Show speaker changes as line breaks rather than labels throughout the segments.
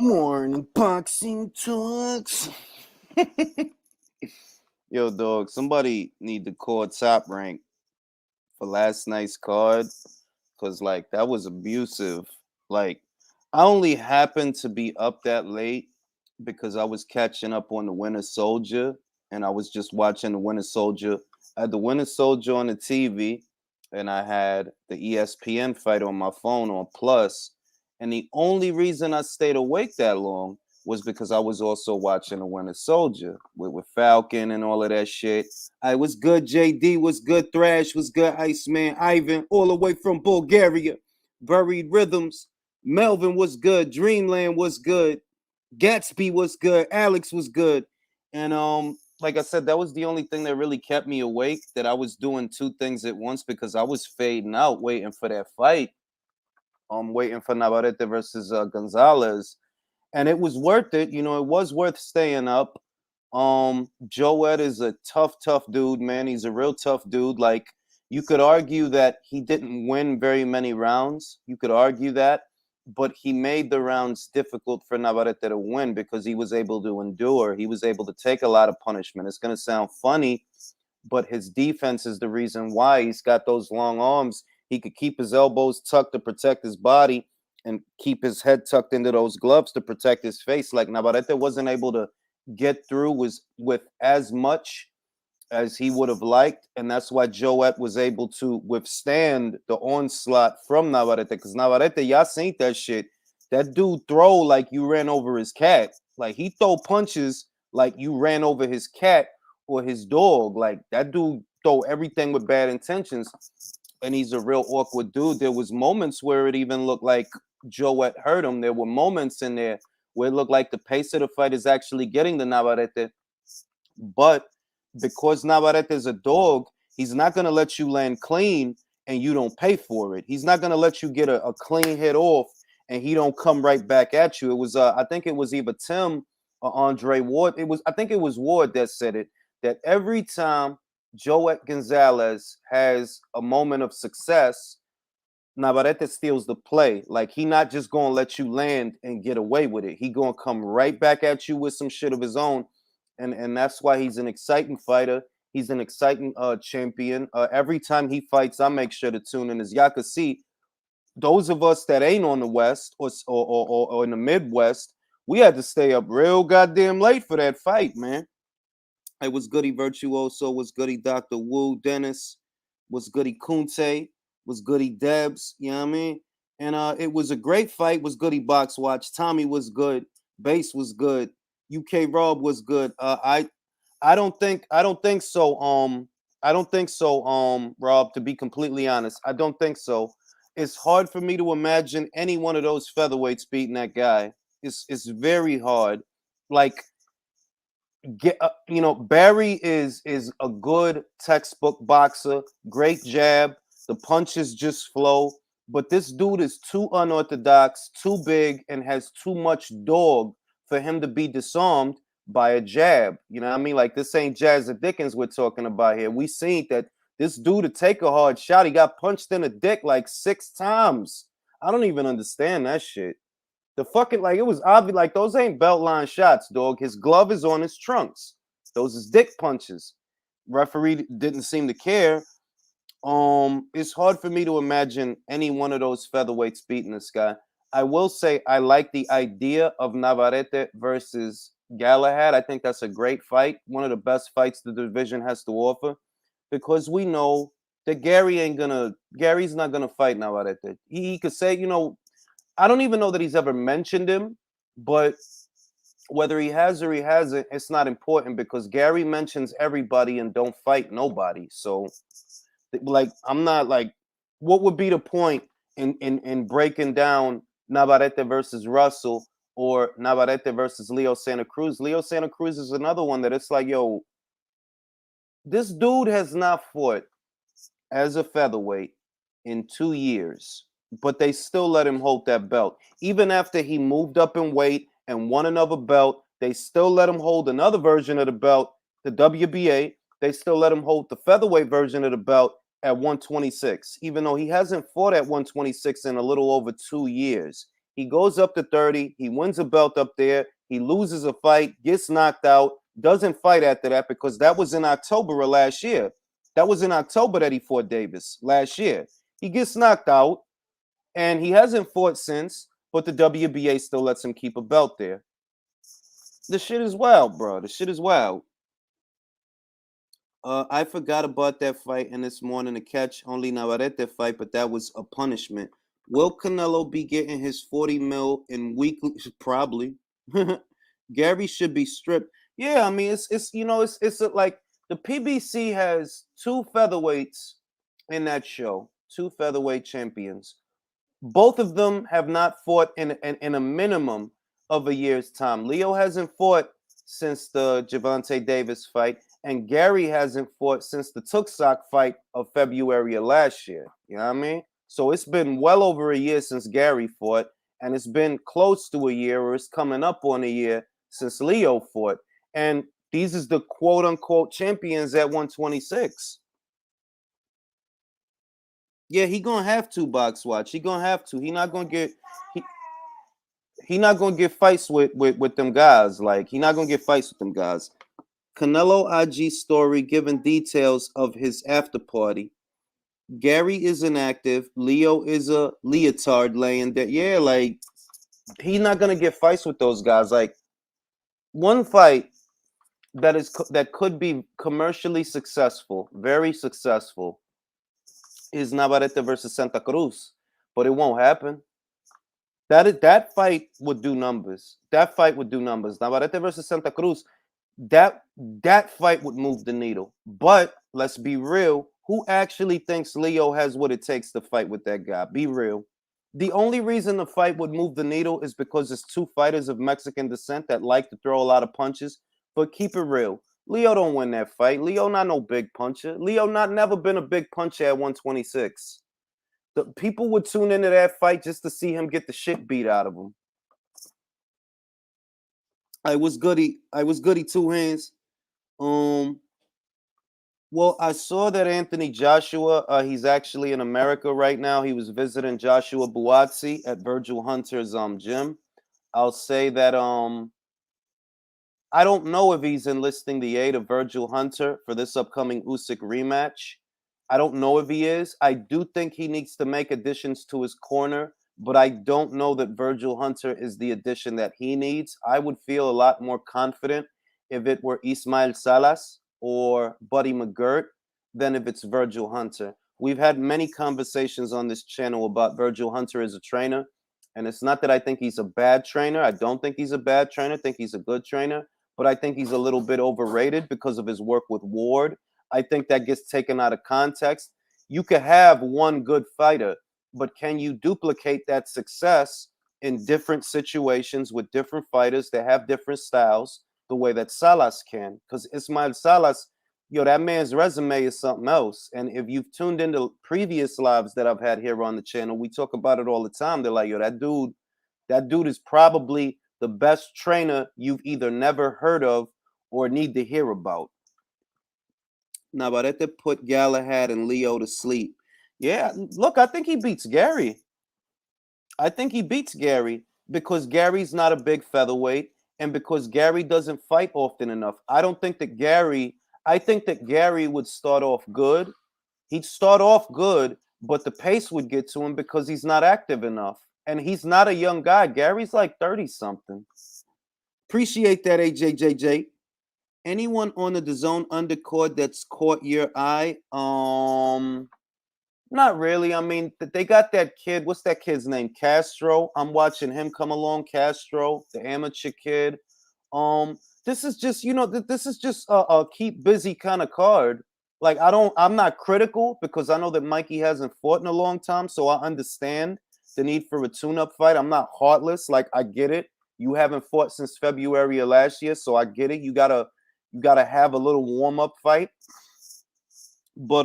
Morning boxing talks. Yo, dog, somebody need to call Top Rank for last night's card because, like, that was abusive. Like, I only happened to be up that late because I was catching up on the Winter Soldier and I was just watching the Winter Soldier. I had the Winter Soldier on the TV and I had the ESPN fight on my phone on Plus. And the only reason I stayed awake that long was because I was also watching the Winter Soldier with Falcon and all of that shit. I was good, JD was good, Thrash was good, Iceman, Ivan, all the way from Bulgaria. Buried Rhythms, Melvin was good, Dreamland was good, Gatsby was good, Alex was good. And like I said, that was the only thing that really kept me awake, that I was doing two things at once because I was fading out waiting for that fight. Waiting for Navarrete versus Gonzalez, and it was worth it. You know, it was worth staying up. Joet is a tough dude, man. He's a real tough dude. Like, you could argue that he didn't win very many rounds. You could argue that, but he made the rounds difficult for Navarrete to win because he was able to endure. He was able to take a lot of punishment. It's going to sound funny, but his defense is the reason why. He's got those long arms. He could keep his elbows tucked to protect his body and keep his head tucked into those gloves to protect his face. Like, Navarrete wasn't able to get through with as much as he would have liked, and that's why Joet was able to withstand the onslaught from Navarrete. Because Navarrete, y'all seen that shit. That dude throw like you ran over his cat. Like, he throw punches like you ran over his cat or his dog. Like, that dude throw everything with bad intentions, and he's a real awkward dude. There was moments where it even looked like Joet hurt him. There were moments in there where it looked like the pace of the fight is actually getting the Navarrete. But because Navarrete is a dog, he's not going to let you land clean and you don't pay for it. He's not going to let you get a clean hit off and he don't come right back at you. It was, I think it was either Tim or Andre Ward. I think it was Ward that said it, that every time Joet Gonzalez has a moment of success, Navarrete steals the play. Like, he not just gonna let you land and get away with it. He gonna come right back at you with some shit of his own, and that's why he's an exciting fighter. He's an exciting champion. Every time he fights, I make sure to tune in. As y'all can see, those of us that ain't on the West or in the Midwest, we had to stay up real goddamn late for that fight, man. It was Goody Virtuoso, was Goody Dr. Wu, Dennis, was Goody Kunte, was Goody Debs, you know what I mean? And it was a great fight, was Goody Box Watch. Tommy was good, Bass was good, UK Rob was good. I don't think so. I don't think so, Rob, to be completely honest. I don't think so. It's hard for me to imagine any one of those featherweights beating that guy. It's very hard. Like, Barry is a good textbook boxer, great jab, the punches just flow, but this dude is too unorthodox, too big, and has too much dog for him to be disarmed by a jab. You know what I mean? Like, this ain't Jazza Dickens we're talking about here. We seen that this dude to take a hard shot, he got punched in the dick like 6 times. I don't even understand that shit. The fucking, like, it was obvious, like, those ain't belt line shots, dog. His glove is on his trunks. Those is dick punches. Referee didn't seem to care. It's hard for me to imagine any one of those featherweights beating this guy. I will say I like the idea of Navarrete versus Galahad. I think that's a great fight. One of the best fights the division has to offer, because we know that Gary's not gonna fight Navarrete. He could say, I don't even know that he's ever mentioned him, but whether he has or he hasn't, it's not important because Gary mentions everybody and don't fight nobody. So, like, I'm not like, what would be the point in breaking down Navarrete versus Russell or Navarrete versus Leo Santa Cruz? Leo Santa Cruz is another one that it's like, yo, this dude has not fought as a featherweight in 2 years, but they still let him hold that belt. Even after he moved up in weight and won another belt, they still let him hold another version of the belt, the WBA. They still let him hold the featherweight version of the belt at 126, even though he hasn't fought at 126 in a little over 2 years. He goes up to 30. He wins a belt up there. He loses a fight, gets knocked out, doesn't fight after that because that was in October of last year. That was in October that he fought Davis last year. He gets knocked out, and he hasn't fought since, but the WBA still lets him keep a belt there. The shit is wild, bro. The shit is wild. I forgot about that fight and this morning to catch only Navarrete fight, but that was a punishment. Will Canelo be getting his 40 mil in weekly? Probably. Gary should be stripped. Yeah, I mean it's like the PBC has two featherweights in that show, two featherweight champions. Both of them have not fought in a minimum of a year's time. Leo hasn't fought since the Gervonta Davis fight, and Gary hasn't fought since the Tawk fight of February of last year. You know what I mean? So it's been well over a year since Gary fought, and it's been close to a year, or it's coming up on a year since Leo fought. And these is the quote unquote champions at 126. Yeah, he gonna have to box watch. He gonna have to. He not gonna get he not gonna get fights with them guys. Like he not gonna get fights with them guys. Canelo IG story giving details of his after party. Gary is inactive. Leo is a leotard laying there. Yeah, like he's not gonna get fights with those guys. Like one fight that could be commercially successful, very successful, is Navarrete versus Santa Cruz, but it won't happen. That fight would do numbers. That fight would do numbers. Navarrete versus Santa Cruz, that fight would move the needle. But let's be real. Who actually thinks Leo has what it takes to fight with that guy? Be real. The only reason the fight would move the needle is because it's two fighters of Mexican descent that like to throw a lot of punches. But keep it real. Leo don't win that fight. Leo not no big puncher. Leo not never been a big puncher at 126. The people would tune into that fight just to see him get the shit beat out of him. I was goody two hands. Well, I saw that Anthony Joshua, he's actually in America right now. He was visiting Joshua Buatsi at Virgil Hunter's gym. I'll say that I don't know if he's enlisting the aid of Virgil Hunter for this upcoming Usyk rematch. I don't know if he is. I do think he needs to make additions to his corner, but I don't know that Virgil Hunter is the addition that he needs. I would feel a lot more confident if it were Ismail Salas or Buddy McGirt than if it's Virgil Hunter. We've had many conversations on this channel about Virgil Hunter as a trainer, and it's not that I think he's a bad trainer. I don't think he's a bad trainer. I think he's a good trainer, but I think he's a little bit overrated because of his work with Ward. I think that gets taken out of context. You could have one good fighter, but can you duplicate that success in different situations with different fighters that have different styles the way that Salas can? Because Ismail Salas, that man's resume is something else. And if you've tuned into previous lives that I've had here on the channel, we talk about it all the time. They're like, that dude is probably the best trainer you've either never heard of or need to hear about. Navarrete put Galahad and Leo to sleep. Yeah, look, I think he beats Gary. I think he beats Gary because Gary's not a big featherweight and because Gary doesn't fight often enough. I think that Gary would start off good. He'd start off good, but the pace would get to him because he's not active enough. And he's not a young guy. Gary's like 30-something. Appreciate that, AJJJ. Anyone on the DAZN undercard that's caught your eye? Not really. I mean, they got that kid. What's that kid's name? Castro. I'm watching him come along. Castro, the amateur kid. This is just, this is just a keep busy kind of card. Like I'm not critical because I know that Mikey hasn't fought in a long time, so I understand the need for a tune-up fight. I'm not heartless. Like I get it. You haven't fought since February of last year, so I get it. You gotta have a little warm-up fight. But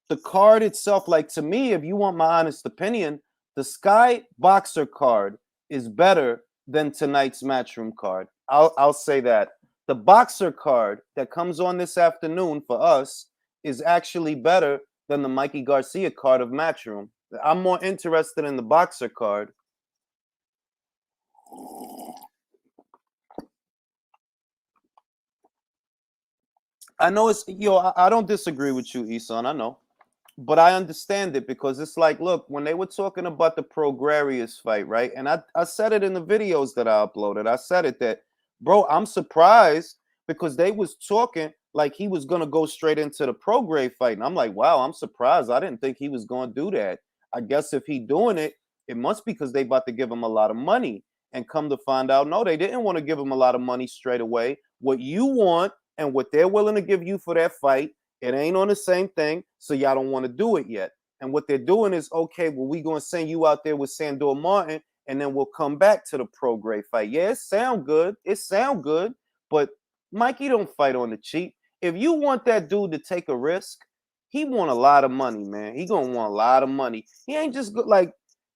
the card itself, like to me, if you want my honest opinion, the Sky Boxer card is better than tonight's Matchroom card. I'll say that. The Boxer card that comes on this afternoon for us is actually better than the Mikey Garcia card of Matchroom. I'm more interested in the Boxer card. I know it's I don't disagree with you, Eson. I know. But I understand it because it's like, look, when they were talking about the Prograrius fight, right? And I said it in the videos that I uploaded. I said it that, bro, I'm surprised because they was talking like he was gonna go straight into the Prograde fight. And I'm like, wow, I'm surprised. I didn't think he was gonna do that. I guess if he doing it, it must be because they about to give him a lot of money. And come to find out, no, they didn't want to give him a lot of money straight away. What you want and what they're willing to give you for that fight, it ain't on the same thing, so y'all don't want to do it yet. And what they're doing is, okay, well, we going to send you out there with Sandor Martin, and then we'll come back to the pro grade fight. Yeah, it sound good. It sound good, but Mikey don't fight on the cheap. If you want that dude to take a risk, he want a lot of money, man. He going to want a lot of money. He ain't just good, like,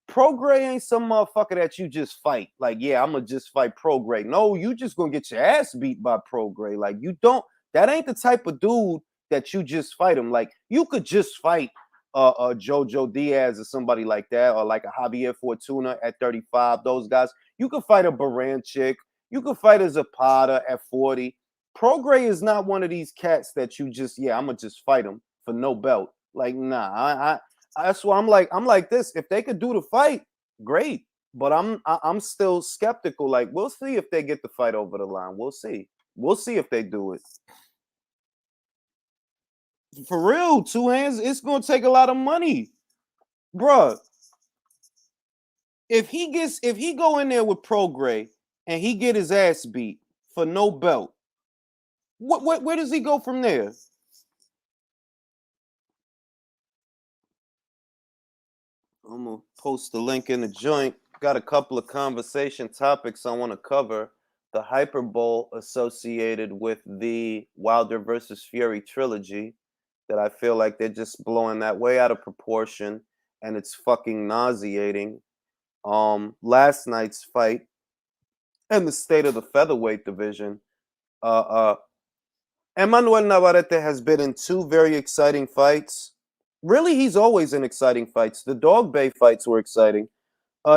pro grade ain't some motherfucker that you just fight. Like, yeah, I'm going to just fight pro grade. No, you just going to get your ass beat by pro grade. Like, you don't, that ain't the type of dude that you just fight him. Like, you could just fight Jojo Diaz or somebody like that, or like a Javier Fortuna at 35. Those guys. You could fight a Baranchik. You could fight a Zapata at 40. Prograis is not one of these cats that you just, yeah, I'm gonna just fight him for no belt. Like, nah, I that's why I'm like this. If they could do the fight, great. But I'm still skeptical. Like, we'll see if they get the fight over the line. We'll see. We'll see if they do it. For real, two hands, it's gonna take a lot of money, bruh. If he go in there with Prograis and he get his ass beat for no belt, where does he go from there? I'm gonna post the link in the joint. Got a couple of conversation topics I want to cover. The hyperbole associated with the Wilder versus Fury trilogy, that I feel like they're just blowing that way out of proportion, and it's fucking nauseating. Last night's fight and the state of the featherweight division. Emmanuel Navarrete has been in two very exciting fights. Really, he's always in exciting fights. The Dog Bay fights were exciting.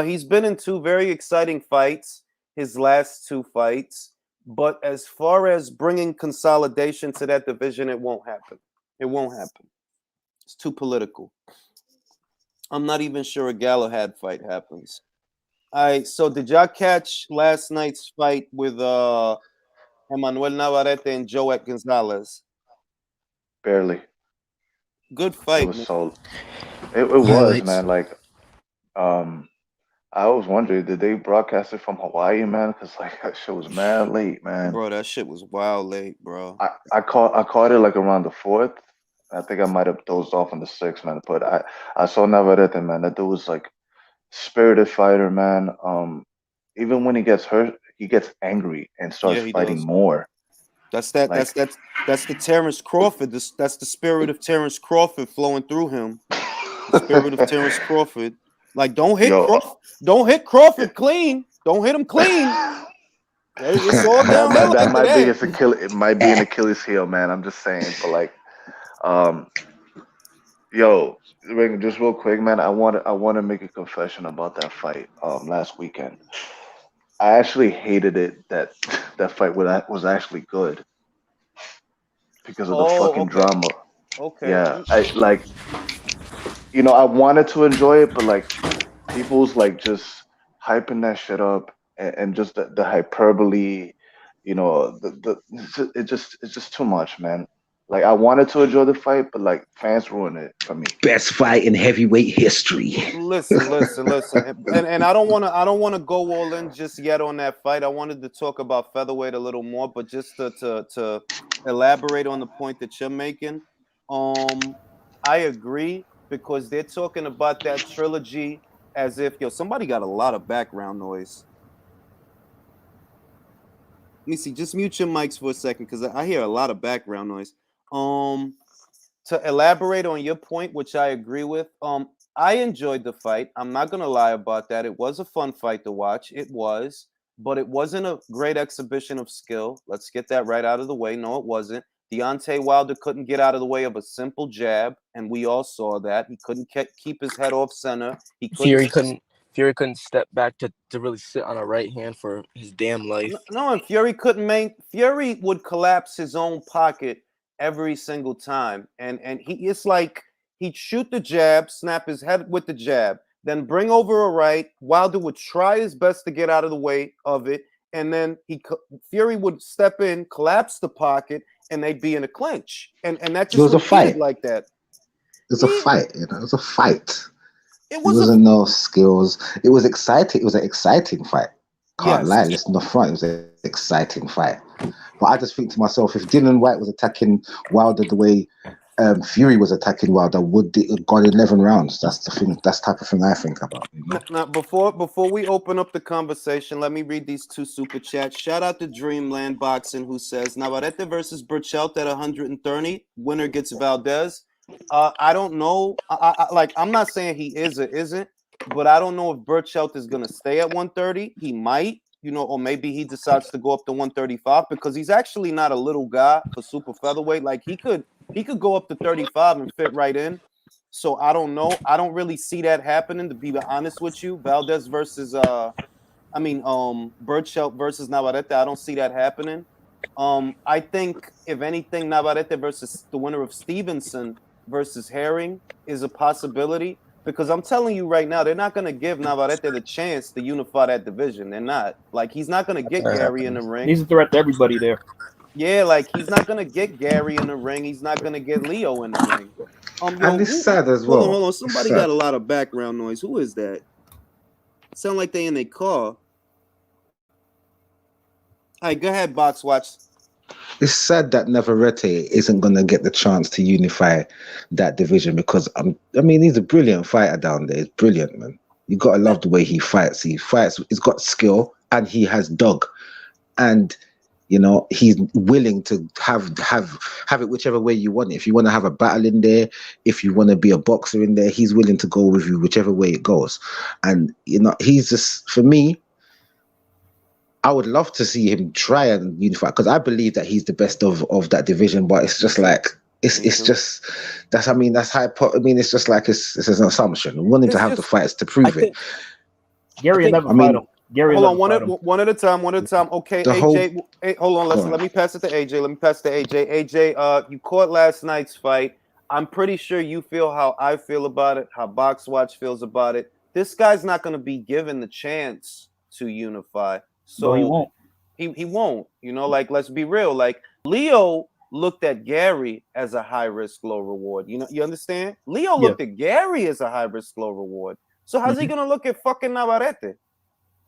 He's been in two very exciting fights, his last two fights. But as far as bringing consolidation to that division, it won't happen. It won't happen. It's too political. I'm not even sure a Galahad fight happens. All right, so did y'all catch last night's fight with Emmanuel Navarrete and Joet Gonzalez?
Barely.
Good
It
fight,
was
man.
so. It was,
Highlights.
man. Like, um, I was wondering, did they broadcast it from Hawaii, man? Because like that shit was mad late, man.
Bro, that shit was wild late, bro.
I caught it like around the fourth. I think I might have dozed off in the sixth, man. But I saw Navarrete, man. That dude was like spirited fighter, man. Even when he gets hurt, he gets angry and starts
Yeah, he
fighting
does.
more.
That's that.
Like,
That's the Terrence Crawford. That's the spirit of Terrence Crawford flowing through him. The spirit of Terrence Crawford. Like,
yo,
don't hit Crawford clean. Don't hit him clean. It's all
that
downhill
that
after
might be
that.
his Achilles. It might be an Achilles heel, man. I'm just saying. But like, um, yo, just real quick, man. I want to make a confession about that fight last weekend. I actually hated it that that fight was actually good because of the
Oh,
fucking
okay,
drama.
okay.
Yeah, I like, I wanted to enjoy it, but like people's like just hyping that shit up, and just the hyperbole, it's just too much, man. Like I wanted to enjoy the fight, but like fans ruined it for me.
Best fight in heavyweight history.
Listen, and I don't wanna go all in just yet on that fight. I wanted to talk about featherweight a little more, but just to elaborate on the point that you're making, I agree because they're talking about that trilogy as if somebody got a lot of background noise. Let me see, just mute your mics for a second because I hear a lot of background noise. Um, to elaborate on your point, which I agree with, I enjoyed the fight. I'm not gonna lie about that. It was a fun fight to watch. It was, but it wasn't a great exhibition of skill. Let's get that right out of the way. No, it wasn't. Deontay Wilder couldn't get out of the way of a simple jab, and we all saw that. He couldn't keep his head off center. He couldn't.
Fury couldn't.
Fury couldn't step back to really sit on a right hand for his damn life.
No, and Fury couldn't make. Fury would collapse his own pocket every single time, and it's like he'd shoot the jab, snap his head with the jab, then bring over a right. Wilder would try his best to get out of the way of it, and then Fury would step in, collapse the pocket, and they'd be in a clinch, and that just
was a fight
like that.
It was a fight, you know. It was a fight.
It
wasn't no skills. It was exciting. It was an exciting fight. Can't lie. Listen, the front. It was an exciting fight. But I just think to myself, if Dylan White was attacking Wilder the way Fury was attacking Wilder, would it have gone 11 rounds? That's the thing. That's the type of thing I think about. You know?
Now, before we open up the conversation, let me read these 2 super chats. Shout out to Dreamland Boxing, who says Navarrete versus Burchelt at 130. Winner gets Valdez. I don't know. I'm not saying he is or isn't, but I don't know if Burchelt is gonna stay at 130. He might, you know, or maybe he decides to go up to 135 because he's actually not a little guy for super featherweight. Like he could go up to 35 and fit right in. So I don't know. I don't really see that happening, to be honest with you. Valdez versus Burchelt versus Navarrete. I don't see that happening. I think if anything, Navarrete versus the winner of Stevenson versus Herring is a possibility, because I'm telling you right now, they're not going to give Navarrete the chance to unify that division. They're not. Like, he's not going to get Gary in the ring.
He's a threat to everybody there.
Yeah, like he's not going to get Gary in the ring. He's not going to get Leo in the ring.
And it's sad as well.
Hold on. Somebody got a lot of background noise. Who is that? Sound like they in their car. All right, go ahead, Box Watch.
It's sad that Navarrete isn't going to get the chance to unify that division because, he's a brilliant fighter down there. He's brilliant, man. You got to love the way he fights. He's got skill, and he has dog. And, you know, he's willing to have it whichever way you want it. If you want to have a battle in there, if you want to be a boxer in there, he's willing to go with you whichever way it goes. And, you know, he's just, for me, I would love to see him try and unify because I believe that he's the best of that division. But it's just like it's just it's just like it's an assumption. We want him to have the fights to prove it.
Gary never fight him. Gary,
hold on, one at a time. Okay, AJ, hold on. Let me pass it to AJ. AJ, you caught last night's fight. I'm pretty sure you feel how I feel about it, how Box Watch feels about it. This guy's not going to be given the chance to unify. So
he won't.
He won't. You know, like, let's be real. Like, Leo looked at Gary as a high risk, low reward. You know, you understand? Leo looked at Gary as a high risk, low reward. So how's he gonna look at fucking Navarrete?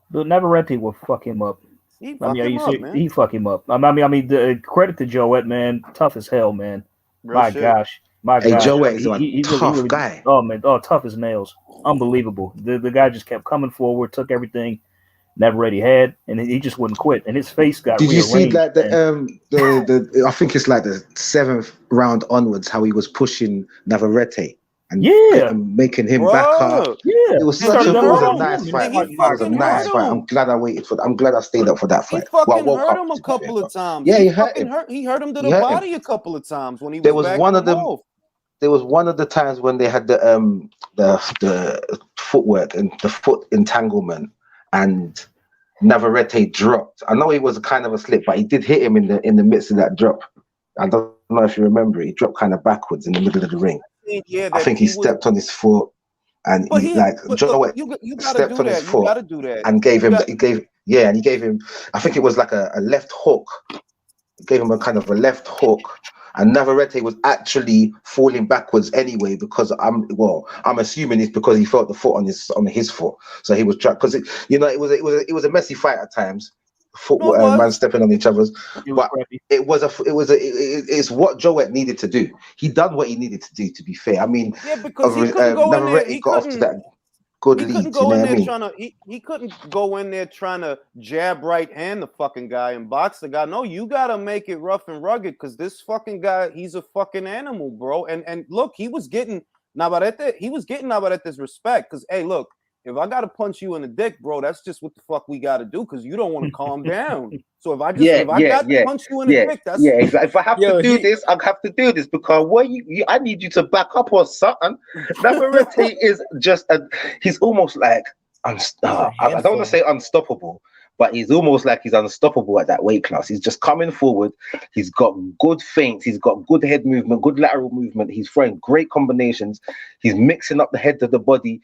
But Navarrete will fuck him up.
He fuck
him up. The credit to Joette, man. Tough as hell, man. My gosh.
Hey, Joette is a tough guy.
Oh man, tough as nails. Unbelievable. The guy just kept coming forward, took everything Navarrete had, and he just wouldn't quit. And his face got.
Did you see like the I think it's like the 7th round onwards how he was pushing Navarrete and making him back up.
Yeah,
it was a nice fight. It was a nice fight. I'm glad I waited for. I'm glad I stayed up for that fight.
He fucking hurt him a couple of times.
Yeah, he hurt him.
He hurt him to the body a couple of times when he was.
There was one of them. There was one of the times when they had the footwork and the foot entanglement. And Navarrete dropped. I know it was kind of a slip, but he did hit him in the midst of that drop. I don't know if you remember. He dropped kind of backwards in the middle of the ring. Yeah, I think he stepped on his foot, and Joe stepped on his foot and gave him. He gave him. I think it was like a left hook. He gave him a kind of a left hook. And Navarrete was actually falling backwards anyway because I'm assuming it's because he felt the foot on his foot, so he was trapped because it was a messy fight at times, man stepping on each other's, but it's what Joette needed to do. He done what he needed to do. To be fair, I mean,
because he couldn't go in there. He
got off to that good lead.
He couldn't go in there trying to jab right hand the fucking guy and box the guy. No, you gotta make it rough and rugged because this fucking guy, he's a fucking animal, bro. And look, he was getting Navarrete's respect because, hey, look, if I gotta punch you in the dick, bro, that's just what the fuck we gotta do because you don't want to calm down. So if I got to punch you in the dick, that's
exactly. If I have to do this, I have to do this because I need you to back up or something. Navarrete is just he's almost like I don't want
handful.
to say unstoppable, but he's almost like he's unstoppable at that weight class. He's just coming forward. He's got good feints. He's got good head movement, good lateral movement. He's throwing great combinations. He's mixing up the head of the body.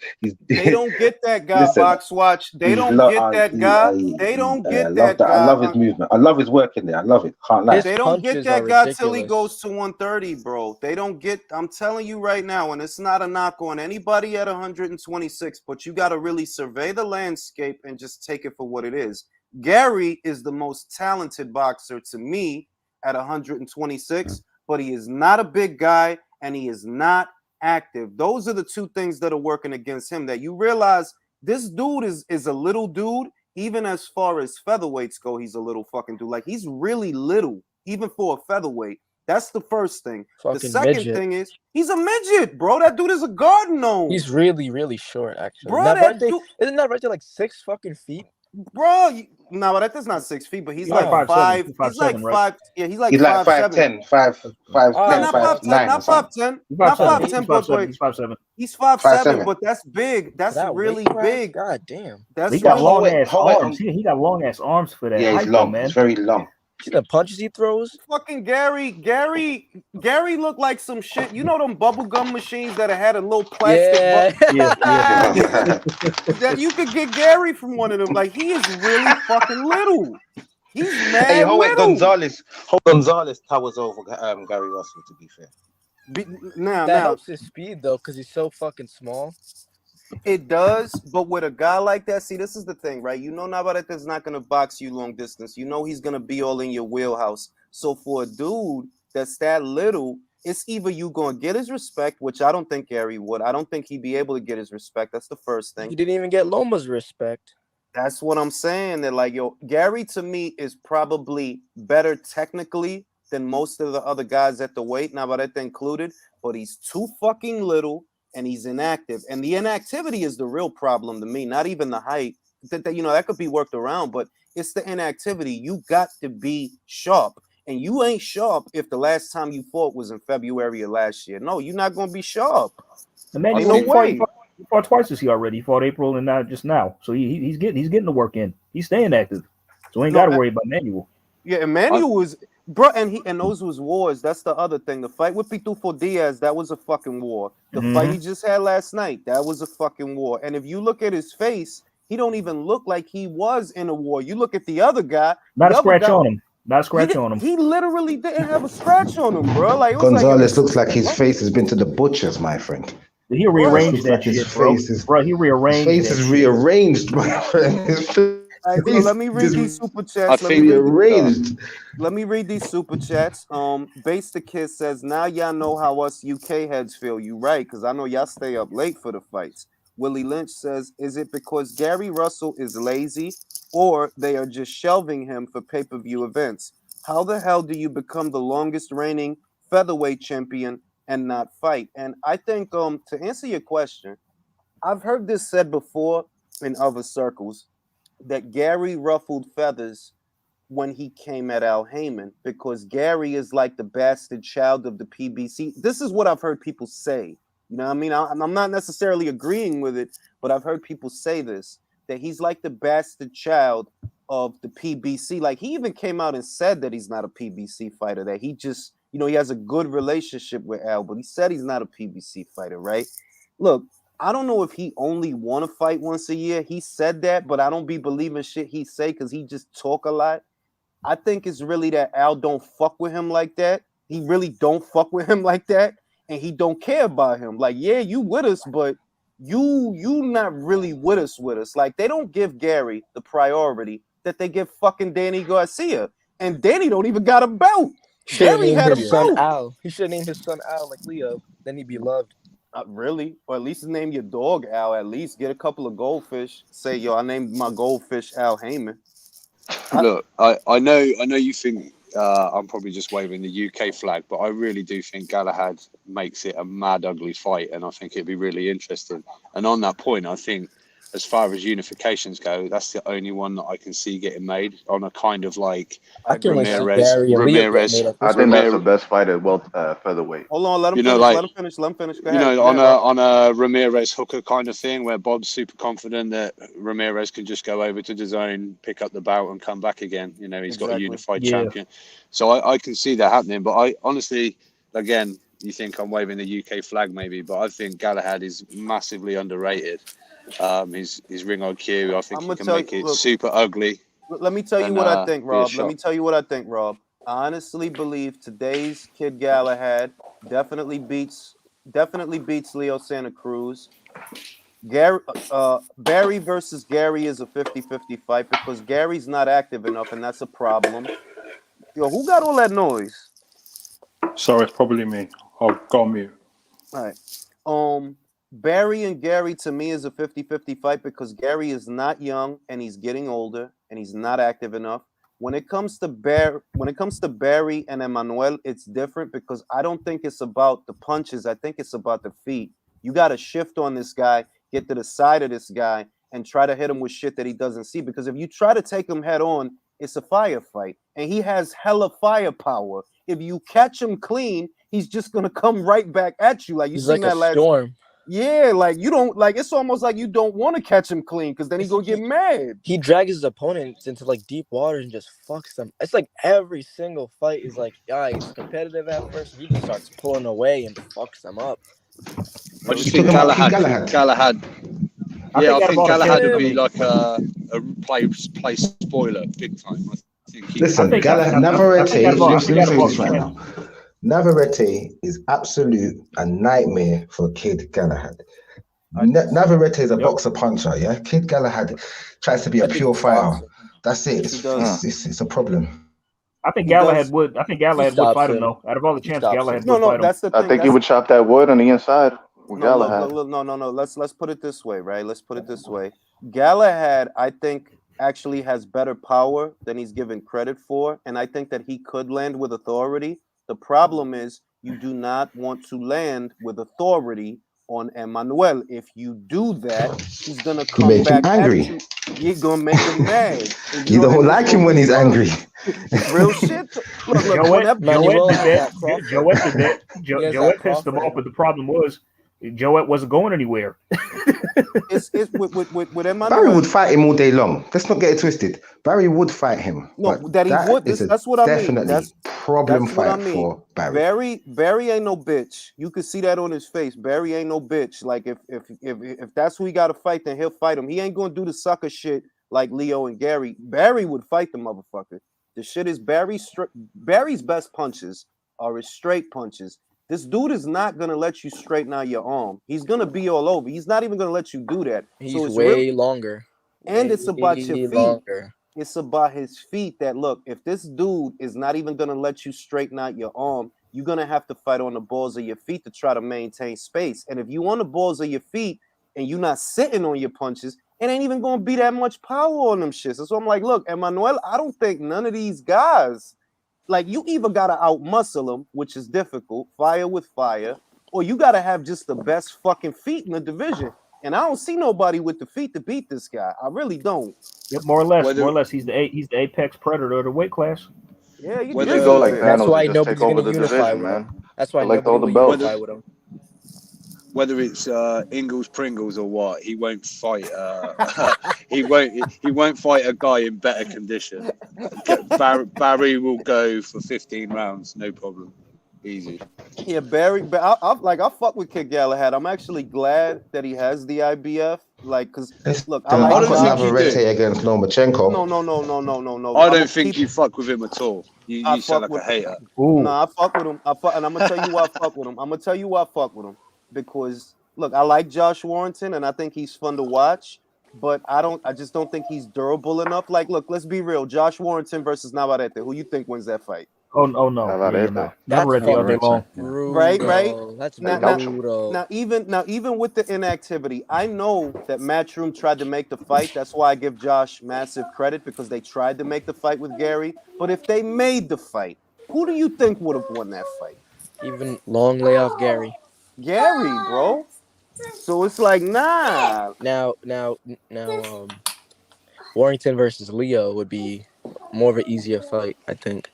They don't get that guy,
Listen,
Box Watch. They don't get that guy. They don't
I
get
love
that
that. I love
guy.
his movement. I love his work in there. I love it. Can't lie.
His
They don't get
punches are
that guy till he
ridiculous.
goes to 130, bro. They don't get. I'm telling you right now, and it's not a knock on anybody at 126, but you got to really survey the landscape and just take it for what it is. Gary is the most talented boxer to me at 126, but he is not a big guy and he is not active. Those are the two things that are working against him. That you realize this dude is a little dude. Even as far as featherweights go, he's a little fucking dude. Like, he's really little, even for a featherweight. That's the first thing.
Fucking
the second
midget.
thing is he's a midget, bro. That dude is a garden gnome.
He's really, really short, actually.
Bro, that dude,
isn't Navarrete like 6 fucking feet?
bro. No, that's not 6 feet, but he's like
No.
5.
5'7",
He's like
5'7", right?
5. Yeah, he's like
He's like
5'7".
5'10", 5'10",
Not 5'10",
5'9",
not 5'10",
He's
not
5'7",
5'10", but
he's 5'7".
he's 5'7",
5'7".
but that's big. That's
That
really
weight class?
big.
God damn.
That's
He got
really
long
wait,
ass
hold on.
arms. He got long ass arms for that.
Yeah, he's
height,
long.
man.
He's very long.
See the punches he throws?
fucking Gary looked like some shit. You know them bubblegum machines that had a little plastic
Yeah.
that you could get Gary from one of them. Like, he is really fucking little. He's mad
Hey,
little.
Gonzalez towers over Gary Russell, to be fair.
Now
That helps his speed, though, because he's so fucking small.
it does, but with a guy like that, see, this is the thing, right? You know Navarrete's not going to box you long distance. You know he's going to be all in your wheelhouse. So for a dude that's that little, it's either you going to get his respect, which I don't think Gary would. I don't think he'd be able to get his respect. That's the first thing.
He didn't even get Loma's respect.
That's what I'm saying. That, like, yo, Gary to me is probably better technically than most of the other guys at the weight, Navarrete included, but he's too fucking little and he's inactive. And the inactivity is the real problem to me, not even the height. That could be worked around, but it's the inactivity. You got to be sharp. And you ain't sharp if the last time you fought was in February of last year. No, you're not going to be sharp.
The man,
No way.
he fought twice this year already. He fought April and not just now. So he's getting the work in. He's staying active. So we ain't got to worry about Manuel.
Yeah, Emmanuel was, bro, and those was wars. That's the other thing. The fight with Pitufo Diaz, that was a fucking war. The fight he just had last night, that was a fucking war. And if you look at his face, he don't even look like he was in a war. You look at the other guy.
Not a scratch on him. Not a scratch on him.
He literally didn't have a scratch on him, bro. Like, it was
Gonzalez looks like his face has been to the butchers, my friend.
He rearranged that
Like his
shit, bro.
face is-
Bro, he rearranged.
His face is rearranged, my friend. His face
All right, so let me read
is
these super chats.
rearranged.
Let me read these super chats. Base the Kid says, now y'all know how us UK heads feel. You right, because I know y'all stay up late for the fights. Willie Lynch says, is it because Gary Russell is lazy or they are just shelving him for pay-per-view events? How the hell do you become the longest reigning featherweight champion and not fight? And I think to answer your question, I've heard this said before in other circles that Gary ruffled feathers when he came at Al Heyman because Gary is like the bastard child of the PBC. This is what I've heard people say. You know what I mean? I'm not necessarily agreeing with it, but I've heard people say this, that he's like the bastard child of the PBC. Like, he even came out and said that he's not a PBC fighter, that he just, he has a good relationship with Al, but he said he's not a PBC fighter, right? Look, I don't know if he only want to fight once a year. He said that, but I don't be believing shit he say because he just talk a lot. I think it's really that Al don't fuck with him like that. He really don't fuck with him like that, and he don't care about him. Like, yeah, you with us, but you not really with us. Like, they don't give Gary the priority that they give fucking Danny Garcia, and Danny don't even got a belt. Gary had a
his son
belt.
Al. He should have named his son Al like Leo. Then he'd be loved.
Really? Or at least name your dog Al. At least get a couple of goldfish. Say, yo, I named my goldfish Al Heyman.
Look, I know you think I'm probably just waving the UK flag, but I really do think Galahad makes it a mad ugly fight, and I think it'd be really interesting. And on that point, I think as far as unifications go, that's the only one that I can see getting made on a kind of like
I can only see
Ramirez.
Gary and Leo get made at
I
this
think
point.
that's the best fight at featherweight.
Hold on, let him
You know,
finish.
like
Let him finish. Let him finish. Go
you
ahead.
know,
Go ahead, Rob.
on a Ramirez hooker kind of thing, where Bob's super confident that Ramirez can just go over to the zone, pick up the bout, and come back again. You know, he's got a
Exactly.
unified
Yeah.
champion. So I can see that happening. But I honestly, again, you think I'm waving the UK flag maybe, but I think Galahad is massively underrated. His ring IQ, I think
I'm
he
gonna
can
tell
make
you.
it
Look,
super ugly
let me tell you
and
what I think,
be a
Rob. Let
shock.
me tell you what I think, Rob. I honestly believe today's Kid Galahad definitely beats Leo Santa Cruz. Barry versus Gary is a 50-50 fight because Gary's not active enough, and that's a problem. Yo, who got all that noise?
Sorry, it's probably me. I'll go on mute.
All right. Barry and Gary to me is a 50-50 fight because Gary is not young and he's getting older and he's not active enough. When it comes to Barry and Emmanuel, it's different because I don't think it's about the punches. I think it's about the feet. You got to shift on this guy, get to the side of this guy, and try to hit him with shit that he doesn't see. Because if you try to take him head on, it's a firefight. And he has hella firepower. If you catch him clean, he's just gonna come right back at you. Like you
He's
seen
like a
that last.
storm.
Yeah, like you don't like. It's almost like you don't want to catch him clean because then he gonna get mad.
He drags his opponents into like deep waters and just fucks them. It's like every single fight is like, yeah, it's competitive at first. He just starts pulling away and fucks them up.
I just
You
think
talking about Kid
Galahad.
Galahad?
Yeah, I think Galahad would
for
be
me.
like a play spoiler big time. I think he
Listen,
I think out of
Navarrete,
all
listen to this
the
right
champs,
now. Navarrete is absolute a nightmare for Kid Galahad. Navarrete is a boxer puncher, yeah. Kid Galahad tries to be a
I think
pure
he's
fighter.
boxing.
That's it.
He does.
It's a problem.
I think
He does.
Galahad would. I think Galahad would
stops
fight him
him.
though. Out of all the
He
champs,
stops
Galahad
him.
No,
would
no,
fight him.
that's the
I
thing.
think he
That's
would chop that wood on the inside with
no, look,
Galahad.
no. Let's put it this way, right? Let's put it this way. Galahad, I think, actually has better power than he's given credit for, and I think that he could land with authority. The problem is you do not want to land with authority on Emmanuel. If you do that, he's gonna
You
come
make him
back at
angry.
you. You're gonna make him mad. And,
You don't
and it's
like
gonna
him when
be
he's
fun.
angry.
Real shit. Look,
Joette
Manuel
did
has
that.
that Crawford.
Joette did that.
He has that
Joette pissed him
Crawford
off,
in
but
him.
the problem was Joette wasn't going anywhere.
It's with
Barry
Emmanuel.
would fight him all day long. Let's not get it twisted. Barry would fight him.
No,
but
that he would.
is a
That's what I mean.
definitely problem
That's what I
fight
mean.
for Barry.
Barry ain't no bitch. You could see that on his face. Barry ain't no bitch. Like if that's who he got to fight, then he'll fight him. He ain't gonna do the sucker shit like Leo and Gary. Barry would fight the motherfucker. The shit is Barry's best punches are his straight punches. This dude is not gonna let you straighten out your arm. He's gonna be all over. He's not even gonna let you do that.
He's
So it's
way longer.
and it's about your
Way
feet.
longer.
It's about his feet that look, if this dude is not even going to let you straighten out your arm, you're going to have to fight on the balls of your feet to try to maintain space. And if you on the balls of your feet and you're not sitting on your punches, it ain't even going to be that much power on them shits. So I'm like, look, Emmanuel, I don't think none of these guys, like you either got to out-muscle them, which is difficult, fire with fire, or you got to have just the best fucking feet in the division. And I don't see nobody with the feet to beat this guy. I really don't.
Yep, more or less.
Whether
He's the apex predator of the weight class.
Yeah, you
You
Whether
should
definitely
go like
is.
That's
Thanos
why
and just take
nobody's
over
gonna
the
unify
division,
with
man.
him. That's why
Collect
nobody
all the
will
belts.
unify with him.
whether it's Ingles Pringles or what, he won't fight. He won't fight a guy in better condition. Barry will go for 15 rounds, no problem, easy.
Yeah, Barry, but I fuck with Kid Galahad. I'm actually glad that he has the IBF. Like, cause look, I like
I've got
think you
Navarrete
do.
against Lomachenko.
No.
I don't think you fuck with him at all.
I
You sound
fuck
like a
with.
hater.
Ooh,
No, I fuck with him. And I'm gonna tell you why I fuck with him. I'm gonna tell you why I fuck with him because look, I like Josh Warrington and I think he's fun to watch. But I just don't think he's durable enough. Like, look, let's be real. Josh Warrington versus Navarrete. Who you think wins that fight?
oh no,
Navarrete.
no.
That's
Navarrete all day
fucking
long.
Right.
brutal. That's
Now,
brutal.
even with the inactivity, I know that Matchroom tried to make the fight. That's why I give Josh massive credit because they tried to make the fight with Gary. But if they made the fight, who do you think would have won that fight?
Even long layoff Gary.
Gary, bro. So it's like, nah.
Now, Warrington versus Leo would be more of an easier fight, I think.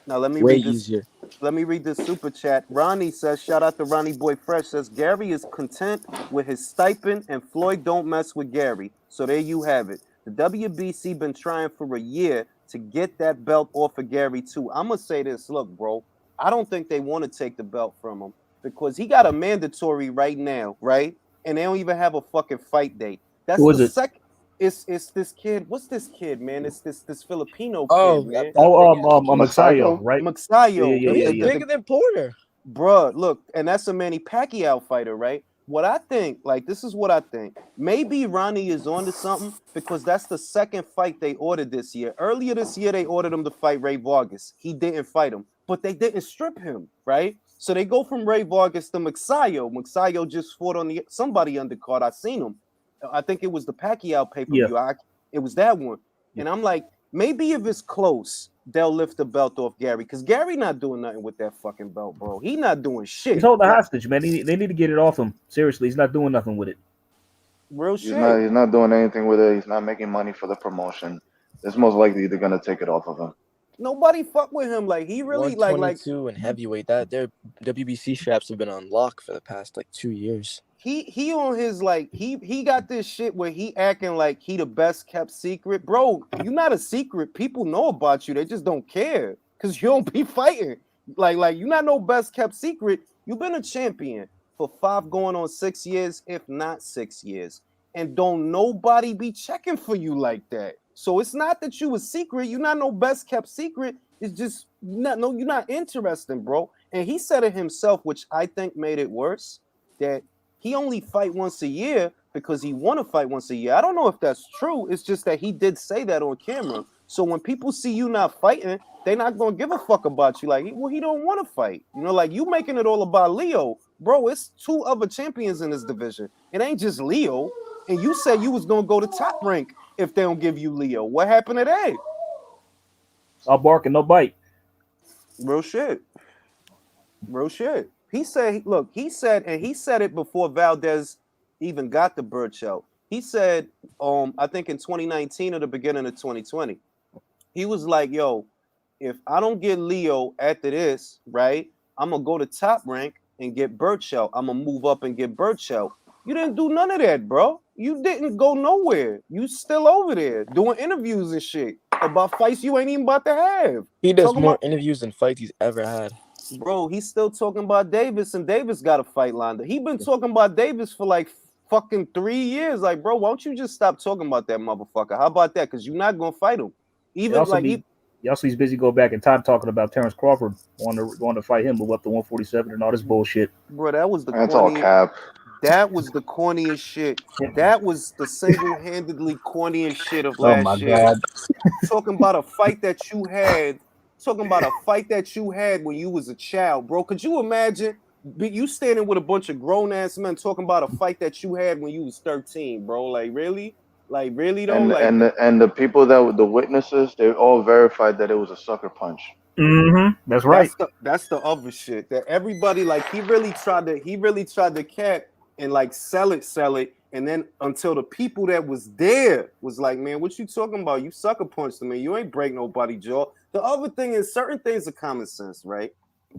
Now let me
Way
read this.
easier.
Let me read this super chat. Ronnie says, shout out to Ronnie Boy Fresh, says Gary is content with his stipend and Floyd don't mess with Gary. So there you have it. The WBC been trying for a year to get that belt off of Gary too. I'm gonna say this, look, bro. I don't think they want to take the belt from him because he got a mandatory right now, right? And they don't even have a fucking fight date. That's
Who
the
is it?
second. It's this kid. What's this kid, man? It's this Filipino
Oh,
kid, man.
Oh,
big ass kid.
Maxayo, right?
Maxayo.
Yeah,
Yo, he's
yeah, yeah.
bigger than Porter.
Bruh, look, and that's a Manny Pacquiao fighter, right? What I think, like, this is what I think. Maybe Ronnie is on to something because that's the second fight they ordered this year. Earlier this year, they ordered him to fight Ray Vargas. He didn't fight him, but they didn't strip him, right? So they go from Ray Vargas to Maxayo. Maxayo just fought on somebody undercard. I seen him. I think it was the Pacquiao pay-per-view. It was that one. And I'm like, maybe if it's close, they'll lift the belt off Gary because Gary not doing nothing with that fucking belt, bro. He not doing shit.
He's holding hostage, man. They need to get it off him. Seriously, he's not doing nothing with it.
Real shit.
He's not doing anything with it. He's not making money for the promotion. It's most likely they're gonna take it off of him.
Nobody fuck with him. Like he really like
122 and heavyweight. That their WBC straps have been on lock for the past like 2 years.
He on his like he got this shit where he acting like he the best kept secret, bro. You not a secret. People know about you. They just don't care because you don't be fighting. Like you not no best kept secret. You've been a champion for 5 going on 6 years, if not 6 years, and don't nobody be checking for you like that. So it's not that you a secret. You're not no best kept secret. It's just you're not interesting, bro. And he said it himself, which I think made it worse. That he only fight once a year because he want to fight once a year. I don't know if that's true. It's just that he did say that on camera. So when people see you not fighting, they're not gonna give a fuck about you. Like, well, he don't want to fight. You know, like you making it all about Leo, bro. It's 2 other champions in this division. It ain't just Leo. And you said you was gonna go to Top Rank if they don't give you Leo. What happened to that?
I'll bark and no bite.
Real shit. Real shit. He said, look, he said it before Valdez even got the Burchell. He said, I think in 2019 or the beginning of 2020, he was like, yo, if I don't get Leo after this, right, I'm gonna go to Top Rank and get Burchell. I'm gonna move up and get Burchell. You didn't do none of that, bro. You didn't go nowhere. You still over there doing interviews and shit about fights you ain't even about to have.
He does more interviews than fights he's ever had.
Bro, he's still talking about Davis, and Davis got a fight lined up. He been talking about Davis for like fucking 3 years. Like, bro, why don't you just stop talking about that motherfucker? How about that? Because you're not gonna fight him. Even
also he's busy going back in time talking about Terrence Crawford wanting to fight him, move up to 147 and all this bullshit.
Bro, that was the
That's all cap.
That was the corniest shit. That was the single-handedly corniest shit of last year. God. Talking about a fight that you had. Talking about a fight that you had when you was a child, bro. Could you imagine you standing with a bunch of grown-ass men talking about a fight that you had when you was 13, bro? Like, really? Like, really, though?
And the people that were the witnesses, they all verified that it was a sucker punch.
Mm-hmm. That's right.
That's the other shit. That everybody, like, he really tried to cap and, like, sell it. And then until the people that was there was like, man, what you talking about? You sucker punched him, man. You ain't break nobody jaw. The other thing is certain things are common sense, right?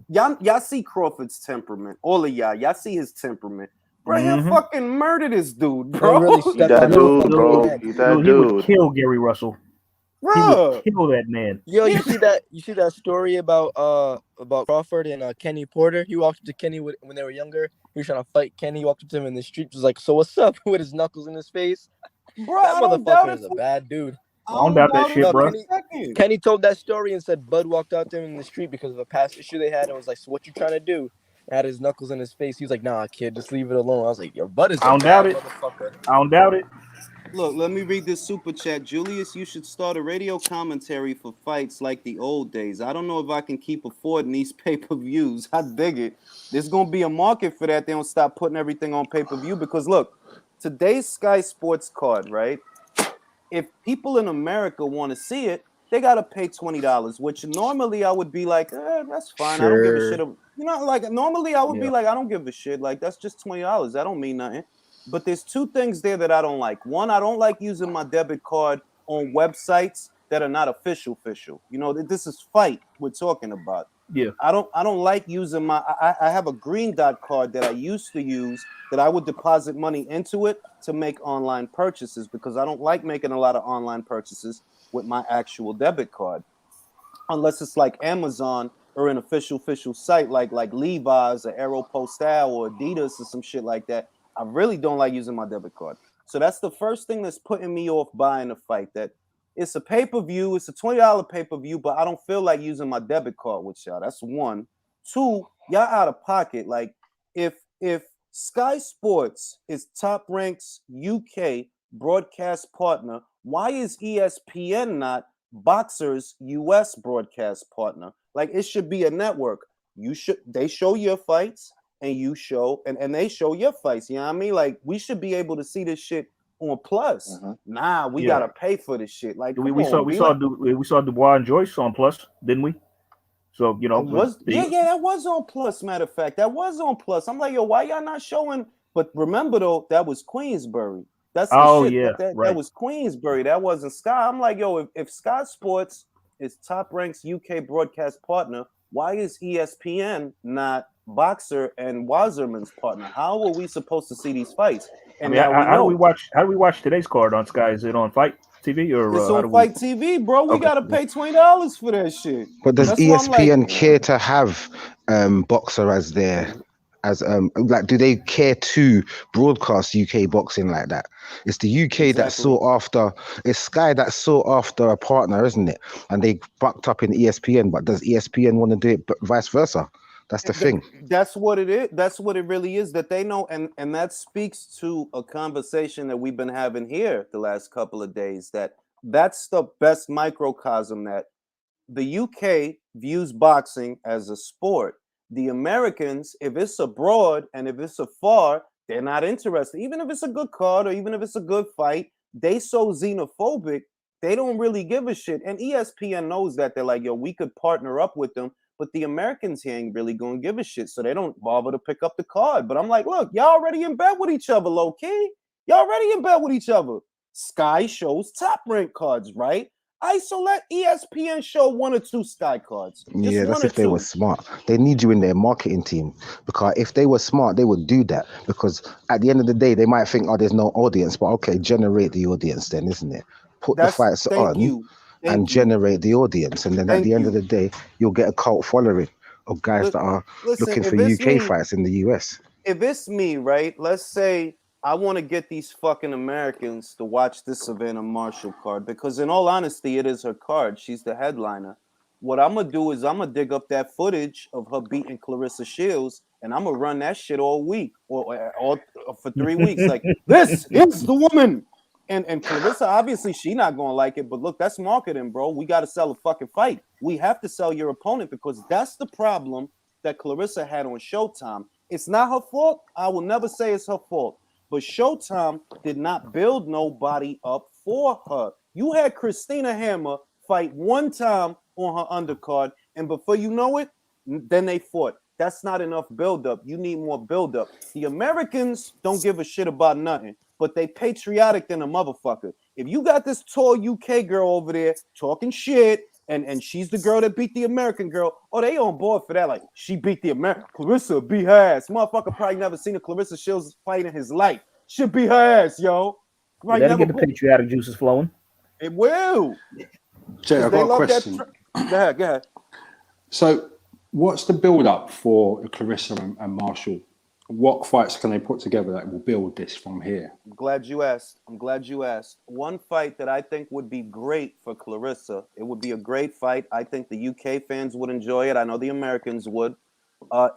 Y'all see Crawford's temperament. All of y'all see his temperament. Bro, he'll fucking murder this dude, bro.
He that dude, bro. He that dude.
He would kill Gary Russell.
Bro.
He would kill that man.
Yo, you see that story about Crawford and Kenny Porter? He walked up to Kenny when they were younger. He was trying to fight Kenny. He walked up to him in the street. Was like, "So what's up?" with his knuckles in his face.
Bro,
that motherfucker is a bad dude.
I don't doubt that shit, bro.
Kenny told that story and said Bud walked out to him in the street because of a past issue they had and was like, "So what you trying to do?" Had his knuckles in his face. He was like, "Nah, kid, just leave it alone." I was like, "Your Bud is a bad motherfucker."
I don't doubt it.
Look, let me read this super chat. Julius, you should start a radio commentary for fights like the old days. I don't know if I can keep affording these pay-per-views. I dig it. There's going to be a market for that. They don't stop putting everything on pay-per-view because, look, today's Sky Sports card, right? If people in America want to see it, they got to pay $20, which normally I would be like, that's fine.
Sure.
I don't give a shit. You know, like normally I would be like, I don't give a shit. Like, that's just $20. That don't mean nothing. But there's two things there that I don't like. One, I don't like using my debit card on websites that are not official. You know, this is fight we're talking about.
Yeah.
I don't like using my I have a green dot card that I used to use that I would deposit money into it to make online purchases because I don't like making a lot of online purchases with my actual debit card. Unless it's like Amazon or an official site like Levi's or Aeropostale or Adidas or some shit like that. I really don't like using my debit card. So that's the first thing that's putting me off buying a fight. That it's a pay-per-view, it's a $20 pay-per-view, but I don't feel like using my debit card with y'all. That's one. Two, y'all out of pocket. Like if Sky Sports is Top Rank's UK broadcast partner, why is ESPN not Boxer's US broadcast partner? Like it should be a network. They show your fights and you show and they show your fights. You know what I mean? Like we should be able to see this shit on Plus. Nah, we gotta pay for this shit. Like
we saw Dubois and Joyce on Plus, didn't we? So you know,
that was on Plus. Matter of fact, that was on Plus. I'm like, yo, why y'all not showing? But remember though, that was Queensbury. That's the shit. That was Queensbury. That wasn't Sky. I'm like, yo, if Sky Sports is Top Rank's UK broadcast partner, why is ESPN not Boxer and Wasserman's partner? How are we supposed to see these fights?
And now how do we watch today's card on Sky? Is it on Fight TV or
it's on Fight TV, bro? We gotta pay $20 for that shit.
But does ESPN care to have Boxer as their like, do they care to broadcast UK boxing like that? It's the UK that sought after, it's Sky that sought after a partner, isn't it? And they bucked up in ESPN, but does ESPN want to do it vice versa? That's the thing.
That's what it is. That's what it really is, that they know. And that speaks to a conversation that we've been having here the last couple of days, that's the best microcosm that the UK views boxing as a sport. The Americans, if it's abroad and if it's afar, they're not interested. Even if it's a good card or even if it's a good fight, they so xenophobic, they don't really give a shit. And ESPN knows that. They're like, yo, we could partner up with them, but the Americans here ain't really gonna give a shit, so they don't bother to pick up the card. But I'm like, look, y'all already in bed with each other, low key. Y'all already in bed with each other. Sky shows Top Rank cards, right? So let ESPN show one or two Sky cards.
That's if they were smart. They need you in their marketing team, because if they were smart, they would do that. Because at the end of the day, they might think, oh, there's no audience, but okay, generate the audience then, isn't it? Put the fights on and generate the audience, and then at the end of the day, you'll get a cult following of guys that are looking for UK fights in the US.
If it's me, right? Let's say I want to get these fucking Americans to watch this Savannah Marshall card, because in all honesty, it is her card. She's the headliner. What I'm going to do is I'm going to dig up that footage of her beating Clarissa Shields, and I'm going to run that shit all week or for 3 weeks. Like, this is the woman. And Clarissa, obviously, she not going to like it, but look, that's marketing, bro. We got to sell a fucking fight. We have to sell your opponent, because that's the problem that Clarissa had on Showtime. It's not her fault. I will never say it's her fault. But Showtime did not build nobody up for her. You had Christina Hammer fight one time on her undercard, and before you know it, then they fought. That's not enough build-up. You need more build-up. The Americans don't give a shit about nothing, but they patriotic than a motherfucker. If you got this tall UK girl over there talking shit, and she's the girl that beat the American girl, they on board for that. Like, she beat the American. Clarissa beat her ass. Motherfucker probably never seen a Clarissa Shields fight in his life. Should beat her ass, yo.
That'll get the patriotic juices flowing.
It will.
Jay, I've got a question.
Go ahead.
So, what's the build-up for Clarissa and Marshall? What fights can they put together that will build this from here?
I'm glad you asked. One fight that I think would be great for Clarissa, it would be a great fight. I think the UK fans would enjoy it. I know the Americans would,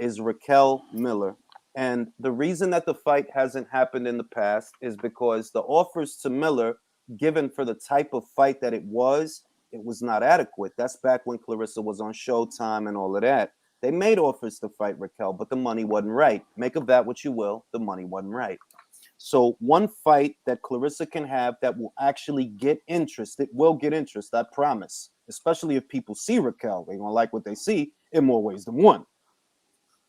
is Raquel Miller. And the reason that the fight hasn't happened in the past is because the offers to Miller, given for the type of fight that it was not adequate. That's back when Clarissa was on Showtime and all of that. They made offers to fight Raquel, but the money wasn't right. Make of that what you will. The money wasn't right. So one fight that Clarissa can have that will actually get interest, it will get interest, I promise. Especially if people see Raquel. They're going to like what they see in more ways than one.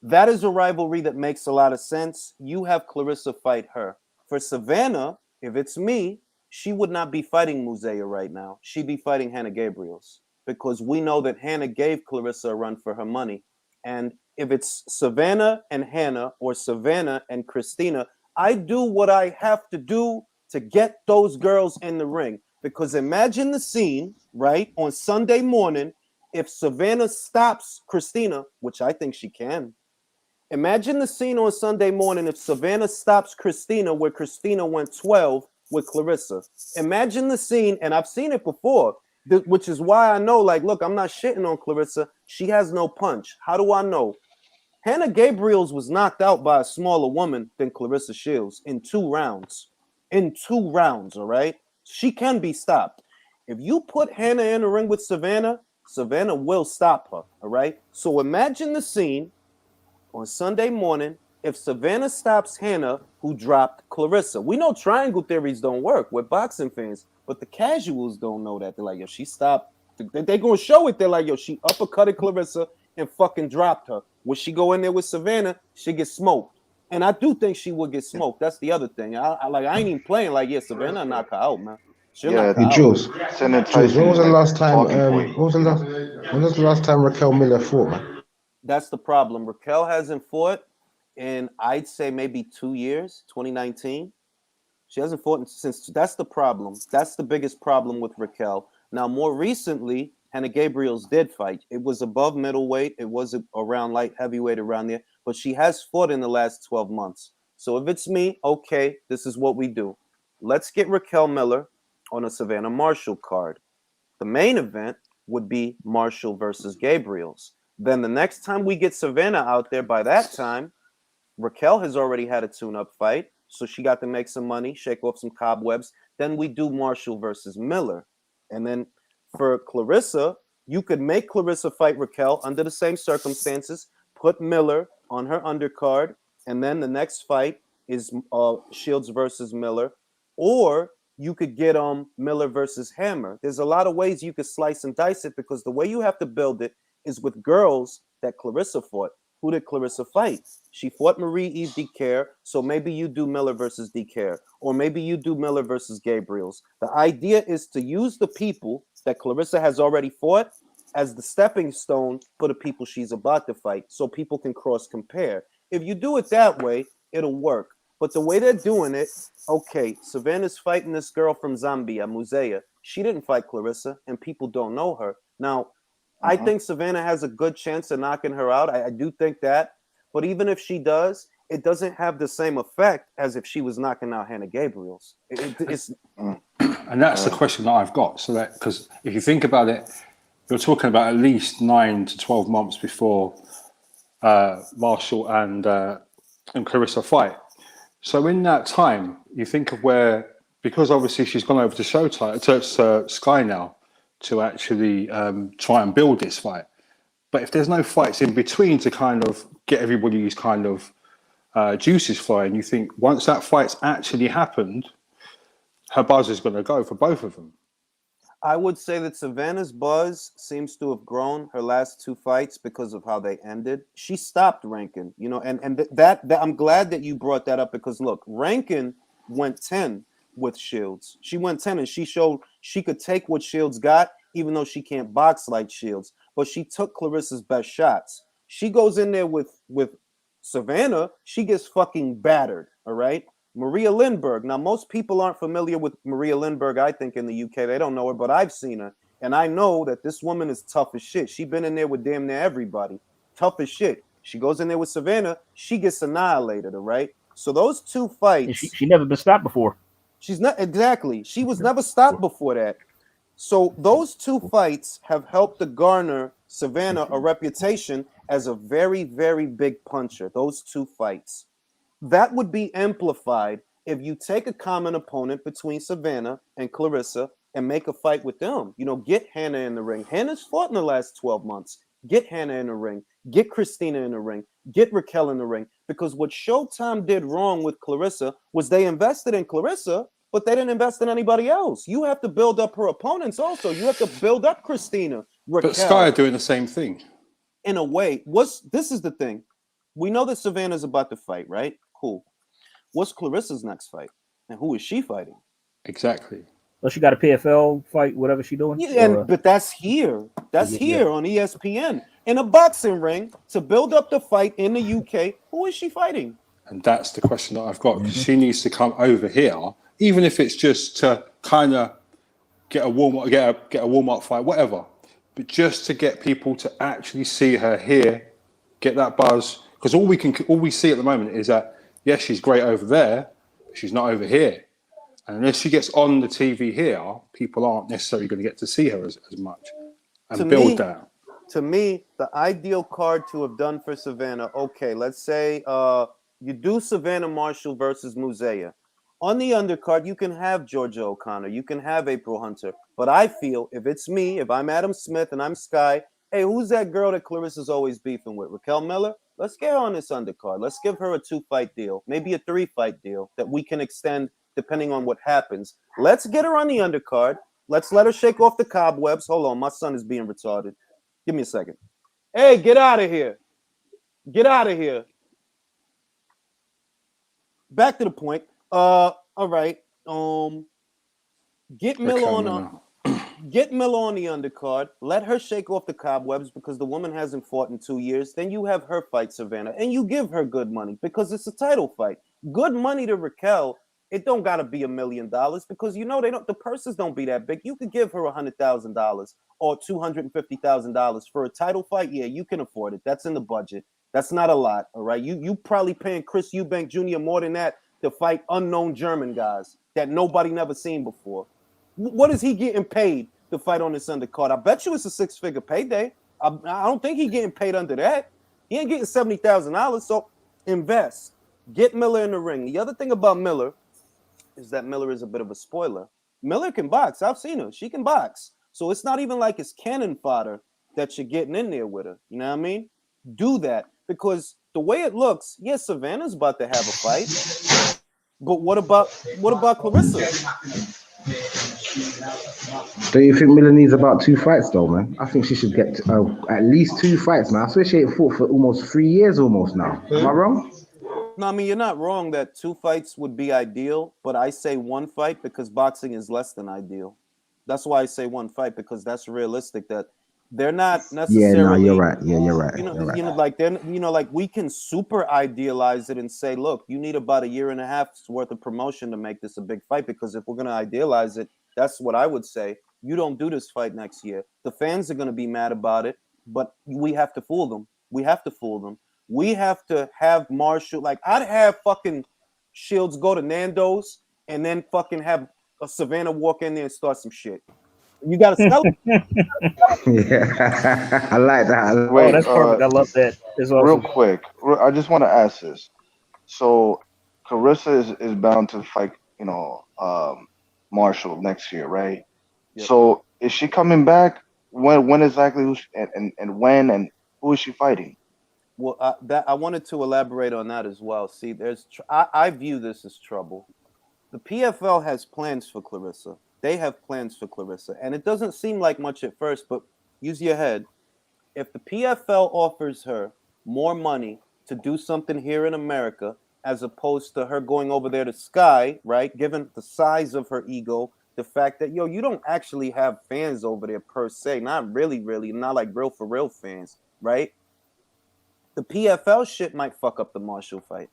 That is a rivalry that makes a lot of sense. You have Clarissa fight her. For Savannah, if it's me, she would not be fighting Musea right now. She'd be fighting Hannah Gabriels because we know that Hannah gave Clarissa a run for her money. And if it's Savannah and Hannah or Savannah and Christina, I do what I have to do to get those girls in the ring. Because imagine the scene, right, on Sunday morning, if Savannah stops Christina, which I think she can. Imagine the scene on Sunday morning if Savannah stops Christina where Christina went 12 with Clarissa. Imagine the scene, and I've seen it before, which is why I know, like, look, I'm not shitting on Clarissa. She has no punch. How do I know? Hannah Gabriels was knocked out by a smaller woman than Clarissa Shields in 2 rounds. In 2 rounds, all right? She can be stopped. If you put Hannah in the ring with Savannah, Savannah will stop her, all right? So imagine the scene on Sunday morning if Savannah stops Hannah, who dropped Clarissa. We know triangle theories don't work with boxing fans, but the casuals don't know that. They're like, yo, she stopped. They're going to show it. They're like, yo, she uppercutted Clarissa and fucking dropped her. Would she go in there with Savannah? She get smoked. And I do think she would get smoked. That's the other thing. I ain't even playing like, yeah, Savannah knock her out, man. She'll knock her
Hey,
out.
Jules,
Senator
Jules, when was the
Tyson's
last time?
talking point.
When was the last time Raquel Miller fought, man?
That's the problem. Raquel hasn't fought in, I'd say, maybe 2 years, 2019. She hasn't fought since. That's the problem. That's the biggest problem with Raquel. Now, more recently, Hannah Gabriels did fight. It was above middleweight. It was around light heavyweight around there. But she has fought in the last 12 months. So if it's me, okay, this is what we do. Let's get Raquel Miller on a Savannah Marshall card. The main event would be Marshall versus Gabriels. Then the next time we get Savannah out there, by that time, Raquel has already had a tune-up fight, so she got to make some money, shake off some cobwebs. Then we do Marshall versus Miller. And then for Clarissa, you could make Clarissa fight Raquel under the same circumstances, put Miller on her undercard, and then the next fight is Shields versus Miller. Or you could get Miller versus Hammer. There's a lot of ways you could slice and dice it because the way you have to build it is with girls that Clarissa fought. Who did Clarissa fight? She fought Marie-Eve DeCare, so maybe you do Miller versus DeCare, or maybe you do Miller versus Gabriels. The idea is to use the people that Clarissa has already fought as the stepping stone for the people she's about to fight, so people can cross-compare. If you do it that way, it'll work. But the way they're doing it, okay, Savannah's fighting this girl from Zambia, Musea. She didn't fight Clarissa, and people don't know her. Now, I think Savannah has a good chance of knocking her out. I do think that. But even if she does, it doesn't have the same effect as if she was knocking out Hannah Gabriels.
And that's the question that I've got. So that, because if you think about it, you're talking about at least 9 to 12 months before Marshall and Clarissa fight. So in that time, you think of where, because obviously she's gone over to Showtime, to Sky now, to actually try and build this fight. But if there's no fights in between to kind of get everybody's kind of juices flowing, you think once that fight's actually happened, her buzz is going to go for both of them.
I would say that Savannah's buzz seems to have grown her last 2 fights because of how they ended. She stopped Rankin, you know, and that I'm glad that you brought that up because look, Rankin went 10 with Shields. She went 10 and she showed she could take what Shields got, even though she can't box like Shields. But she took Clarissa's best shots. She goes in there with Savannah, she gets fucking battered, all right? Maria Lindbergh. Now, most people aren't familiar with Maria Lindbergh, I think, in the UK. They don't know her, but I've seen her. And I know that this woman is tough as shit. She's been in there with damn near everybody. Tough as shit. She goes in there with Savannah, she gets annihilated, all right? So those 2 fights...
She never been stopped before.
She's not, exactly. She was never stopped before that. So those 2 fights have helped to garner Savannah a reputation as a very, very big puncher. Those 2 fights. That would be amplified if you take a common opponent between Savannah and Clarissa and make a fight with them. You know, get Hannah in the ring. Hannah's fought in the last 12 months. Get Hannah in the ring. Get Christina in the ring. Get Raquel in the ring. Because what Showtime did wrong with Clarissa was they invested in Clarissa, but they didn't invest in anybody else. You have to build up her opponents also. You have to build up Christina, Raquel.
But Sky are doing the same thing.
In a way, this is the thing. We know that Savannah's about to fight, right? Cool. What's Clarissa's next fight? And who is she fighting?
Exactly.
Well, she got a PFL fight, whatever she doing.
Yeah, but that's here. That's here on ESPN in a boxing ring to build up the fight in the UK. Who is she fighting?
And that's the question that I've got. She needs to come over here, even if it's just to kind of get a warm up, get a warm up fight, whatever. But just to get people to actually see her here, get that buzz. Because all we see at the moment is that yes, she's great over there, but she's not over here. And unless she gets on the TV here, people aren't necessarily going to get to see her as much and build that.
To me, the ideal card to have done for Savannah, okay, let's say you do Savannah Marshall versus Musea. On the undercard, you can have Georgia O'Connor. You can have April Hunter. But I feel if it's me, if I'm Adam Smith and I'm Sky, hey, who's that girl that Clarissa's always beefing with? Raquel Miller? Let's get her on this undercard. Let's give her a 2-fight deal, maybe a 3-fight deal that we can extend depending on what happens. Let's get her on the undercard. Let's let her shake off the cobwebs. Hold on, my son is being retarded. Give me a second. Hey, get out of here. Get out of here. Back to the point. All right. Get Miller on the undercard. Let her shake off the cobwebs because the woman hasn't fought in 2 years. Then you have her fight Savannah, and you give her good money because it's a title fight. Good money to Raquel. It don't gotta be $1 million because the purses don't be that big. You could give her $100,000 or $250,000 for a title fight. Yeah, you can afford it. That's in the budget. That's not a lot. All right. You probably paying Chris Eubank Jr. more than that to fight unknown German guys that nobody never seen before. What is he getting paid to fight on this undercard? I bet you it's a 6-figure payday. I don't think he's getting paid under that. He ain't getting $70,000. So invest. Get Miller in the ring. The other thing about Miller is that Miller is a bit of a spoiler. Miller can box. I've seen her. She can box. So it's not even like it's cannon fodder that you're getting in there with her. You know what I mean? Do that. Because the way it looks, yes, Savannah's about to have a fight. But what about Clarissa?
Do you think Miller needs about 2 fights though, man? I think she should get at least 2 fights, man. I swear she ain't fought for almost 3 years almost now. Am I wrong?
No, I mean, you're not wrong that 2 fights would be ideal, but I say 1 fight because boxing is less than ideal. That's why I say 1 fight because that's realistic that they're not necessarily.
Yeah, no, you're right. Yeah, you're right.
Like we can super idealize it and say, look, you need about 1.5 years worth of promotion to make this a big fight because if we're going to idealize it, that's what I would say. You don't do this fight next year. The fans are going to be mad about it, but we have to fool them. We have to have Marshall. Like, I'd have fucking Shields go to Nando's and then fucking have a Savannah walk in there and start some shit. You got to sell it.
Yeah, I like that.
Wait,
that's perfect. I love that. It's awesome.
Real quick, I just want to ask this. So, Clarissa is bound to fight, Marshall next year, right? Yep. So, is she coming back? When exactly? And when and who is she fighting?
Well, I wanted to elaborate on that as well. See, I view this as trouble. The PFL has plans for Clarissa. They have plans for Clarissa. And it doesn't seem like much at first, but use your head. If the PFL offers her more money to do something here in America, as opposed to her going over there to Sky, right? Given the size of her ego, the fact that, you don't actually have fans over there per se. Not really, not like real for real fans, right? The PFL shit might fuck up the Marshall fight.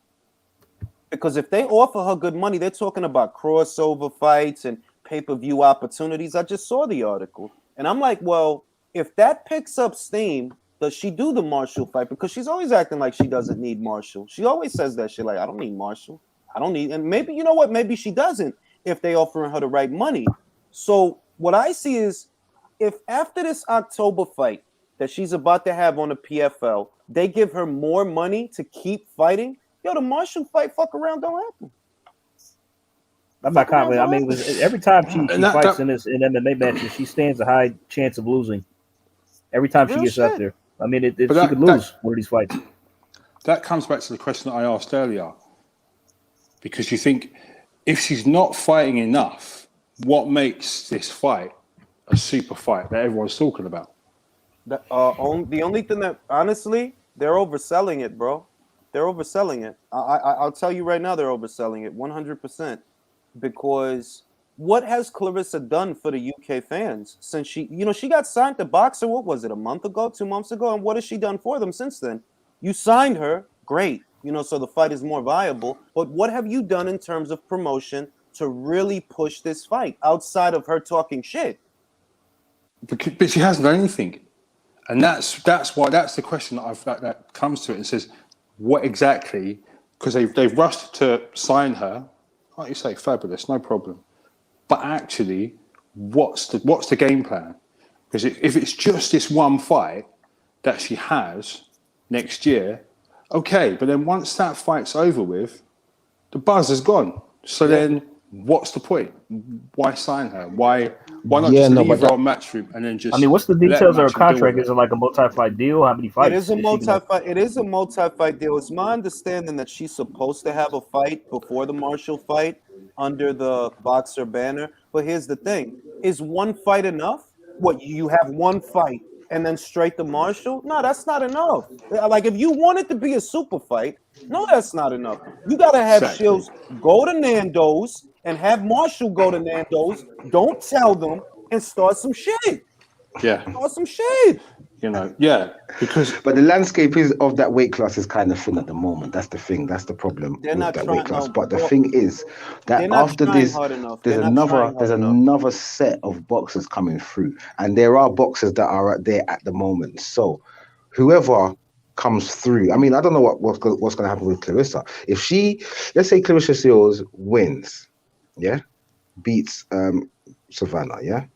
Because if they offer her good money, they're talking about crossover fights and pay-per-view opportunities. I just saw the article. And I'm like, well, if that picks up steam, does she do the Marshall fight? Because she's always acting like she doesn't need Marshall. She always says that shit like, I don't need Marshall. I don't need, and maybe, you know what? Maybe she doesn't if they offering her the right money. So what I see is if after this October fight that she's about to have on the PFL, they give her more money to keep fighting, the Marshall fight, fuck around, don't happen.
I'm not confident. I mean, every time she fights in MMA matches, she stands a high chance of losing. Every time she gets up there. I mean, she could lose one of these fights.
That comes back to the question that I asked earlier. Because you think, if she's not fighting enough, what makes this fight a super fight that everyone's talking about?
The only thing that, honestly, they're overselling it, bro. They're overselling it. I'll tell you right now, they're overselling it 100%. because what has Clarissa done for the UK fans since she got signed to Boxer? What was it, a month ago, 2 months ago? And what has she done for them since then? You signed her, great, so the fight is more viable. But what have you done in terms of promotion to really push this fight outside of her talking shit?
But she hasn't done anything, and that's the question that comes to it and says, what exactly? Because they've rushed to sign her, like you say, fabulous, no problem. But actually, what's the game plan? Because if it's just this one fight that she has next year, okay. But then once that fight's over with, the buzz is gone. So then, what's the point? Why sign her? Why not just leave her on Matchroom and then just?
I mean, what's the details of her contract? Is it like a multi-fight deal? How many fights?
It is a multi-fight. It is a multi-fight deal. It's my understanding that she's supposed to have a fight before the Marshall fight under the Boxer banner. But here's the thing: is one fight enough? What, you have one fight and then straight to Marshall? No, that's not enough. Like, if you want it to be a super fight, no, that's not enough. You gotta have Shields go to Nando's and have Marshall go to Nando's. Don't tell them and start some shit.
Yeah.
Start some shit.
Because
but the landscape of that weight class is kind of thin at the moment. That's the thing. That's the problem
They're
with
not
that
trying,
weight class.
no,
But the thing is that after this, there's another set of boxers coming through, and there are boxers that are out there at the moment. So whoever comes through, I mean, I don't know what's going to happen with Clarissa. If let's say Clarissa Shields wins, beats Savannah,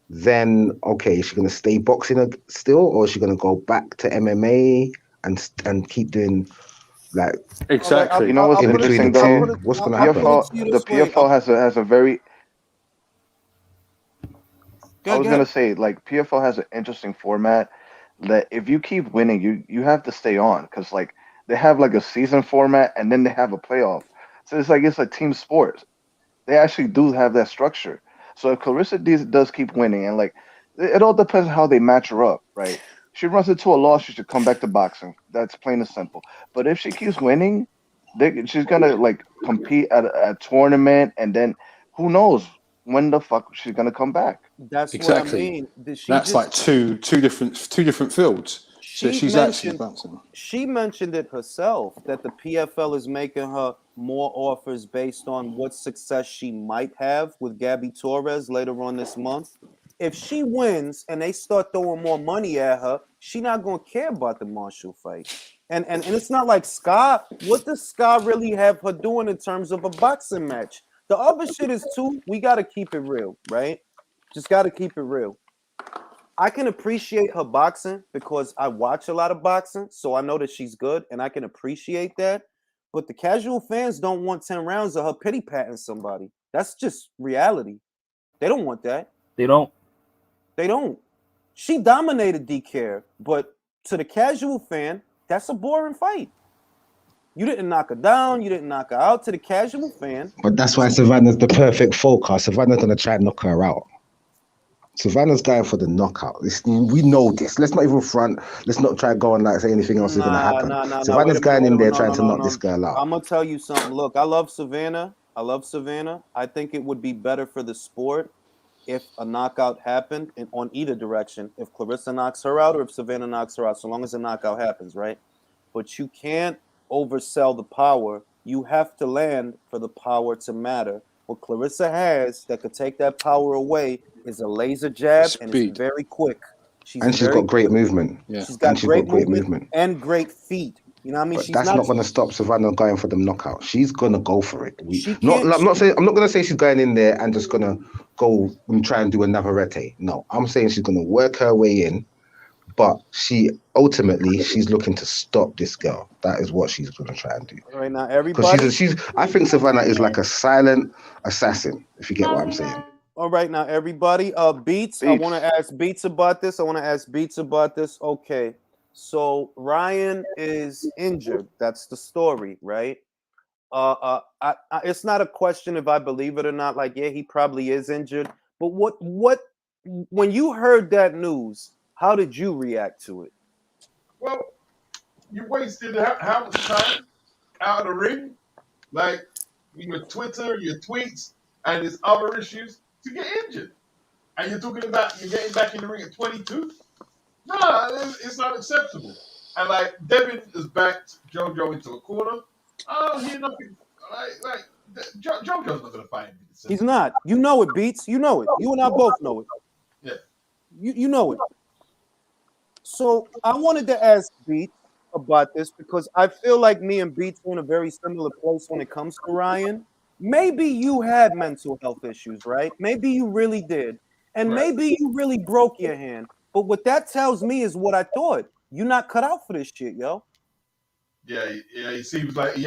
then okay, is she going to stay boxing still, or is she going to go back to MMA and keep doing like
exactly?
You know what's interesting though?
What's going to happen?
The PFL has a very. I was going to say, like, PFL has an interesting format that if you keep winning, you have to stay on, because like they have like a season format and then they have a playoff. So it's a team sport. They actually do have that structure. So if Clarissa does keep winning, and like it all depends on how they match her up, right? She runs into a loss, she should come back to boxing. That's plain and simple. But if she keeps winning, she's gonna like compete at a tournament, and then who knows when the fuck she's gonna come back.
That's
exactly.
what I mean.
That's like two different fields. So she's actually bouncing.
She mentioned it herself that the PFL is making her more offers based on what success she might have with Gabby Torres later on this month. If she wins and they start throwing more money at her, she's not gonna care about the Marshall fight. And it's not like Sky. What does Sky really have her doing in terms of a boxing match? The other shit is too. We gotta keep it real, right? Just gotta keep it real. I can appreciate her boxing because I watch a lot of boxing, so I know that she's good, and I can appreciate that. But the casual fans don't want 10 rounds of her pity patting somebody. That's just reality. They don't want that.
They don't.
She dominated DK, but to the casual fan, that's a boring fight. You didn't knock her down. You didn't knock her out. To the casual fan.
But that's why Savannah's the perfect forecast. Savannah's going to try and knock her out. Savannah's going for the knockout. We know this. Let's not even front. Let's not try to go and like say anything else is going to happen. Savannah's going in there trying to knock this girl out.
I'm going to tell you something. Look, I love Savannah. I think it would be better for the sport if a knockout happened on either direction. If Clarissa knocks her out or if Savannah knocks her out, so long as a knockout happens, right? But you can't oversell the power. You have to land for the power to matter. What Clarissa has that could take that power away is a laser jab, and it's very quick.
She's got great movement.
Yeah. She's got great movement and great feet. You know what I mean?
But that's not going to stop Savannah going for the knockout. She's going to go for it. I'm not going to say she's going in there and just going to go and try and do a Navarrete. No, I'm saying she's going to work her way in, but she's looking to stop this girl. That is what she's going to try and do.
Right now, everybody.
Because I think Savannah is like a silent assassin, if you get what I'm saying.
All right, now everybody. Beats. I want to ask Beats about this. Okay. So Ryan is injured. That's the story, right? It's not a question if I believe it or not. Like, yeah, he probably is injured. But what when you heard that news, how did you react to it?
Well, you wasted how much time out of the ring? Like, your Twitter, your tweets, and his other issues to get injured. And you're talking about you're getting back in the ring at 22? Nah, it's not acceptable. And like Devin has backed JoJo into a corner. I don't hear nothing. JoJo's not going to fight him.
He's not. You know it, Beats. You know it. You and I both know it.
Yeah.
You know it. So I wanted to ask Beats about this because I feel like me and Beats are in a very similar place when it comes to Ryan. Maybe you had mental health issues, right? Maybe you really did. And maybe you really broke your hand. But what that tells me is what I thought. You're not cut out for this shit, yo.
Yeah, he seems like he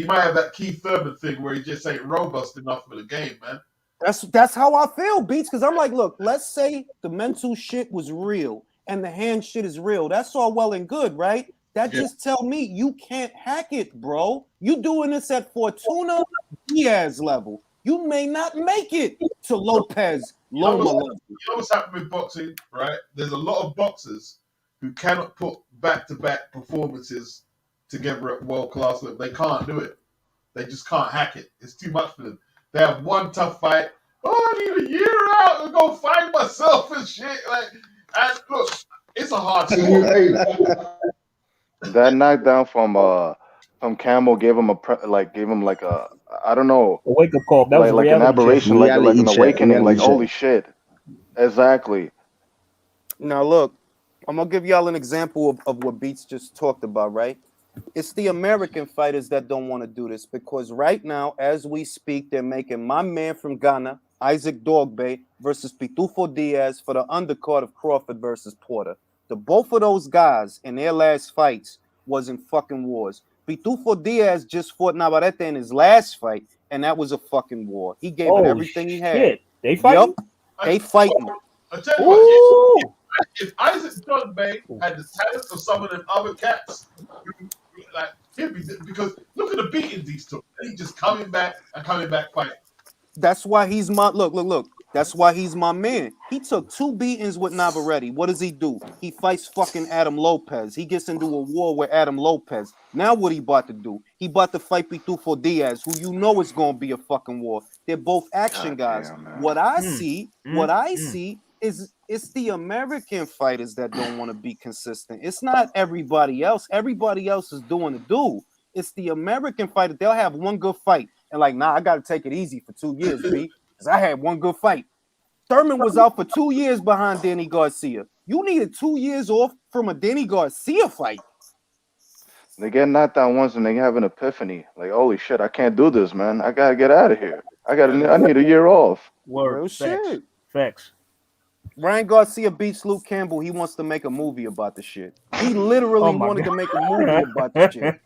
might have that Keith Thurman thing where he just ain't robust enough for the game, man.
That's how I feel, Beats, because I'm like, look, let's say the mental shit was real and the hand shit is real. That's all well and good, right? That just tell me you can't hack it, bro. You doing this at Fortuna Diaz level. You may not make it to Lopez Loma level.
You know what's happening with boxing, right? There's a lot of boxers who cannot put back-to-back performances together at world-class level. They can't do it. They just can't hack it. It's too much for them. They have one tough fight. Oh, I need a year out to go find myself and shit. And look, it's a hard sport.
That knockdown from Campbell gave him a I don't know,
a wake up call. That was
like an aberration, like an awakening. Like holy shit, exactly.
Now look, I'm gonna give y'all an example of what Beats just talked about, right? It's the American fighters that don't want to do this because right now, as we speak, they're making my man from Ghana, Isaac Dogbe, versus Pitufo Diaz for the undercard of Crawford versus Porter. The both of those guys in their last fights was in fucking wars. Pitufo Diaz just fought Navarrete in his last fight, and that was a fucking war. He gave it everything he had.
They fighting?
Yep, they fighting.
I tell you what, if Isaac Dogbe had the talent of some of them other cats, he'd be, because look at the beatings he took. He just coming back fighting.
That's why he's my look. That's why he's my man. He took 2 beatings with Navarrete. What does he do? He fights fucking Adam Lopez. He gets into a war with Adam Lopez. Now what he about to do? He about to fight Pitufo Diaz, who you know is going to be a fucking war. They're both action guys. What I see is it's the American fighters that don't want to be consistent. It's not everybody else. Everybody else is doing the do. It's the American fighter. They'll have one good fight and like, nah, I got to take it easy for 2 years, B. Because I had one good fight. Thurman was out for 2 years behind Danny Garcia. You needed 2 years off from a Danny Garcia fight.
They get knocked down once and they have an epiphany. Like, holy shit, I can't do this, man. I gotta get out of here. I need a year off.
Word.
Shit.
Facts.
Ryan Garcia beats Luke Campbell. He wants to make a movie about the shit. He literally wanted to make a movie about the shit.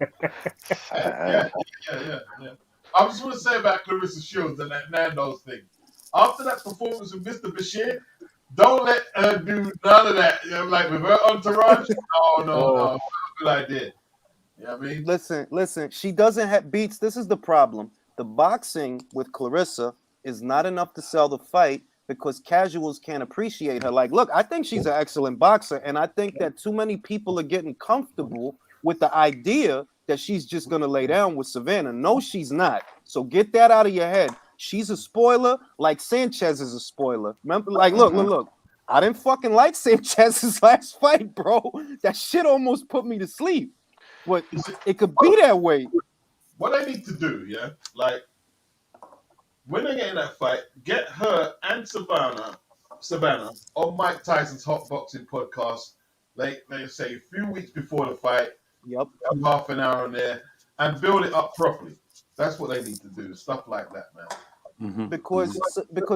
Yeah. I just want to say about Clarissa Shields and that Nando's thing. After that performance with Mr. Bashir, don't let her do none of that. You know, like with her entourage. No. Good idea. You know what I mean?
Listen. She doesn't have Beats. This is the problem. The boxing with Clarissa is not enough to sell the fight because casuals can't appreciate her. Like, look, I think she's an excellent boxer, and I think that too many people are getting comfortable with the idea that she's just gonna lay down with Savannah. No, she's not. So get that out of your head. She's a spoiler, like Sanchez is a spoiler. Remember, like, look. I didn't fucking like Sanchez's last fight, bro. That shit almost put me to sleep. But it could be that way.
What I need to do, yeah, like when they get in that fight, get her and Savannah on Mike Tyson's Hot Boxing podcast. They say a few weeks before the fight.
Yep.
Half an hour in there and build it up properly. That's what they need to do. Stuff like that, man.
Mm-hmm. Because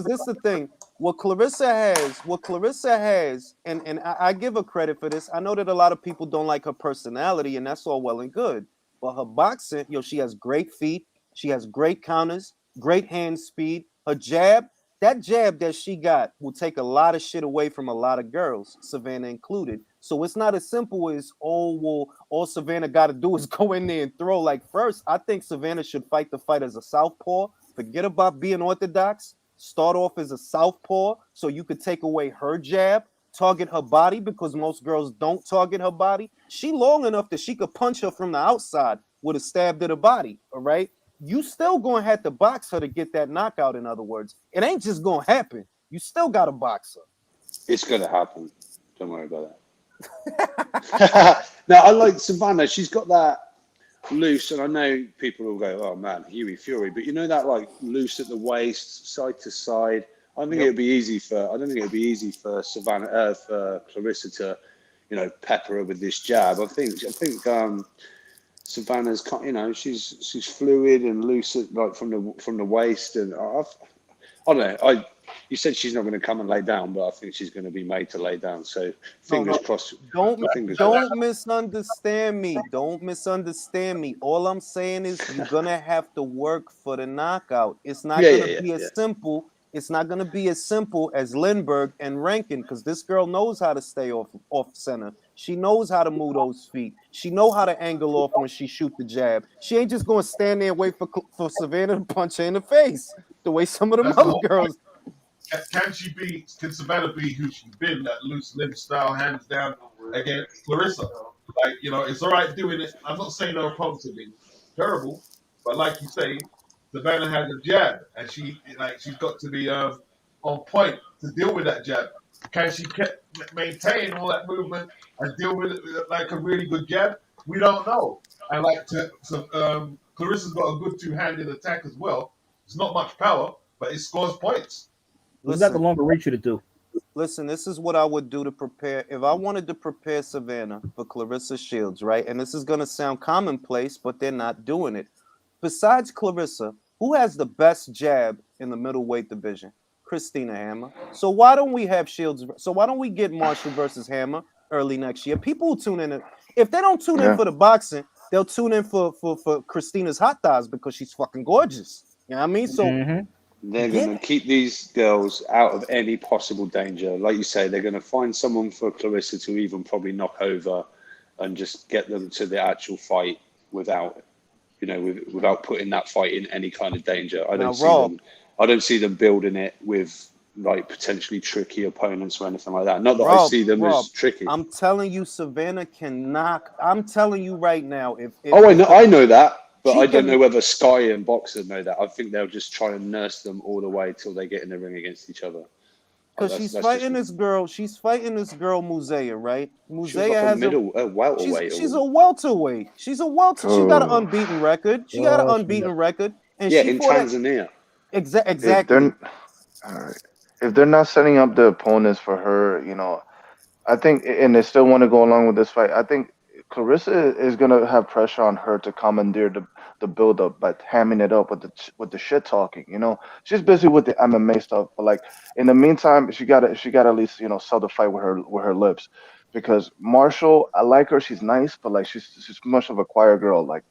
this is the thing. What Clarissa has, and I give her credit for this. I know that a lot of people don't like her personality, and that's all well and good. But her boxing, she has great feet. She has great counters, great hand speed. Her jab, that jab that she got will take a lot of shit away from a lot of girls, Savannah included. So it's not as simple as, all Savannah got to do is go in there and throw. Like, first, I think Savannah should fight the fight as a southpaw. Forget about being orthodox. Start off as a southpaw so you could take away her jab, target her body, because most girls don't target her body. She long enough that she could punch her from the outside with a stab to the body, all right? you still gonna have to box her to get that knockout. In other words, it ain't just gonna happen. You still gotta box her.
It's gonna happen. Don't worry about that. Now I like Savannah. She's got that loose, and I know people will go, "Oh man, Huey Fury," but you know that like loose at the waist, side to side. I don't think it'd be easy for Savannah, for Clarissa to, pepper her with this jab. I think Savannah's, she's fluid and loose like from the waist, and I don't know. You said she's not going to come and lay down, but I think she's going to be made to lay down. So fingers crossed.
Don't misunderstand me. Don't misunderstand me. All I'm saying is you're gonna have to work for the knockout. It's not gonna be as simple. It's not gonna be as simple as Lindbergh and Rankin, because this girl knows how to stay off center. She knows how to move those feet. She know how to angle off when she shoot the jab. She ain't just gonna stand there and wait for Savannah to punch her in the face the way some of them other girls.
Can Savannah be who she's been, that loose limb style, hands down against Clarissa? Like, it's all right doing it. I'm not saying her opponents have been terrible, but like you say, Savannah has a jab, and she's got to be on point to deal with that jab. Can she maintain all that movement and deal with it like a really good jab? We don't know. And Clarissa's got a good two-handed attack as well. It's not much power, but it scores points.
What's that the longer reach you to do?
Listen, this is what I would do to prepare. If I wanted to prepare Savannah for Clarissa Shields, right? And this is going to sound commonplace, but they're not doing it. Besides Clarissa, who has the best jab in the middleweight division? Christina Hammer. So why don't we have Shields? So why don't we get Marshall versus Hammer early next year? People will tune in. If they don't tune in for the boxing, they'll tune in for Christina's hot thighs because she's fucking gorgeous. You know what I mean? So
they're going to keep these girls out of any possible danger. Like you say, they're going to find someone for Clarissa to even probably knock over and just get them to the actual fight without putting that fight in any kind of danger. I don't see them building it with like potentially tricky opponents or anything like that. Not that I see them as tricky.
I'm telling you, Savannah can knock. I'm telling you right now.
I know that. But I don't know whether Sky and Boxer know that. I think they'll just try and nurse them all the way till they get in the ring against each other.
Because she's fighting this girl. She's fighting this girl, Musea, right? Musea
has a welterweight.
She's a welterweight. She's a welter. She got an unbeaten record. She got an unbeaten record. And
in Tanzania.
Exactly.
If they're not setting up the opponents for her, I think, and they still want to go along with this fight, I think Clarissa is gonna have pressure on her to commandeer the build up by hamming it up with the shit talking. She's busy with the MMA stuff, but like in the meantime, she got at least sell the fight with her lips, because Marshall, I like her, she's nice, but like she's much of a quiet girl, like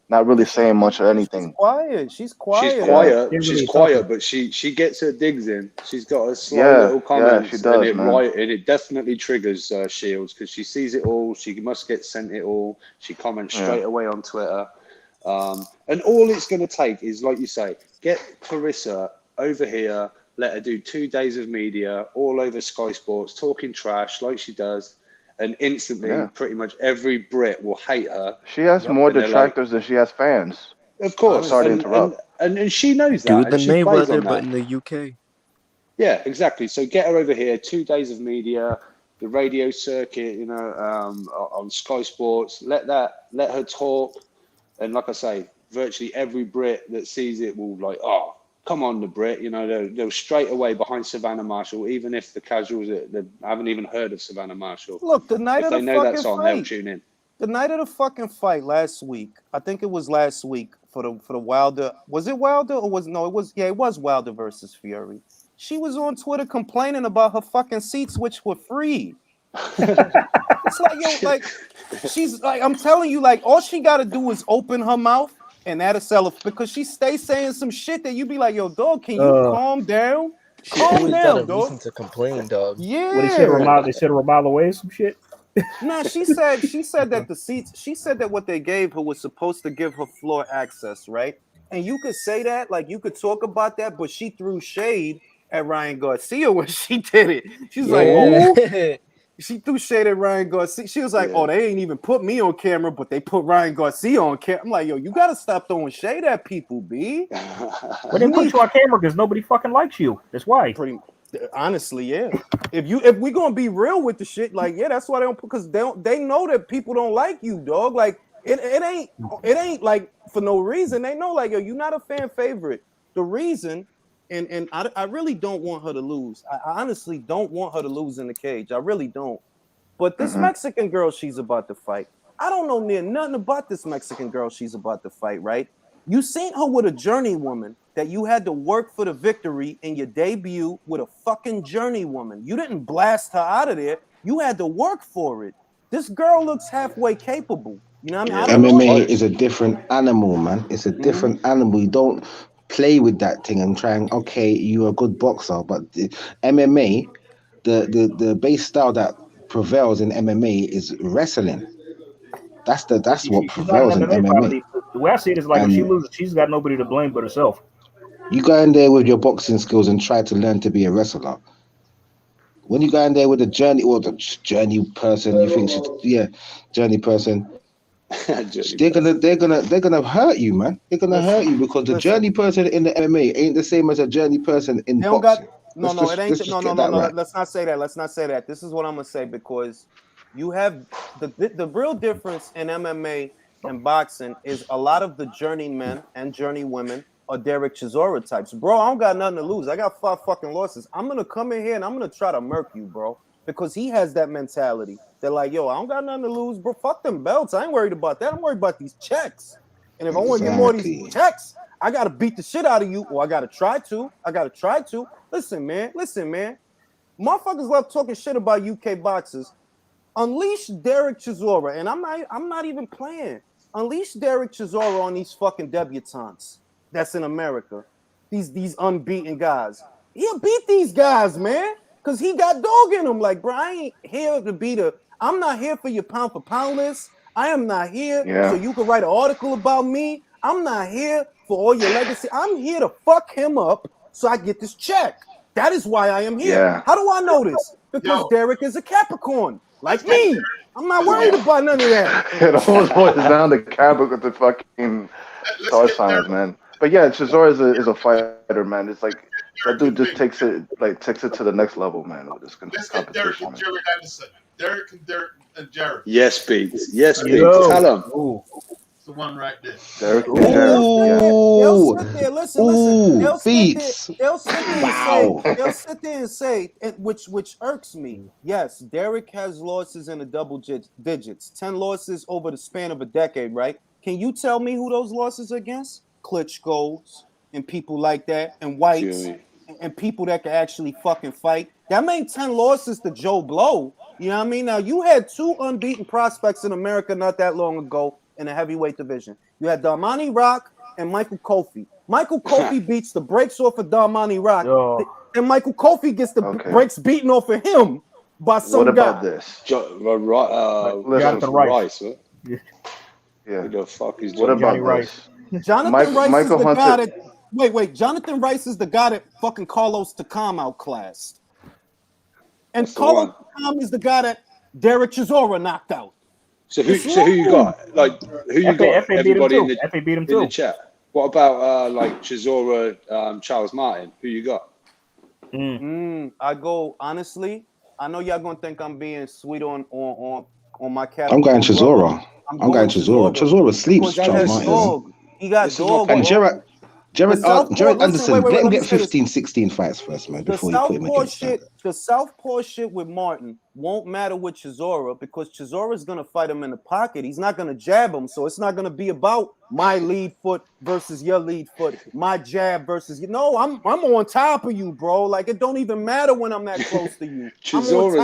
not really saying much or anything.
She's quiet.
She's quiet, but she gets her digs in. She's got a slight little comment,
she does,
and it definitely triggers Shields, because she sees it all. She must get sent it all. She comments straight away on Twitter, and all it's going to take is, like you say, get Clarissa over here, let her do 2 days of media all over Sky Sports, talking trash like she does. And instantly, pretty much every Brit will hate her.
She has more detractors than she has fans.
Of course.
Sorry to interrupt.
And she knows that.
Do the Mayweather, but in the UK.
Yeah, exactly. So get her over here, 2 days of media, the radio circuit, on Sky Sports. Let her talk. And like I say, virtually every Brit that sees it will like, oh, come on, the Brit. They'll straight away behind Savannah Marshall, even if the casuals they haven't even heard of Savannah Marshall.
Look, the night of the fucking
song,
fight,
they'll tune in.
The night of the fucking fight last week, I think it was last week for the Wilder. Was it Wilder or was no? It was Wilder versus Fury. She was on Twitter complaining about her fucking seats, which were free. It's like, she's like, I'm telling you, like, all she got to do is open her mouth. And that'll sell it, because she stays saying some shit that you be like, yo, dog, can you calm down? Calm down, dog.
Reason to complain, dog.
Yeah.
What they said her a mile away, some shit.
Nah, she said that the seats. She said that what they gave her was supposed to give her floor access, right? And you could say that, like you could talk about that, but she threw shade at Ryan Garcia when she did it. She's like, oh. She threw shade at Ryan Garcia. She was like, "Oh, they ain't even put me on camera, but they put Ryan Garcia on camera." I'm like, "Yo, you gotta stop throwing shade at people, B."
But they put you on camera because nobody fucking likes you. That's why.
Pretty honestly, yeah. If we gonna be real with the shit, like, yeah, that's why they don't, because they know that people don't like you, dog. Like it ain't like for no reason. They know, like, yo, you're not a fan favorite. The reason. And I really don't want her to lose. I honestly don't want her to lose in the cage. I really don't. But this Mexican girl she's about to fight, I don't know near nothing about this Mexican girl she's about to fight, right? You seen her with a journeywoman that you had to work for the victory in your debut with a fucking journeywoman. You didn't blast her out of there. You had to work for it. This girl looks halfway capable. You know what I mean?
MMA is a different animal, man. It's a different animal. You don't play with that thing and try and, okay, you're a good boxer, but the MMA, the base style that prevails in MMA is wrestling. That's what prevails in MMA.
The way I see it is like, if she loses, she's got nobody to blame but herself.
You go in there with your boxing skills and try to learn to be a wrestler. When you go in there with a journey person, you think journey person. They're gonna hurt you, man. They're gonna hurt you because the journey person in the MMA ain't the same as a journey person in boxing.
It ain't. No. Let's not say that. Let's not say that. This is what I'm gonna say, because you have the real difference in MMA and boxing is a lot of the journeymen and journeywomen are Derek Chisora types. Bro, I don't got nothing to lose. I got 5 fucking losses. I'm gonna come in here and I'm gonna try to murk you, bro, because he has that mentality. They're like, yo, I don't got nothing to lose, bro. Fuck them belts. I ain't worried about that. I'm worried about these checks. And if I want to get more of these checks, I got to beat the shit out of you, or I got to try to. Listen, man. Motherfuckers love talking shit about UK boxers. Unleash Derek Chisora, and I'm not even playing. Unleash Derek Chisora on these fucking debutantes that's in America. These unbeaten guys. He'll beat these guys, man, because he got dog in him. Like, bro, I ain't here to be I'm not here for your pound for pound list. I am not here so you can write an article about me. I'm not here for all your legacy. I'm here to fuck him up so I get this check. That is why I am here.
Yeah.
How do I know this? Because Derek is a Capricorn, like me. I'm not worried about none of that.
It almost boils down to Capricorn with the fucking star signs, man. But yeah, Chisora is a fighter, man. It's like that dude just takes it to the next level, man. With this competition.
Derek and Jared Anderson. Derek and Jared.
Yes, Beats. Yes, Beats. Tell him.
It's the one right there.
Derek and Jared.
They'll sit there. Listen. They'll sit there and say, which irks me. Yes, Derek has losses in the double digits. 10 losses over the span of a decade, right? Can you tell me who those losses are against? Klitschko's and people like that, and Whites, and people that can actually fucking fight. That made 10 losses to Joe Blow. You know what I mean? Now, you had 2 unbeaten prospects in America not that long ago in the heavyweight division. You had Darmani Rock and Michael Kofi. Michael Kofi beats the brakes off of Darmani Rock, and Michael Kofi gets the brakes beaten off of him by some
What about
guy.
this?
Jonathan Rice.
Yeah.
Who the fuck is
What about
Rice?
Jonathan Rice is the guy that. Wait. Jonathan Rice is the guy that fucking Carlos Takam outclassed. And Carlos Takam is the guy that Derek Chisora knocked out.
So who you got? Like, who you got? Everybody in the chat. What about like Chisora, Charles Martin? Who you got?
I go, honestly, I know y'all gonna think I'm being sweet on my cat.
I'm going Chisora. I'm going Chisora. Chisora sleeps Charles Martin.
He got dog.
And Jared Anderson, let him get 15, 16 fights first, man, before you put him against that.
The southpaw shit with Martin won't matter with Chisora, because Chisora's going to fight him in the pocket. He's not going to jab him, so it's not going to be about my lead foot versus your lead foot, my jab versus you. No, I'm on top of you, bro. Like, it don't even matter when I'm that close to you.
Chisora's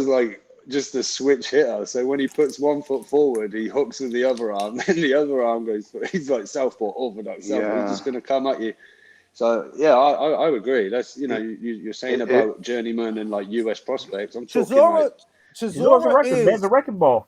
like just a switch hitter. So when he puts one foot forward, he hooks with the other arm, and the other arm goes. He's like southpaw, orthodox southpaw. He's just going to come at you. So yeah, I would agree. That's you're saying about journeyman and like US prospects. I'm talking
Chisora's a wrecking ball.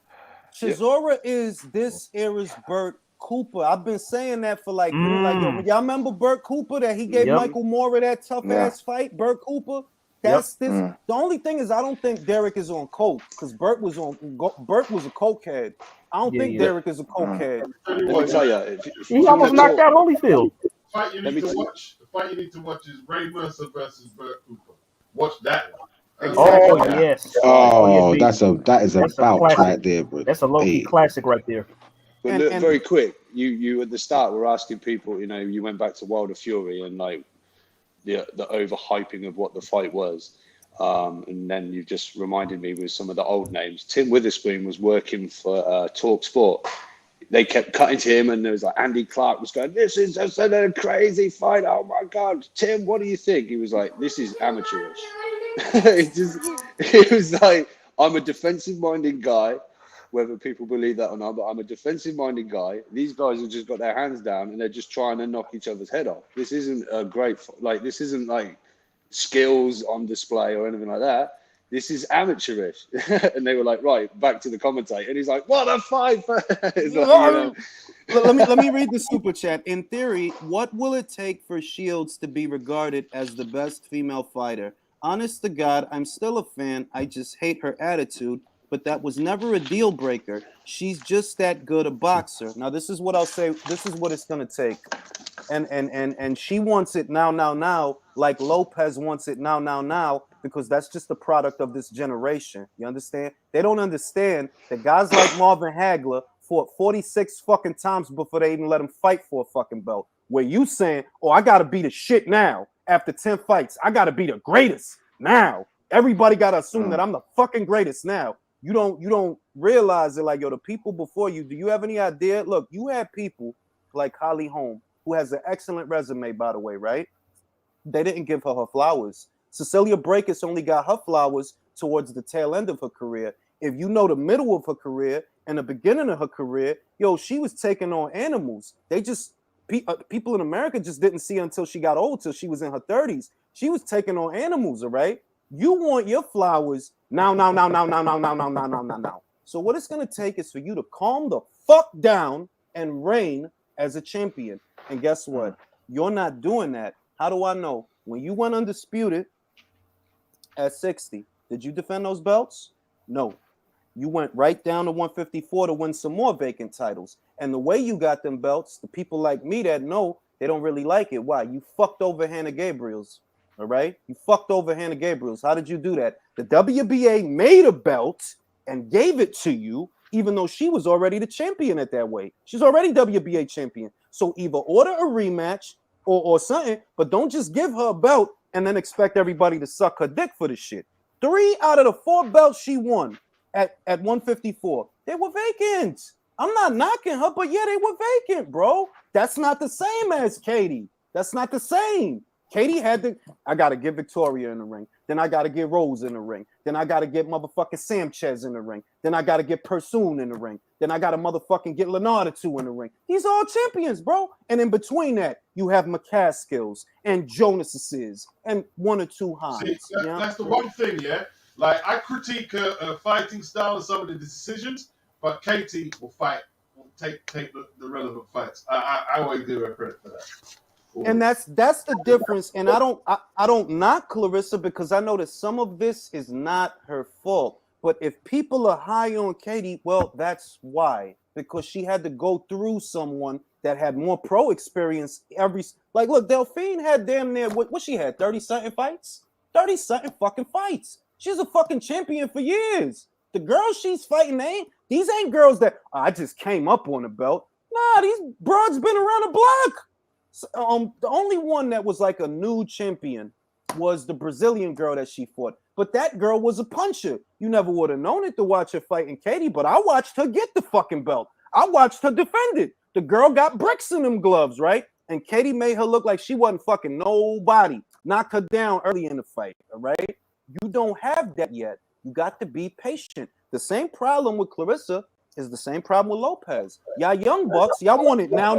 Chisora is this era's Burt Cooper. I've been saying that for like y'all remember Burt Cooper that he gave Michael Moore that tough ass fight? Burt Cooper. that's this. The only thing is, I don't think Derek is on coke because Burt was a cokehead. I don't think Derek is a cokehead.
Let me tell you,
he almost knocked out Holyfield.
The fight you need to watch is Ray Mercer versus Burt Cooper. Watch that one.
Yes.
That is a bout right there, bro.
That's a low-key classic right there.
But look, very quick, you at the start were asking people, you know, you went back to Wilder Fury and like the overhyping of what the fight was. And then you just reminded me with some of the old names. Tim Witherspoon was working for Talk Sport. They kept cutting to him, and there was like Andy Clark was going, "This is just a crazy fight. Oh my God, Tim, what do you think?" He was like, "This is amateurish." It was like, I'm a defensive-minded guy, whether people believe that or not, but I'm a defensive-minded guy. These guys have just got their hands down, and they're just trying to knock each other's head off. This isn't a great, like, this isn't like skills on display or anything like that. This is amateurish. And they were like, right, back to the commentator. And he's like, what a fight. It's like,
let me read the super chat. In theory, what will it take for Shields to be regarded as the best female fighter? Honest to God, I'm still a fan. I just hate her attitude, but that was never a deal breaker. She's just that good a boxer. Now, this is what I'll say. This is what it's going to take. And she wants it now, like Lopez wants it now, because that's just the product of this generation. You understand? They don't understand that guys like Marvin Hagler fought 46 fucking times before they even let him fight for a fucking belt. Where you saying, oh, I got to be the shit now after 10 fights. I got to be the greatest now. Everybody got to assume that I'm the fucking greatest now. You don't realize it. Like, yo, the people before you, do you have any idea? Look, you had people like Holly Holm, who has an excellent resume, by the way, right? They didn't give her flowers. Cecilia Brækhus only got her flowers towards the tail end of her career. If you know the middle of her career and the beginning of her career, yo, she was taking on animals. They just, people in America just didn't see her until she got old, till she was in her 30s. She was taking on animals, all right? You want your flowers now. So what it's going to take is for you to calm the fuck down and reign as a champion. And guess what? You're not doing that. How do I know? When you went undisputed at 60, did you defend those belts? No. You went right down to 154 to win some more vacant titles. And the way you got them belts, the people like me that know, they don't really like it. Why? You fucked over Hannah Gabriels. All right? You fucked over Hannah Gabriels. How did you do that? The WBA made a belt and gave it to you, even though she was already the champion at that weight. She's already WBA champion. So either order a rematch or something, but don't just give her a belt and then expect everybody to suck her dick for the shit. 3 out of the 4 belts she won at 154, they were vacant. I'm not knocking her, but yeah, they were vacant, bro. That's not the same as Katie. That's not the same. Katie had I got to get Victoria in the ring. Then I got to get Rose in the ring. Then I got to get motherfucking Sanchez in the ring. Then I got to get Persoon in the ring. Then I got to motherfucking get Lenardatu in the ring. These are all champions, bro. And in between that, you have McCaskills and Jonas's and 1 or 2 Hines.
See, that's the one thing, yeah? Like, I critique her fighting style and some of the decisions, but Katie will take the relevant fights. I always give her credit for that.
And that's the difference. And I don't knock Clarissa because I know that some of this is not her fault. But if people are high on Katie, well, that's why. Because she had to go through someone that had more pro experience. Look, Delphine had damn near what she had, 30-something fights? 30-something fucking fights. She's a fucking champion for years. The girls she's fighting, these ain't girls that I just came up on the belt. Nah, these broads been around the block. The only one that was like a new champion was the Brazilian girl that she fought. But that girl was a puncher. You never would have known it to watch her fighting Katie, but I watched her get the fucking belt. I watched her defend it. The girl got bricks in them gloves, right? And Katie made her look like she wasn't fucking nobody. Knocked her down early in the fight, all right? You don't have that yet. You got to be patient. The same problem with Clarissa is the same problem with Lopez. Y'all young bucks, y'all want it now.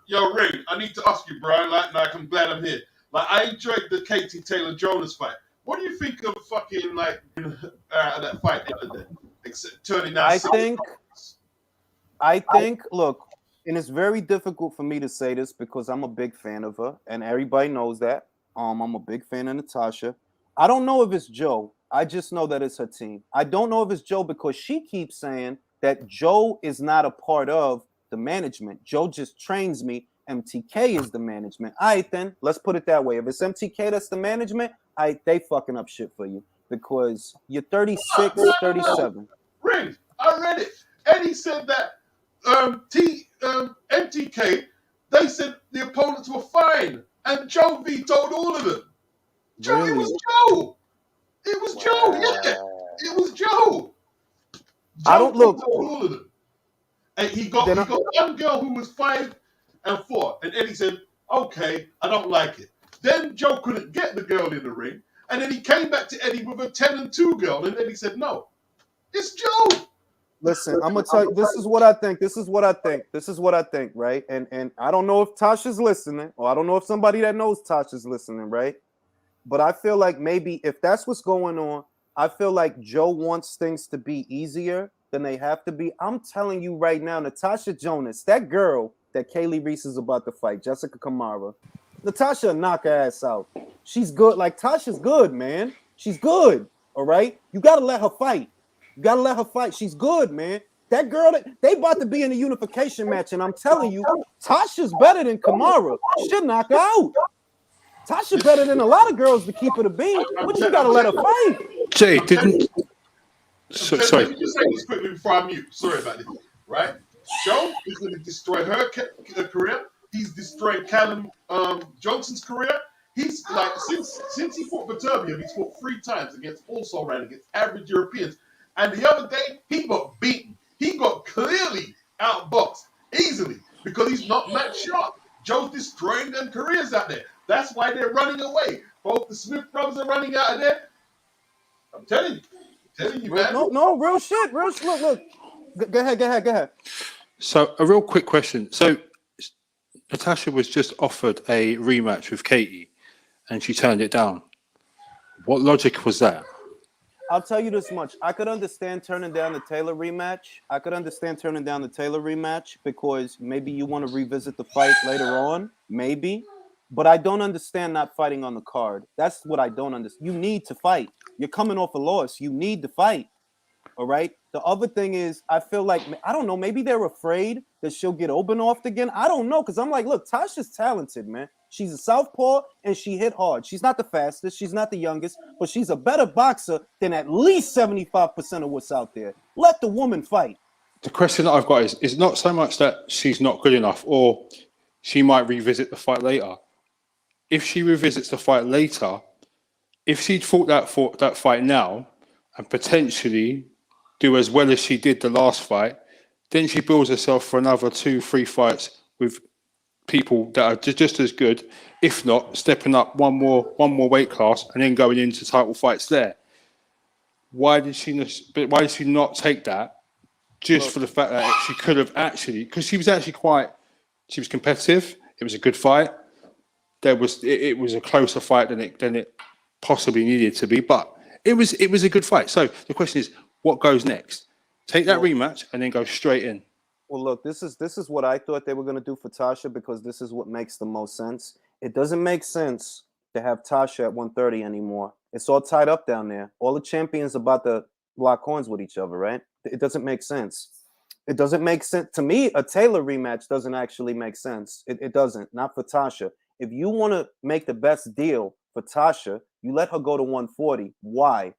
Yo, Ray, I need to ask you, Brian. Like, I'm glad I'm here. Like, I enjoyed the Katie Taylor Jonas fight. What do you think of fucking that fight the other day? Except turning out.
I think. Look, and it's very difficult for me to say this because I'm a big fan of her, and everybody knows that. I'm a big fan of Natasha. I don't know if it's Joe. I just know that it's her team. I don't know if it's Joe because she keeps saying that Joe is not a part of the management. Joe just trains me. MTK is the management. All right, then let's put it that way. If it's MTK that's the management, they fucking up shit for you because you're 36, 37.
Ring, I read it. Eddie said that MTK, they said the opponents were fine, and Joe vetoed all of them. Joe,
Really?
it was Joe. It was Joe. Yeah, it was Joe.
I don't look.
Vetoed all of them, and he got one girl who was 5 and 4, and Eddie said, "Okay, I don't like it." Then Joe couldn't get the girl in the ring, and then he came back to Eddie with a 10 and 2 girl, and Eddie said, "No, it's Joe."
Listen, I'm gonna tell you. This is what I think. This is what I think. Right? And I don't know if Tasha's listening, or I don't know if somebody that knows Tasha's listening. Right? But I feel like maybe if that's what's going on, I feel like Joe wants things to be easier than they have to be. I'm telling you right now, Natasha Jonas, that girl that Kaylee Reese is about to fight, Jessica Kamara, Natasha knock her ass out. She's good. Like Tasha's good, man. She's good. All right. You gotta let her fight. You gotta let her fight. She's good, man. That girl, they about to be in a unification match, and I'm telling you, Tasha's better than Kamara. She'll knock her out. Tasha better than a lot of girls to keep it a beat, but you gotta let her fight.
Jay didn't.
Sorry. Let me just say this quickly before I mute. Sorry about this. Right? Joe is going to destroy her career. He's destroyed Callum Johnson's career. He's like since he fought Viterbium, he's fought 3 times against also ran against average Europeans. And the other day he got beaten. He got clearly outboxed easily because he's not match sharp. Joe's destroying them careers out there. That's why they're running away. Both the Smith brothers are running out of there. I'm telling you, man.
No, real shit. Look. Go ahead.
So a real quick question. So Natasha was just offered a rematch with Katie, and she turned it down. What logic was that?
I'll tell you this much. I could understand turning down the Taylor rematch. Because maybe you want to revisit the fight later on. Maybe. But I don't understand not fighting on the card. That's what I don't understand. You need to fight. You're coming off a loss. You need to fight. All right? The other thing is, I feel like, I don't know, maybe they're afraid that she'll get open-offed again. I don't know, because I'm like, look, Tasha's talented, man. She's a southpaw, and she hit hard. She's not the fastest. She's not the youngest, but she's a better boxer than at least 75% of what's out there. Let the woman fight.
The question that I've got is not so much that she's not good enough or she might revisit the fight later. If she revisits the fight later, if she'd fought that fight now and potentially do as well as she did the last fight, then she builds herself for another 2-3 fights with people that are just as good, if not stepping up one more weight class and then going into title fights there. Why did she not take that just for the fact that she could have actually, because she was competitive. It was a good fight. It was a closer fight than it possibly needed to be, but it was a good fight. So the question is, what goes next? Take that rematch and then go straight in.
Well, look, this is what I thought they were going to do for Tasha because this is what makes the most sense. It doesn't make sense to have Tasha at 130 anymore. It's all tied up down there. All the champions about to lock horns with each other, right? It doesn't make sense. It doesn't make sense. To me, a Taylor rematch doesn't actually make sense. It doesn't. Not for Tasha. If you want to make the best deal for Tasha, you let her go to 140. Why?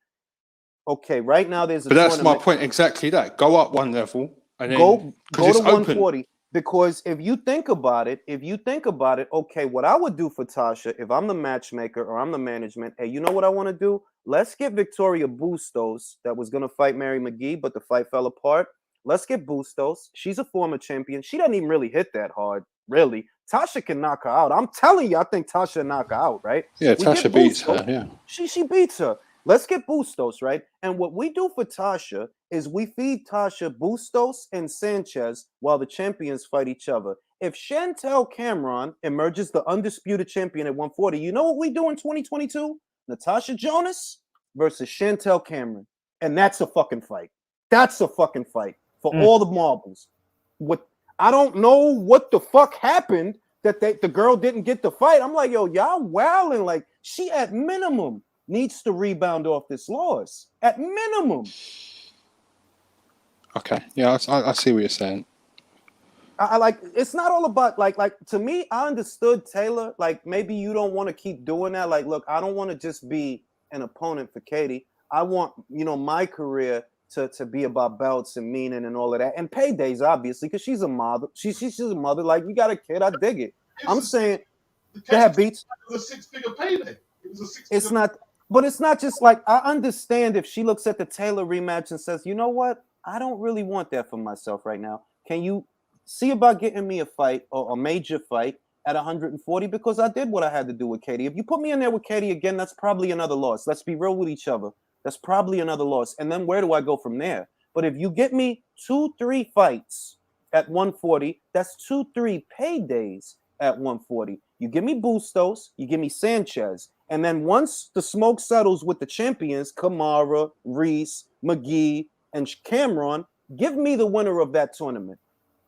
Okay, right now there's a
But that's my point. Exactly that. Go up one level and then
go to 140.
Open.
Because if you think about it, okay, what I would do for Tasha, if I'm the matchmaker or I'm the management, hey, you know what I want to do? Let's get Victoria Bustos, that was going to fight Mary McGee, but the fight fell apart. Let's get Bustos. She's a former champion. She doesn't even really hit that hard, really. Tasha can knock her out. I'm telling you, I think Tasha knock her out, right?
Yeah, Tasha beats her, yeah.
She beats her. Let's get Bustos, right? And what we do for Tasha is we feed Tasha Bustos and Sanchez while the champions fight each other. If Chantel Cameron emerges the undisputed champion at 140, you know what we do in 2022? Natasha Jonas versus Chantel Cameron. And that's a fucking fight. That's a fucking fight for all the marbles. I don't know what the fuck happened that the girl didn't get the fight. I'm like, yo, y'all wilding. Like, she at minimum needs to rebound off this loss. At minimum.
Okay. Yeah, I see what you're saying.
I like, it's not all about like to me, I understood Taylor. Like, maybe you don't want to keep doing that. Like, look, I don't want to just be an opponent for Katie. I want, my career to be about belts and meaning and all of that. And paydays, obviously, because she's a mother. She's a mother. Like, you got a kid, I dig it. I'm saying they have beats.
It was a 6-figure payday. It was a 6-figure.
It's not, but it's not just like, I understand if she looks at the Taylor rematch and says, you know what? I don't really want that for myself right now. Can you see about getting me a fight or a major fight at 140? Because I did what I had to do with Katie. If you put me in there with Katie again, that's probably another loss. Let's be real with each other. That's probably another loss. And then where do I go from there? But if you get me 2-3 fights at 140, that's 2-3 paydays at 140. You give me Bustos, you give me Sanchez. And then once the smoke settles with the champions, Kamara, Reese, McGee, and Cameron, give me the winner of that tournament.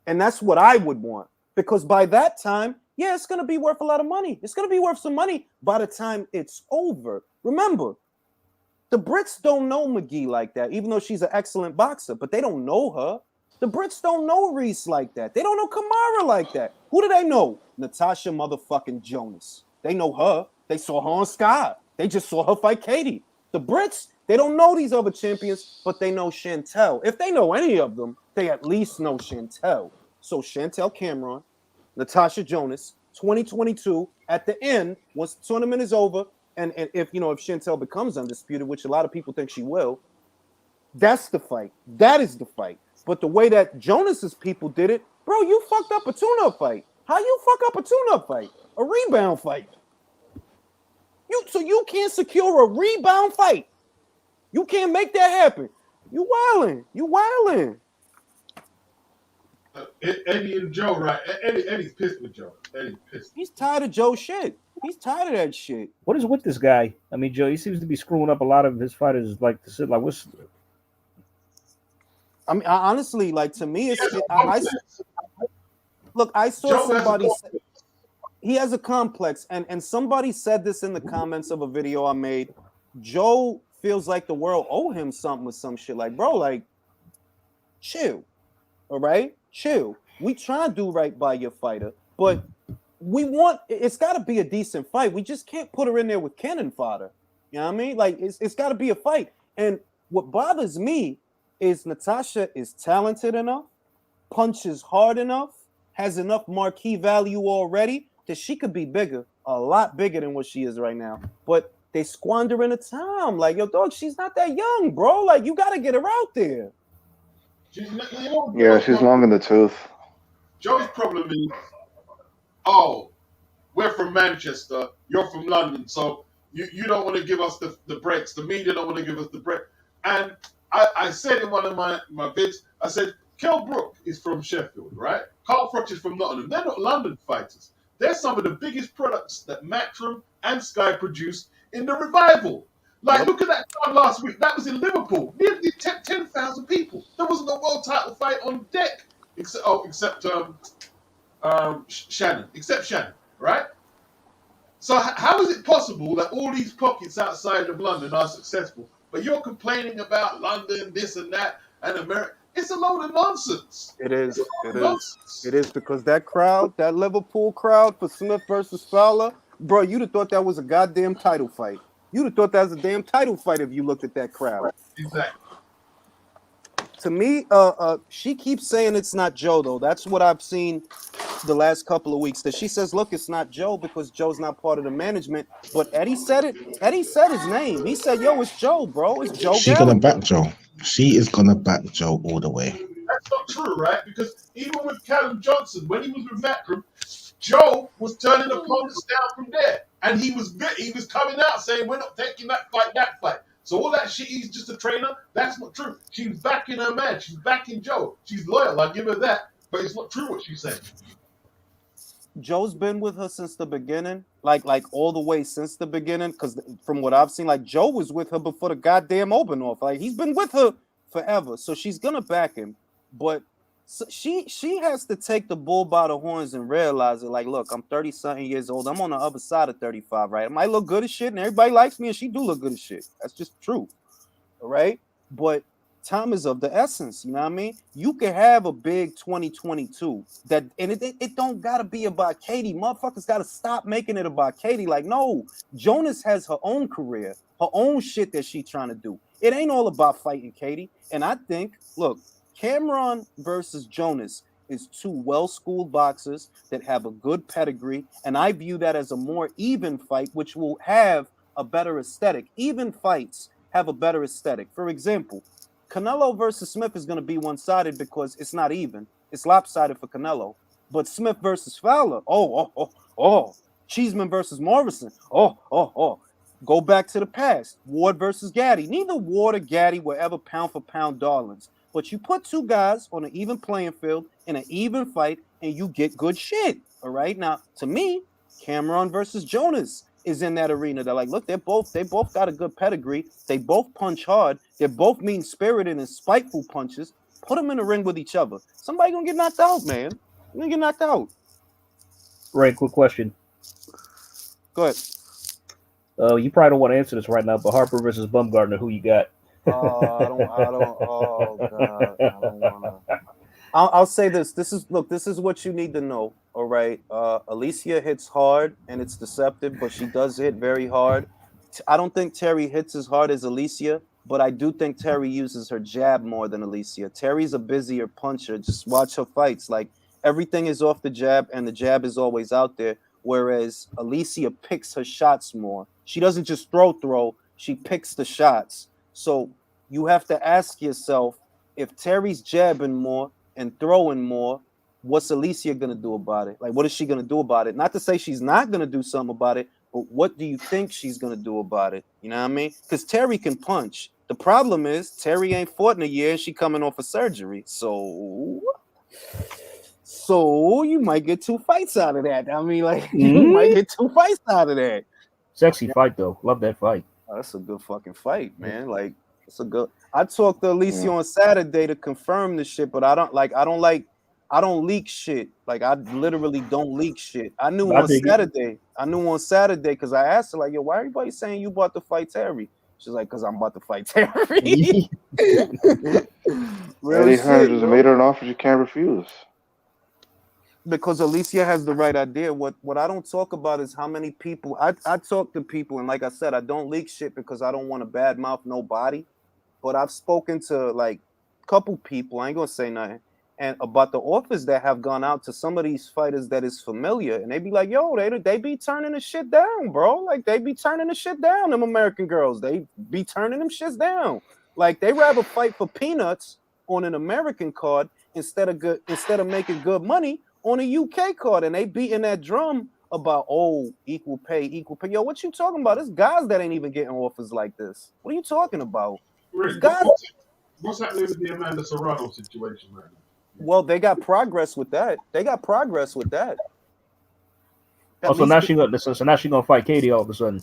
And that's what I would want. Because by that time, yeah, it's going to be worth a lot of money. It's going to be worth some money by the time it's over. Remember, the Brits don't know McGee like that, even though she's an excellent boxer, but they don't know her. The Brits don't know Reese like that. They don't know Kamara like that. Who do they know? Natasha motherfucking Jonas. They know her. They saw her on Sky. They just saw her fight Katie. The Brits, they don't know these other champions, but they know Chantel. If they know any of them, they at least know Chantel. So Chantel Cameron, Natasha Jonas, 2022, at the end, once the tournament is over, and if Chantel becomes undisputed, which a lot of people think she will, that's the fight. That is the fight. But the way that Jonas's people did it, bro, you fucked up a tune-up fight. How you fuck up a tune-up fight? A rebound fight. So you can't secure a rebound fight. You can't make that happen. You wildin'. You wildin'.
Eddie and Joe, right? Eddie's pissed with Joe. Eddie's pissed.
He's tired of Joe's shit. He's tired of that shit.
What is with this guy? I mean, Joe, he seems to be screwing up a lot of his fighters. Like, what's?
I mean, honestly, like, to me, look, I saw somebody say he has a complex, and somebody said this in the comments of a video I made. Joe feels like the world owe him something or some shit. Like, bro, like, chill. All right? Chill. We try to do right by your fighter, but it's got to be a decent fight. We just can't put her in there with cannon fodder. You know what I mean? Like, it's got to be a fight. And what bothers me is Natasha is talented enough, punches hard enough, has enough marquee value already that she could be bigger, a lot bigger than what she is right now. But they squander in the time. Like, yo, dog, she's not that young, bro. Like, you got to get her out there.
Yeah, she's long in the tooth.
Joey's problem is, we're from Manchester, you're from London, so you don't want to give us the breaks. The media don't want to give us the break. And I said in one of my vids, I said, Kell Brook is from Sheffield, right? Carl Froch is from Nottingham. They're not London fighters. They're some of the biggest products that Matchroom and Sky produced in the revival. Like, look at that card last week. That was in Liverpool. Nearly 10,000 people. There wasn't a world title fight on deck, except Shannon. Except Shannon, right? So how is it possible that all these pockets outside of London are successful, but you're complaining about London, this and that, and America? It's a load of nonsense.
It is. It is because that crowd, that Liverpool crowd for Smith versus Fowler, bro, you'd have thought that was a goddamn title fight. You'd have thought that was a damn title fight if you looked at that crowd.
Exactly.
To me, she keeps saying it's not Joe, though. That's what I've seen the last couple of weeks. That she says, look, it's not Joe because Joe's not part of the management. But Eddie said it. Eddie said his name. He said, yo, it's Joe, bro. It's Joe.
She's going to back Joe. She is going to back Joe all the way.
That's not true, right? Because even with Callum Johnson, when he was with Matchroom, Joe was turning opponents down from there. And he was coming out saying, we're not taking that fight. So all that shit, he's just a trainer, that's not true. She's backing her man. She's backing Joe. She's loyal. I'll give her that. But it's not true what she's saying.
Joe's been with her since the beginning, like all the way since the beginning. Because from what I've seen, like Joe was with her before the goddamn open off. Like he's been with her forever. So she's going to back him. But So she has to take the bull by the horns and realize it. Like, look, I'm 30-something years old. I'm on the other side of 35, right? I might look good as shit, and everybody likes me, and she do look good as shit. That's just true. All right. But time is of the essence. You know what I mean? You can have a big 2022 that, and it don't gotta be about Katie. Motherfuckers gotta stop making it about Katie. Like, no, Jonas has her own career, her own shit that she's trying to do. It ain't all about fighting Katie. And I think, look, Cameron versus Jonas is two well-schooled boxers that have a good pedigree, and I view that as a more even fight, which will have a better aesthetic. Even fights have a better aesthetic. For example, Canelo versus Smith is going to be one-sided because it's not even. It's lopsided for Canelo. But Smith versus Fowler, Cheeseman versus Morrison, Go back to the past. Ward versus Gaddy. Neither Ward or Gaddy were ever pound for pound darlings. But you put two guys on an even playing field in an even fight, and you get good shit. All right. Now, to me, Cameron versus Jonas is in that arena. They're like, look, they both got a good pedigree. They both punch hard. They're both mean-spirited and spiteful punches. Put them in the ring with each other. Somebody gonna get knocked out, man. You're gonna get knocked out.
Ray, quick question.
Go ahead.
You probably don't want to answer this right now, but Harper versus Bumgarner, who you got?
I don't. Oh God, I don't wanna. I'll say this. This is what you need to know. All right. Alicia hits hard and it's deceptive, but she does hit very hard. I don't think Terry hits as hard as Alicia, but I do think Terry uses her jab more than Alicia. Terry's a busier puncher. Just watch her fights. Like, everything is off the jab, and the jab is always out there. Whereas Alicia picks her shots more. She doesn't just throw. She picks the shots. So you have to ask yourself, if Terry's jabbing more and throwing more, what's Alicia gonna do about it? Like, what is she gonna do about it? Not to say she's not gonna do something about it, but what do you think she's gonna do about it? You know what I mean? Because Terry can punch. The problem is Terry ain't fought in a year and she coming off a surgery. So you might get two fights out of that. I mean, like, you might get two fights out of that.
Sexy fight though. Love that fight.
Oh, that's a good fucking fight, man. Like, it's a good. I talked to Alicia on Saturday to confirm the shit, but I don't leak shit. Like, I literally don't leak shit. I knew on Saturday because I asked her, like, yo, why everybody saying you about to fight Terry? She's like, because I'm about to fight Terry.
Really, her just made her an offer she can't refuse.
Because Alicia has the right idea. What I don't talk about is how many people I talk to people, and like I said, I don't leak shit because I don't want to badmouth nobody. But I've spoken to like a couple people, I ain't gonna say nothing, and about the offers that have gone out to some of these fighters that is familiar, and they be like, yo, they be turning the shit down, bro. Like, they be turning the shit down, them American girls. They be turning them shits down. Like, they rather fight for peanuts on an American card instead of making good money on a UK card, and they beating that drum about equal pay. Yo, what you talking about? There's guys that ain't even getting offers like this. What are you talking about?
Rick, what's happening with the Amanda Serrano situation right now?
Well, they got progress with that.
So now she's gonna fight Katie all of a sudden.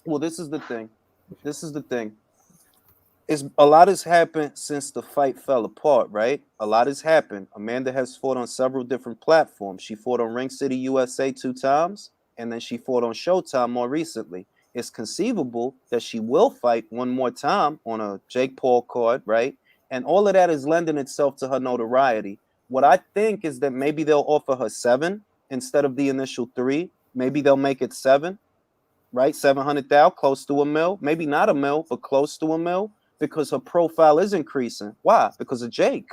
Well, this is the thing. A lot has happened since the fight fell apart, right? A lot has happened. Amanda has fought on several different platforms. She fought on Ring City USA 2 times, and then she fought on Showtime more recently. It's conceivable that she will fight one more time on a Jake Paul card, right? And all of that is lending itself to her notoriety. What I think is that maybe they'll offer her 7 instead of the initial 3. Maybe they'll make it 7, right? 700,000, close to $1 million. Maybe not $1 million, but close to $1 million. Because her profile is increasing. Why? Because of Jake.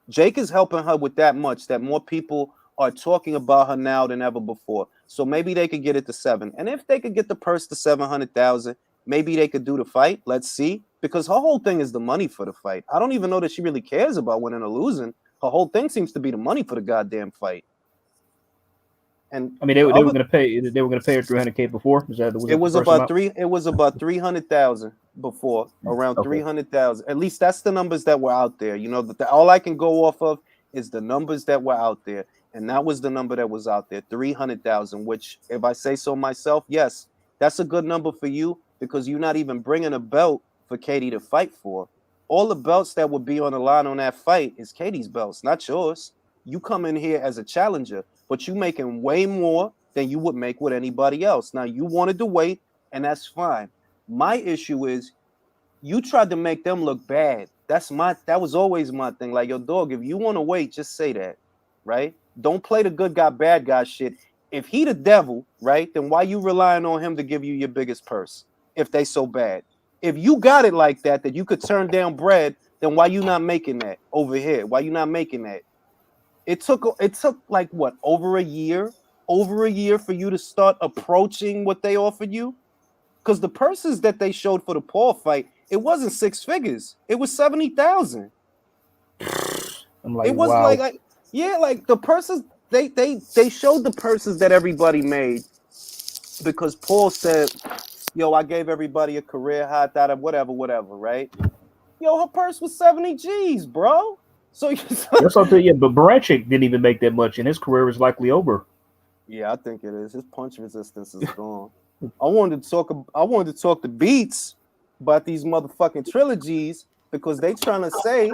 Jake is helping her with that much, that more people are talking about her now than ever before. So maybe they could get it to 7. And if they could get the purse to 700,000, maybe they could do the fight. Let's see. Because her whole thing is the money for the fight. I don't even know that she really cares about winning or losing. Her whole thing seems to be the money for the goddamn fight. And
I mean, they were going to pay her $300K before.
It was about 300,000 before, around 300,000. At least that's the numbers that were out there. You know, all I can go off of is the numbers that were out there, and that was the number that was out there, 300,000. Which, if I say so myself, yes, that's a good number for you because you're not even bringing a belt for Katie to fight for. all the belts that would be on the line on that fight is Katie's belts, not yours. You come in here as a challenger, but you making way more than you would make with anybody else. Now you wanted to wait, and that's fine. My issue is you tried to make them look bad. That was always my thing. Like, yo, dog, if you want to wait, just say that, right? Don't play the good guy, bad guy shit. If he the devil, right, then why you relying on him to give you your biggest purse if they so bad? If you got it like that you could turn down bread, then why you not making that over here? Why you not making that? It took like what, over a year for you to start approaching what they offered you? Because the purses that they showed for the Paul fight, it wasn't 6 figures. It was 70,000.
I'm like,
it was
wow.
like the purses. They showed the purses that everybody made because Paul said, "Yo, I gave everybody a career high, whatever, right?" Yo, her purse was 70 G's, bro. So
that's something. Yeah, but Baranchik didn't even make that much, and his career is likely over.
Yeah, I think it is. His punch resistance is gone. I wanted to talk to Beats about these motherfucking trilogies because they trying to say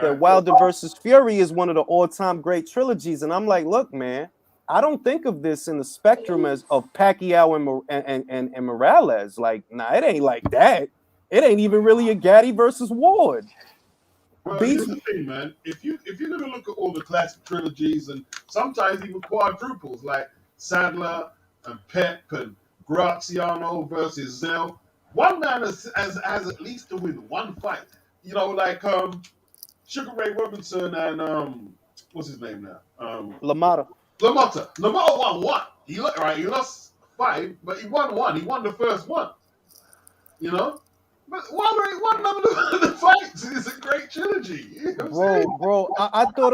that Wilder versus Fury is one of the all-time great trilogies, and I'm like, look, man, I don't think of this in the spectrum as of Pacquiao and Morales. Like, nah, it ain't like that. It ain't even really a Gaddy versus Ward.
Well, here's the thing, man. If you're gonna look at all the classic trilogies and sometimes even quadruples like Sadler and Pep and Graziano versus Zell, one man has at least to win one fight. You know, like Sugar Ray Robinson and what's his name now?
LaMotta.
LaMotta won one. He lost 5, but he won one. He won the first one. You know? But Wilder ain't won none of the fights. It's a great trilogy. You know
bro, I thought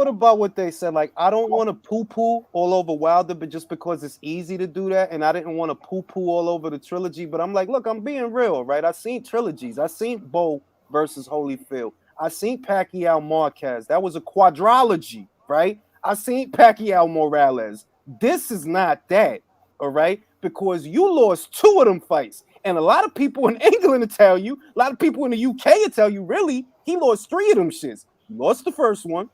about what they said. Like, I don't want to poo-poo all over Wilder, but just because it's easy to do that, and I didn't want to poo-poo all over the trilogy. But I'm like, look, I'm being real, right? I seen trilogies. I seen Bo versus Holyfield. I seen Pacquiao Marquez. That was a quadrilogy, right? I seen Pacquiao Morales. This is not that, all right? Because you lost 2 of them fights. And a lot of people in England will tell you, a lot of people in the UK will tell you, really, he lost 3 of them shits. You lost the first one.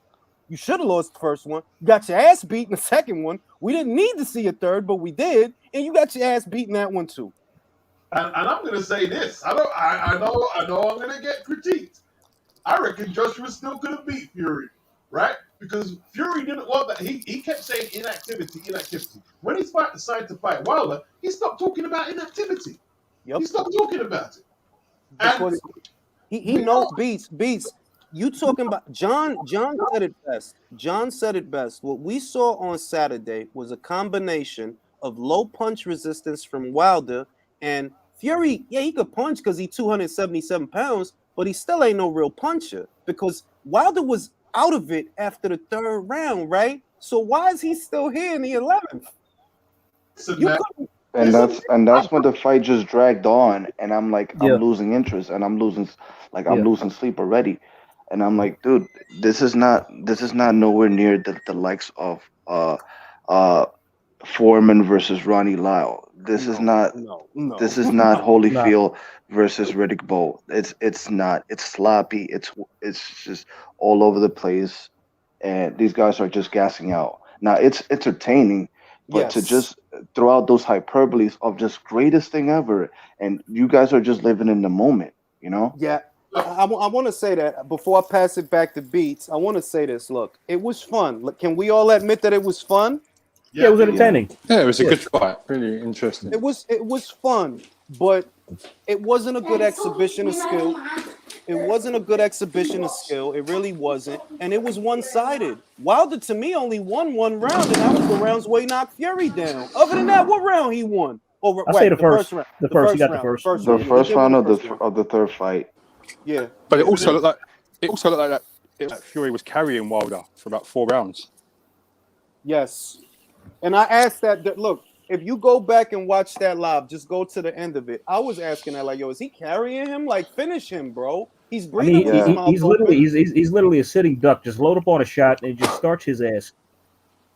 You should have lost the first one. You got your ass beat in the second one. We didn't need to see a third, but we did. And you got your ass beat in that one too.
And I'm going to say this. I know I'm going to get critiqued. I reckon Joshua still could have beat Fury, right? Because Fury didn't want that. He kept saying inactivity. When he decided to fight Wilder, he stopped talking about inactivity.
Yep.
He stopped talking about it.
Because he knows Beats. You talking about John said it best. John said it best. What we saw on Saturday was a combination of low punch resistance from Wilder and Fury. Yeah, he could punch because he's 277 pounds, but he still ain't no real puncher because Wilder was out of it after the 3rd round, right? So why is he still here in the 11th?
And that's when the fight just dragged on, and I'm like, I'm losing interest, and I'm losing sleep already, and I'm like, dude, this is not nowhere near the likes of Foreman versus Ronnie Lyle. This is not Holyfield versus Riddick Bowe. It's not. It's sloppy. It's just all over the place, and these guys are just gassing out. Now it's entertaining. But to just throw out those hyperboles of just greatest thing ever, and you guys are just living in the moment, you know?
Yeah, I want to say that before I pass it back to Beats. I want to say this. Look, it was fun. Look, can we all admit that it was fun?
Yeah, it was entertaining.
Yeah, it was a good fight. Really interesting.
It was fun, but it wasn't a good exhibition of skill. It wasn't a good exhibition of skill. It really wasn't. And it was one-sided. Wilder, to me, only won 1 round, and that was the rounds where he knocked Fury down. Other than that, what round he won?
I say the first round. The first. He got the first.
The first round of the 3rd fight.
Yeah.
But it also looked like that Fury was carrying Wilder for about 4 rounds.
Yes. And I asked that look, if you go back and watch that live, just go to the end of it. I was asking that, like, yo, is he carrying him? Like, finish him, bro. He's breathing.
He's literally a sitting duck. Just load up on a shot and just starch his ass.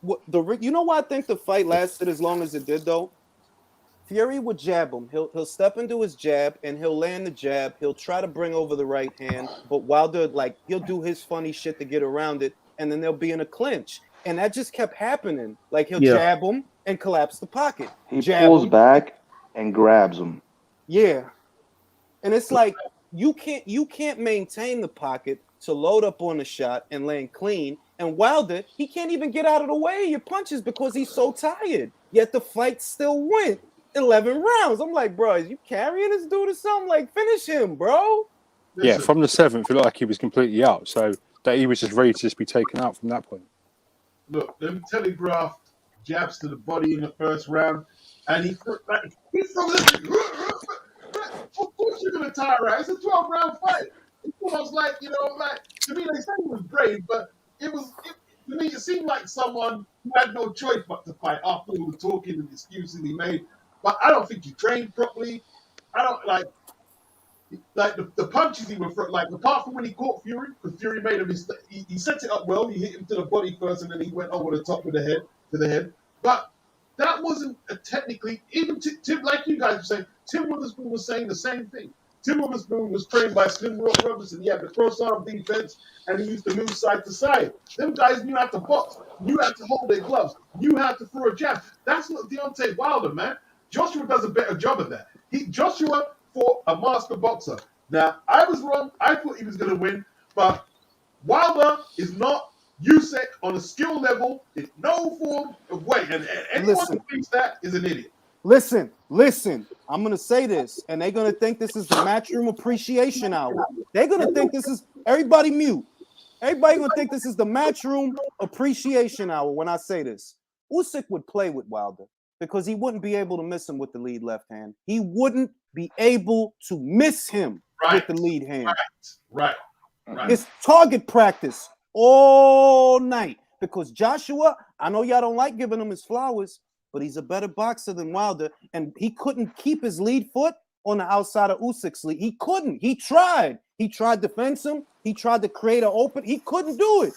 You know why I think the fight lasted as long as it did, though? Fury would jab him. He'll step into his jab and he'll land the jab. He'll try to bring over the right hand, but Wilder, like, he'll do his funny shit to get around it, and then they'll be in a clinch. And that just kept happening. Like, he'll jab him and collapse the pocket.
He
Jab
pulls
him.
back and grabs him.
Yeah. And it's like you can't maintain the pocket to load up on the shot and land clean. And Wilder, he can't even get out of the way of your punches because he's so tired. Yet the fight still went 11 rounds. I'm like, bro, is you carrying this dude or something? Like, finish him, bro.
Yeah, from the 7th, it looked like he was completely out. So that he was just ready to just be taken out from that point.
Look, them telegraphed jabs to the body in the first round, and he's from of course you're gonna tire out. It's a 12-round fight. It's almost like, like, to me they said he was brave, but to me it seemed like someone who had no choice but to fight after all the talking and excuses he made. But I don't think he trained properly. I don't like the punches he was like, apart from when he caught Fury, because Fury made a mistake. He set it up well. He hit him to the body first, and then he went over the top of the head. But that wasn't technically, even Tim, like you guys were saying, Tim Witherspoon was saying the same thing. Tim Witherspoon was trained by Slim Robinson. He had the cross-arm defense, and he used to move side to side. Them guys knew how to box. You had to hold their gloves. You had to throw a jab. That's not Deontay Wilder, man. Joshua does a better job of that. Joshua fought a master boxer. Now, I was wrong. I thought he was going to win, but Wilder is not Usyk on a skill level in no form of way. And anyone who thinks that is an idiot.
Listen. I'm going to say this, and they're going to think this is the Matchroom Appreciation Hour. They're going to think this is, everybody mute. Everybody going to think this is the Matchroom Appreciation Hour when I say this. Usyk would play with Wilder because he wouldn't be able to miss him with the lead left hand. He wouldn't be able to miss him with the lead hand.
Right.
It's target practice all night because Joshua, I know y'all don't like giving him his flowers, but he's a better boxer than Wilder, and he couldn't keep his lead foot on the outside of Usyk's lead. He couldn't. He tried. He tried to fence him. He tried to create an open. He couldn't do it.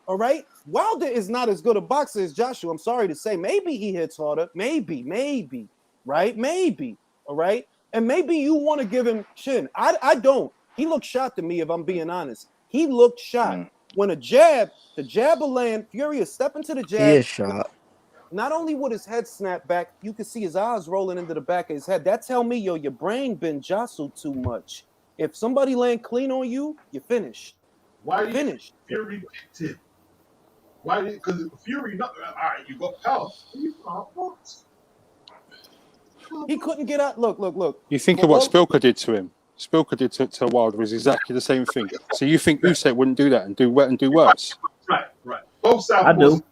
All right? Wilder is not as good a boxer as Joshua. I'm sorry to say. Maybe he hits harder. Maybe. Right? Maybe. All right? And maybe you want to give him chin. I don't. He looked shot to me, if I'm being honest. He looked shot. When the jab will land, Fury is stepping to the jab.
He is shot.
Not only would his head snap back, you can see his eyes rolling into the back of his head. That tell me, your brain been jostled too much. If somebody land clean on you, you're finished.
Why
you're finished.
Fury picked him? Why? Because Fury, all right, you got power. You can't box.
He couldn't get out. Look.
You think of what Spilker did to him. Spilker did to Wilder was exactly the same thing. So you think Usyk wouldn't do that and do worse?
Right. Both southpaws.
I do.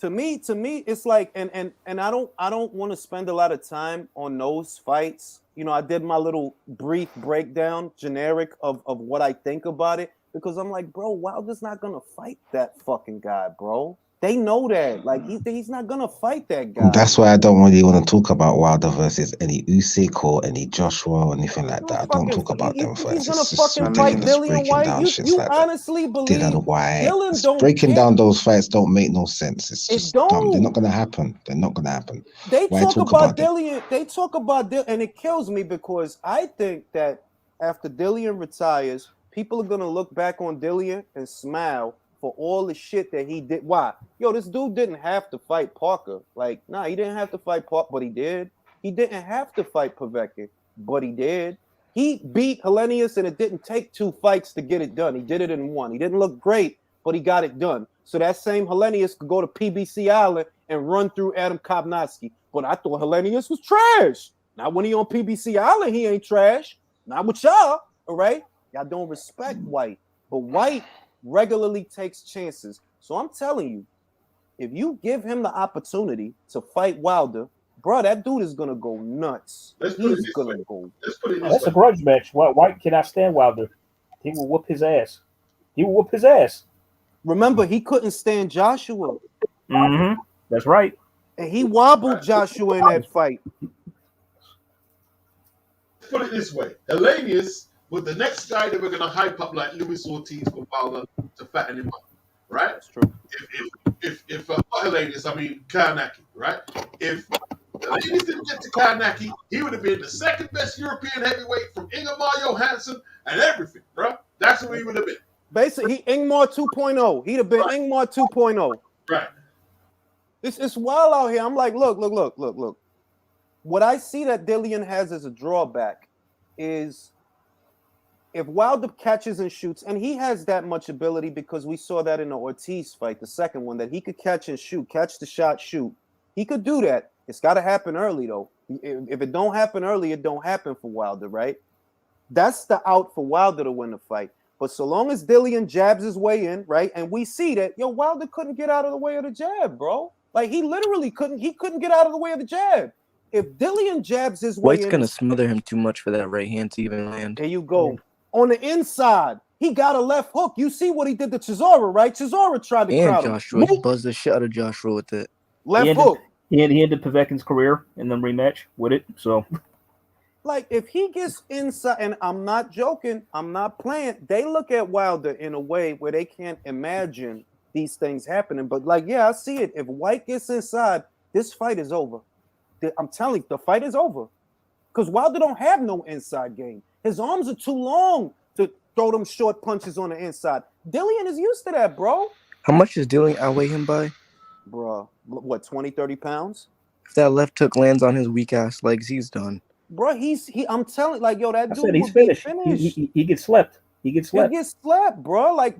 To me, it's like, and I don't want to spend a lot of time on those fights. I did my little brief breakdown, generic of what I think about it, because I'm like, bro, Wilder's not gonna fight that fucking guy, bro. They know that. Like, he's not gonna fight that guy.
That's why I don't really want to talk about Wilder versus any Usyk or any Joshua or anything like that. I don't talk about them fights.
He's gonna fucking fight Dillian White. You honestly believe
Dylan White?
Dylan don't
breaking
care.
down those fights don't make no sense. It's just dumb. They're not gonna happen.
They talk about Dillian. They talk about Dillian, and it kills me because I think that after Dillian retires, people are gonna look back on Dillian and smile for all the shit that he did. Why? Yo, this dude didn't have to fight Parker. Like, nah, he didn't have to fight Parker, but he did. He didn't have to fight Povetkin, but he did. He beat Hellenius, and it didn't take 2 fights to get it done. He did it in 1. He didn't look great, but he got it done. So that same Hellenius could go to PBC Island and run through Adam Kovnatski. But I thought Hellenius was trash. Now when he on PBC Island, he ain't trash. Not with y'all, all right? Y'all don't respect White. But White regularly takes chances. So I'm telling you, if you give him the opportunity to fight Wilder, bro, that dude is gonna go nuts. He's gonna go.
That's a grudge match. White cannot stand Wilder. He will whoop his ass.
Remember, he couldn't stand Joshua.
Mm-hmm. That's right.
And he wobbled Joshua in that fight.
Put it this way, Hellenius was the next guy that we're gonna hype up like Luis Ortiz for Wilder to fatten him up, right?
That's true.
If not Hellenius, I mean Kovnatski, right? If the ladies didn't get to Karnacki, he would have been the second best European heavyweight from Ingemar Johansson and everything, bro. That's who he would have been.
Basically, Ingmar 2.0. He'd have been Ingmar 2.0.
Right.
It's wild out here. I'm like, look. What I see that Dillian has as a drawback is if Wilder catches and shoots, and he has that much ability because we saw that in the Ortiz fight, the second one, that he could catch and shoot, catch the shot, shoot. He could do that. It's got to happen early, though. If it don't happen early, it don't happen for Wilder, right? That's the out for Wilder to win the fight. But so long as Dillian jabs his way in, right, and we see that, Wilder couldn't get out of the way of the jab, bro. Like, he literally couldn't get out of the way of the jab. If Dillian jabs his way in...
White's going to smother him too much for that right hand to even land.
There you go. On the inside, he got a left hook. You see what he did to Chisora, right? Chisora tried to crowd him.
And Joshua, he buzzed the shit out of Joshua with it.
Left hook.
He ended Povetkin's career in the rematch with it, so...
Like, if he gets inside, and I'm not joking, I'm not playing, they look at Wilder in a way where they can't imagine these things happening. But, like, yeah, I see it. If White gets inside, this fight is over. I'm telling you, the fight is over. Because Wilder don't have no inside game. His arms are too long to throw them short punches on the inside. Dillian is used to that, bro.
How much does Dillian outweigh him by?
Bro, what, 20, 30 pounds?
If that left hook lands on his weak-ass legs, he's done.
Bro, I'm telling, like, that dude
he's finished. He gets slept. He gets slept,
bro. Like,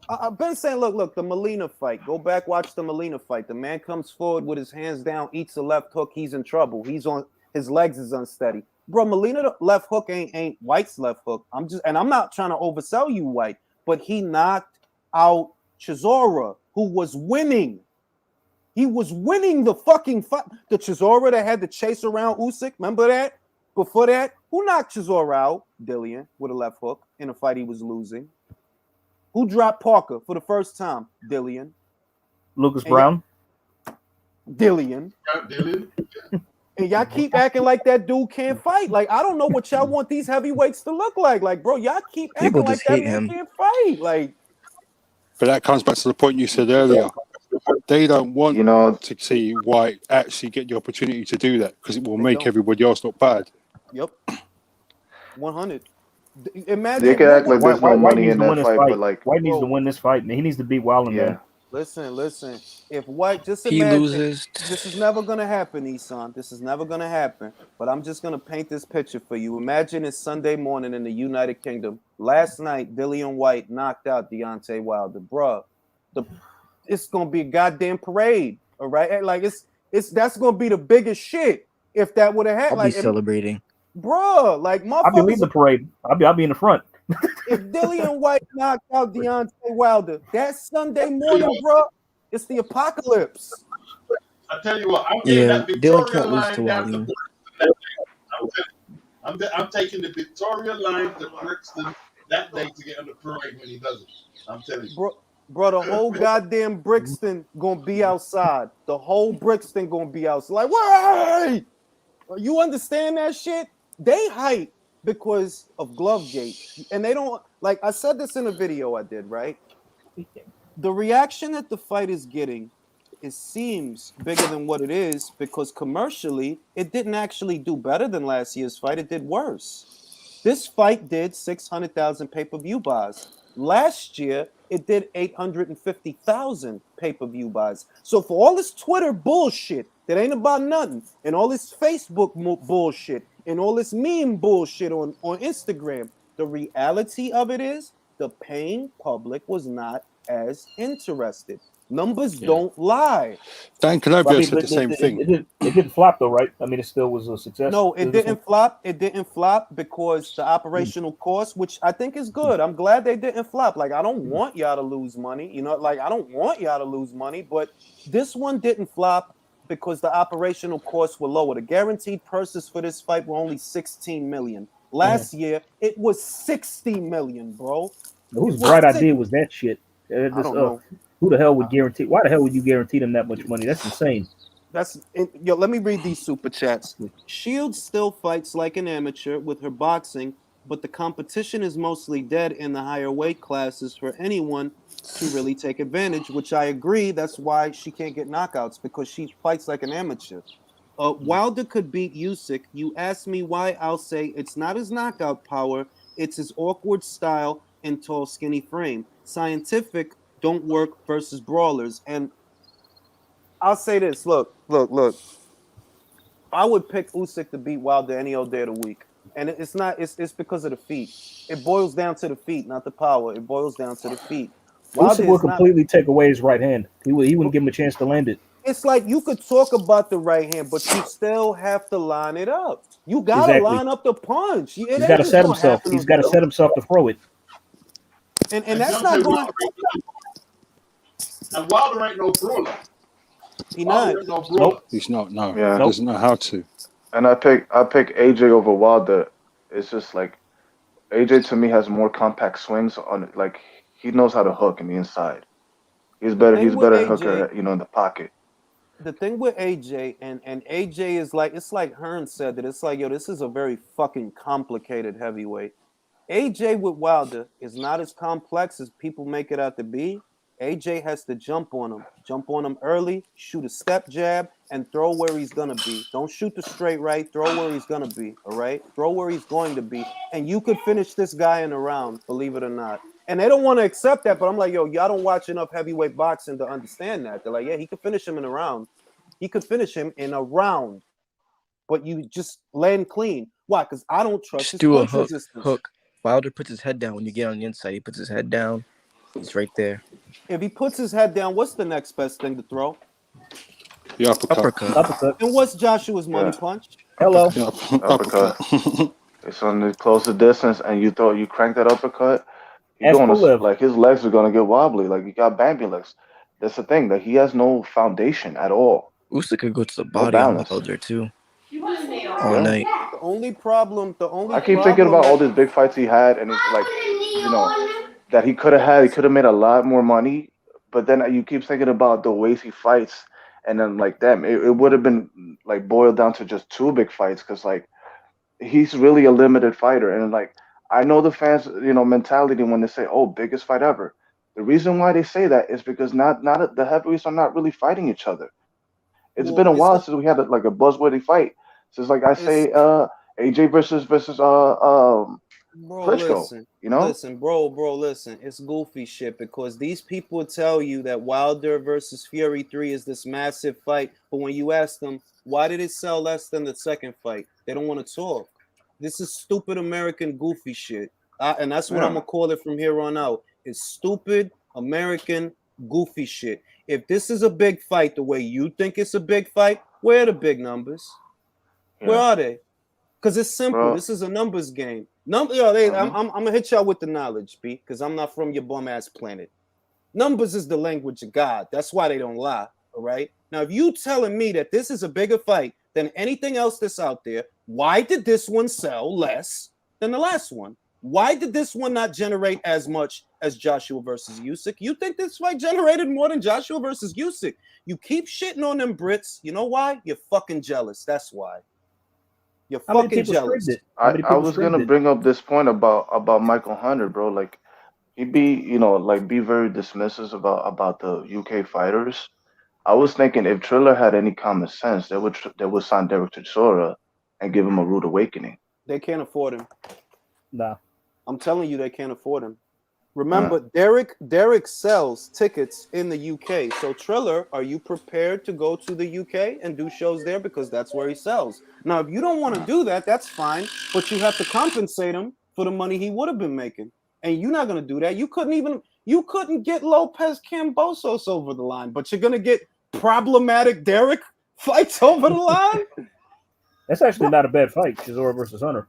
I've been saying, look, the Molina fight. Go back, watch the Molina fight. The man comes forward with his hands down, eats a left hook. He's in trouble. His legs is unsteady. Bro, Molina, the left hook ain't White's left hook. I'm not trying to oversell you, White, but he knocked out Chisora, who was winning. He was winning the fucking fight. The Chisora that had to chase around Usyk, remember that? Before that, who knocked Chisora out? Dillian with a left hook in a fight he was losing. Who dropped Parker for the first time? Dillian.
Lucas Brown.
Dillian. And y'all keep acting like that dude can't fight. Like, I don't know what y'all want these heavyweights to look like. Like, bro, y'all keep acting like that man can't fight. Like,
but that comes back to the point you said earlier. They don't want to see White actually get the opportunity to do that because it will make everybody else look bad.
Yep. 100. Imagine
they can act like there's no money in that fight, but like
White needs to win this fight, man. He needs to beat Wilder, man.
Listen. If White just imagine, he loses, this is never gonna happen, Isan. This is never gonna happen. But I'm just gonna paint this picture for you. Imagine it's Sunday morning in the United Kingdom. Last night, Dillian White knocked out Deontay Wilder, bruh. It's gonna be a goddamn parade, all right? Like that's gonna be the biggest shit if that would have happened.
I'll be celebrating,
bruh. Like,
I'll be leading the parade. I'll be in the front.
If Dillian White knocked out Deontay Wilder, that Sunday morning, bro, it's the apocalypse.
I tell you what, I'm taking that Victoria line down to I'm taking the Victoria line to Brixton that day to get on the parade when he does it. I'm telling you.
Bro, the whole goddamn Brixton gonna be outside. The whole Brixton gonna be outside. Like, wait! You understand that shit? They hype because of Glovegate. And they don't, like, I said this in a video I did, right? The reaction that the fight is getting, it seems bigger than what it is because commercially, it didn't actually do better than last year's fight. It did worse. This fight did 600,000 pay-per-view buys. Last year, it did 850,000 pay-per-view buys. So for all this Twitter bullshit that ain't about nothing, and all this Facebook bullshit, and all this meme bullshit on Instagram, the reality of it is the paying public was not as interested. Numbers don't lie.
Dan Canobbio said the same thing.
It didn't flop though, right? I mean, it still was a success.
No, it didn't flop. It didn't flop because the operational cost, which I think is good. I'm glad they didn't flop. Like, I don't want y'all to lose money. You know, like, I don't want y'all to lose money. But this one didn't flop because the operational costs were lower. The guaranteed purses for this fight were only 16 million. Last year, it was 60 million, bro.
Whose bright idea was that shit?
I don't know.
Who the hell would guarantee? Why the hell would you guarantee them that much money? That's insane.
Let me read these super chats. Shields still fights like an amateur with her boxing, but the competition is mostly dead in the higher weight classes for anyone to really take advantage, which I agree. That's why she can't get knockouts, because she fights like an amateur. Wilder could beat Usyk. You ask me why, I'll say it's not his knockout power, it's his awkward style and tall, skinny frame. Scientific don't work versus brawlers. And I'll say this: look. I would pick Usyk to beat Wilder any old day of the week, and it's not. It's because of the feet. It boils down to the feet, not the power. It boils down to the feet.
Wilder
Wilder
would
is not.
completely take away his right hand. He wouldn't give him a chance to land it.
It's like you could talk about the right hand, but you still have to line it up. You gotta
Exactly.
line up the punch.
He's got to set himself. He's got to set himself to throw it.
And that's not going.
And Wilder ain't no brawler.
He not.
Nope, he's not. No,
Yeah.
he doesn't know how to.
And I pick AJ over Wilder. It's just like AJ to me has more compact swings on, like he knows how to hook in the inside. He's better hooker, you know, in the pocket.
The thing with AJ and AJ is like, it's like Hearn said that it's like, yo, this is a very fucking complicated heavyweight. AJ with Wilder is not as complex as people make it out to be. AJ has to jump on him early, shoot a step jab, and throw where he's gonna be. Don't shoot the straight right, throw where he's gonna be, all right? Throw where he's going to be. And you could finish this guy in a round, believe it or not. And they don't want to accept that, but I'm like, yo, y'all don't watch enough heavyweight boxing to understand that. They're like, yeah, he could finish him in a round. He could finish him in a round. But you just land clean. Why? Because I don't trust his punch resistance.
Hook. Wilder puts his head down when you get on the inside. He puts his head down. He's right there.
If he puts his head down, what's the next best thing to throw?
The uppercut.
And what's Joshua's money punch?
Hello.
Uppercut. It's on the closer distance, and you crank that uppercut. Like his legs are gonna get wobbly. Like he got Bambi legs. That's the thing. That he has no foundation at all.
Usyk could go to the body on Wilder too. All night.
The only problem.
I keep thinking about all these big fights he had, and it's like, you know, that he could have had. He could have made a lot more money, but then you keep thinking about the ways he fights, and then like, damn, it would have been like boiled down to just 2 big fights, because like he's really a limited fighter, and like I know the fans, you know, mentality when they say, "Oh, biggest fight ever." The reason why they say that is because not the heavyweights are not really fighting each other. It's been a while since we had a buzzworthy fight. So it's like I say, AJ versus
Bro,
Klitschko,
listen,
you know?
Listen. It's goofy shit, because these people tell you that Wilder versus Fury 3 is this massive fight, but when you ask them, why did it sell less than the second fight? They don't want to talk. This is stupid American goofy shit. And that's what I'm going to call it from here on out. It's stupid American goofy shit. If this is a big fight the way you think it's a big fight, where are the big numbers? Yeah. Where are they? Because it's simple. Bro. This is a numbers game. I'm gonna hit y'all with the knowledge, B, because I'm not from your bum ass planet. Numbers is the language of God. That's why they don't lie. All right. Now, if you telling me that this is a bigger fight than anything else that's out there, why did this one sell less than the last one? Why did this one not generate as much as Joshua versus Usyk? You think this fight generated more than Joshua versus Usyk? You keep shitting on them Brits. You know why? You're fucking jealous. That's why. You're fucking jealous.
I was gonna bring up this point about Michael Hunter, bro. Like he be very dismissive about the UK fighters. I was thinking if Triller had any common sense, they would sign Derek Chisora and give him a rude awakening.
They can't afford him.
Nah.
I'm telling you, they can't afford him. Remember, Derek sells tickets in the UK. So Triller, are you prepared to go to the UK and do shows there? Because that's where he sells. Now, if you don't want to do that, that's fine. But you have to compensate him for the money he would have been making. And you're not going to do that. You couldn't get Lopez Cambosos over the line, but you're going to get problematic Derek fights over the line?
That's actually not a bad fight, Chisora versus Hunter.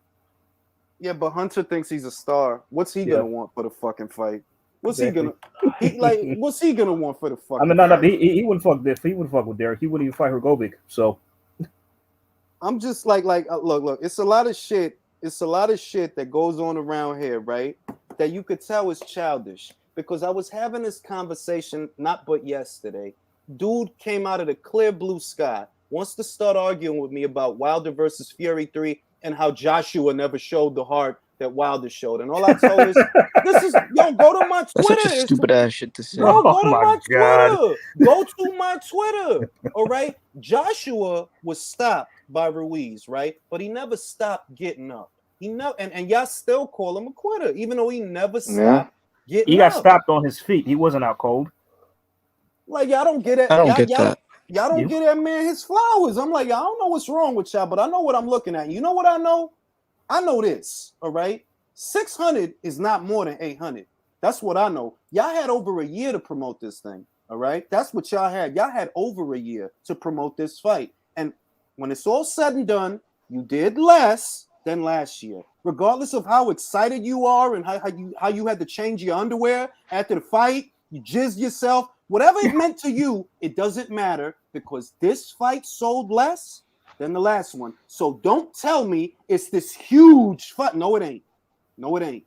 Yeah, but Hunter thinks he's a star. What's he gonna want for the fucking fight? What's he gonna want for the fucking
fight? He wouldn't fuck this. He wouldn't fuck with Derek. He wouldn't even fight Hrgovic. So
I'm just look. It's a lot of shit. It's a lot of shit that goes on around here, right? That you could tell is childish. Because I was having this conversation not but yesterday. Dude came out of the clear blue sky, wants to start arguing with me about Wilder versus Fury 3. And how Joshua never showed the heart that Wilder showed, and all I told is, "This is go to my Twitter."
That's such a
It's
stupid ass shit to say.
Bro, go
Oh
to
my
my
God.
Twitter. Go to my Twitter. All right. Joshua was stopped by Ruiz, right? But he never stopped getting up. He never, and y'all still call him a quitter, even though he never stopped getting
He got
up.
stopped on his feet. He wasn't out cold.
Like y'all don't get it.
I don't get that.
Y'all don't get that man his flowers. I'm like, I don't know what's wrong with y'all, but I know what I'm looking at. You know what I know? I know this. All right. 600 is not more than 800. That's what I know. Y'all had over a year to promote this thing. All right. That's what y'all had. Y'all had over a year to promote this fight. And when it's all said and done, you did less than last year. Regardless of how excited you are and how you had to change your underwear after the fight, you jizzed yourself. Whatever it meant to you, it doesn't matter because this fight sold less than the last one. So don't tell me it's this huge fight. No, it ain't. No, it ain't.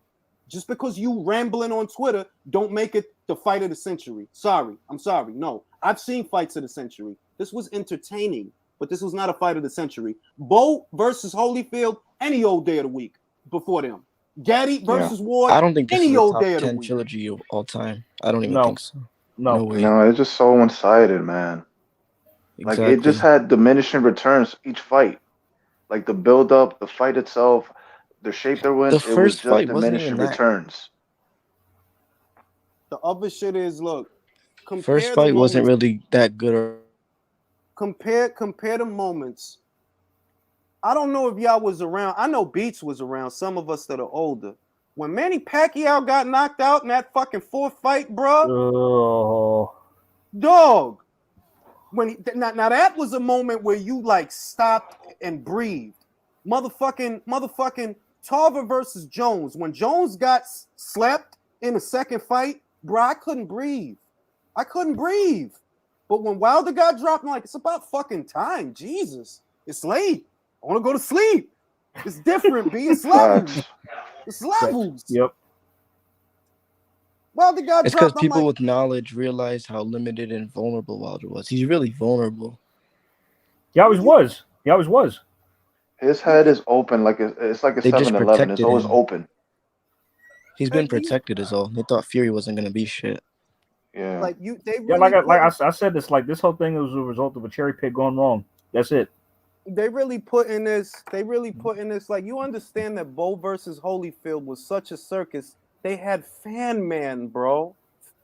Just because you rambling on Twitter, don't make it the fight of the century. Sorry. I'm sorry. No, I've seen fights of the century. This was entertaining, but this was not a fight of the century. Bo versus Holyfield, any old day of the week before them. Gaddy versus Ward,
I don't think this
any
is a
old
top
day of the
10
week.
trilogy of all time. I don't even think so.
No
way.
No, it's just so one-sided, man.
Exactly.
Like it just had diminishing returns each fight. Like the build-up, the fight itself, the shape they're in,
The
it was
first
just
fight wasn't
diminishing
even that.
returns.
The other shit is, look,
First fight wasn't really that good.
Compare the moments. I don't know if y'all was around. I know Beats was around. Some of us that are older. When Manny Pacquiao got knocked out in that fucking fourth fight, bro. Dog. Now that was a moment where you like stopped and breathed. Motherfucking Tarver versus Jones. When Jones got slapped in the second fight, bro, I couldn't breathe. But when Wilder got dropped, I'm like, it's about fucking time. Jesus. It's late. I want to go to sleep. It's different, B. It's levels. It's levels.
Yep.
Wilder got
It's because
dropped.
people with knowledge realize how limited and vulnerable Wilder was. He's really vulnerable.
He always was.
His head is open like it's like a
They just
7-Eleven. It's
protected
always
him.
open.
He's been protected is all. They thought Fury wasn't gonna be shit.
Yeah.
Like they really
I said this. Like this whole thing was a result of a cherry pick gone wrong. That's it.
They really put in this. Like you understand that Bo versus Holyfield was such a circus. They had fan man, bro.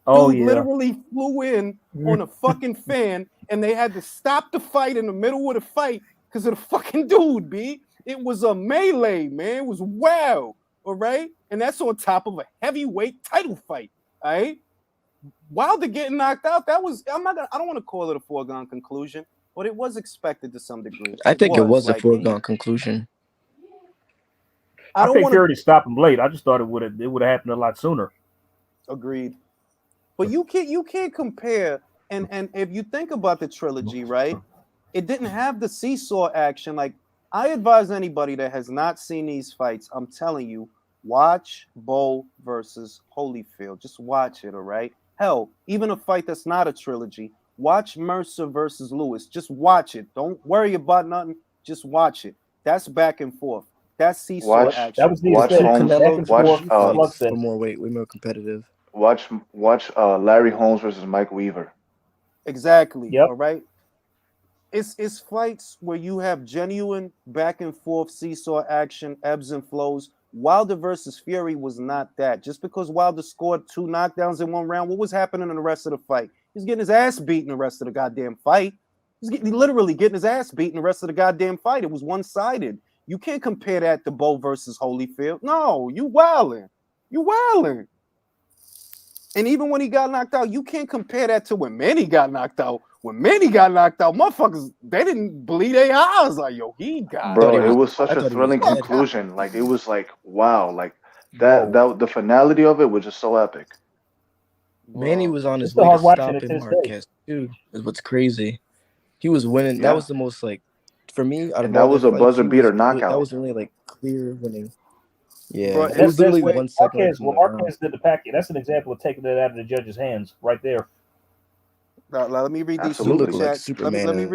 Dude literally flew in on a fucking fan, and they had to stop the fight in the middle of the fight because of the fucking dude, B. It was a melee, man. It was wow. All right. And that's on top of a heavyweight title fight. All right. Wilder getting knocked out, I don't want to call it a foregone conclusion, but it was expected to some degree.
I think it was a foregone conclusion.
I think Fury to stop him late. I just thought it would have happened a lot sooner.
Agreed. But you can't compare, and if you think about the trilogy, right? It didn't have the seesaw action. Like I advise anybody that has not seen these fights, I'm telling you, watch Bo versus Holyfield. Just watch it, all right? Hell, even a fight that's not a trilogy, watch Mercer versus Lewis. Just watch it. Don't worry about nothing. Just watch it. That's back and forth. That's seesaw action.
That was
for more weight, way more competitive.
Watch Larry Holmes versus Mike Weaver.
Exactly.
Yep.
All right. It's fights where you have genuine back and forth seesaw action, ebbs and flows. Wilder versus Fury was not that. Just because Wilder scored 2 knockdowns in one round, what was happening in the rest of the fight? He's getting his ass beaten the rest of the goddamn fight. He's literally getting his ass beaten the rest of the goddamn fight. It was one-sided. You can't compare that to Bo versus Holyfield. No, you wilding. And even when he got knocked out, you can't compare that to when Manny got knocked out. When Manny got knocked out, motherfuckers, they didn't believe their eyes. Like, yo, he got.
Bro, it was such a thrilling conclusion. Like, it was like, wow, like that the finality of it was just so epic.
Manny was on his way to stopping Marquez, dude. Is what's crazy. He was winning.
Yeah.
That was the most like, for me, out of
that
all
was
the
a
fights,
buzzer beater knockout.
That was really like clear winning. Yeah,
Bro,
it was literally 1 second.
Marquez did the packet. That's an example of taking it out of the judge's hands, right there.
Let me read these super chats. Let me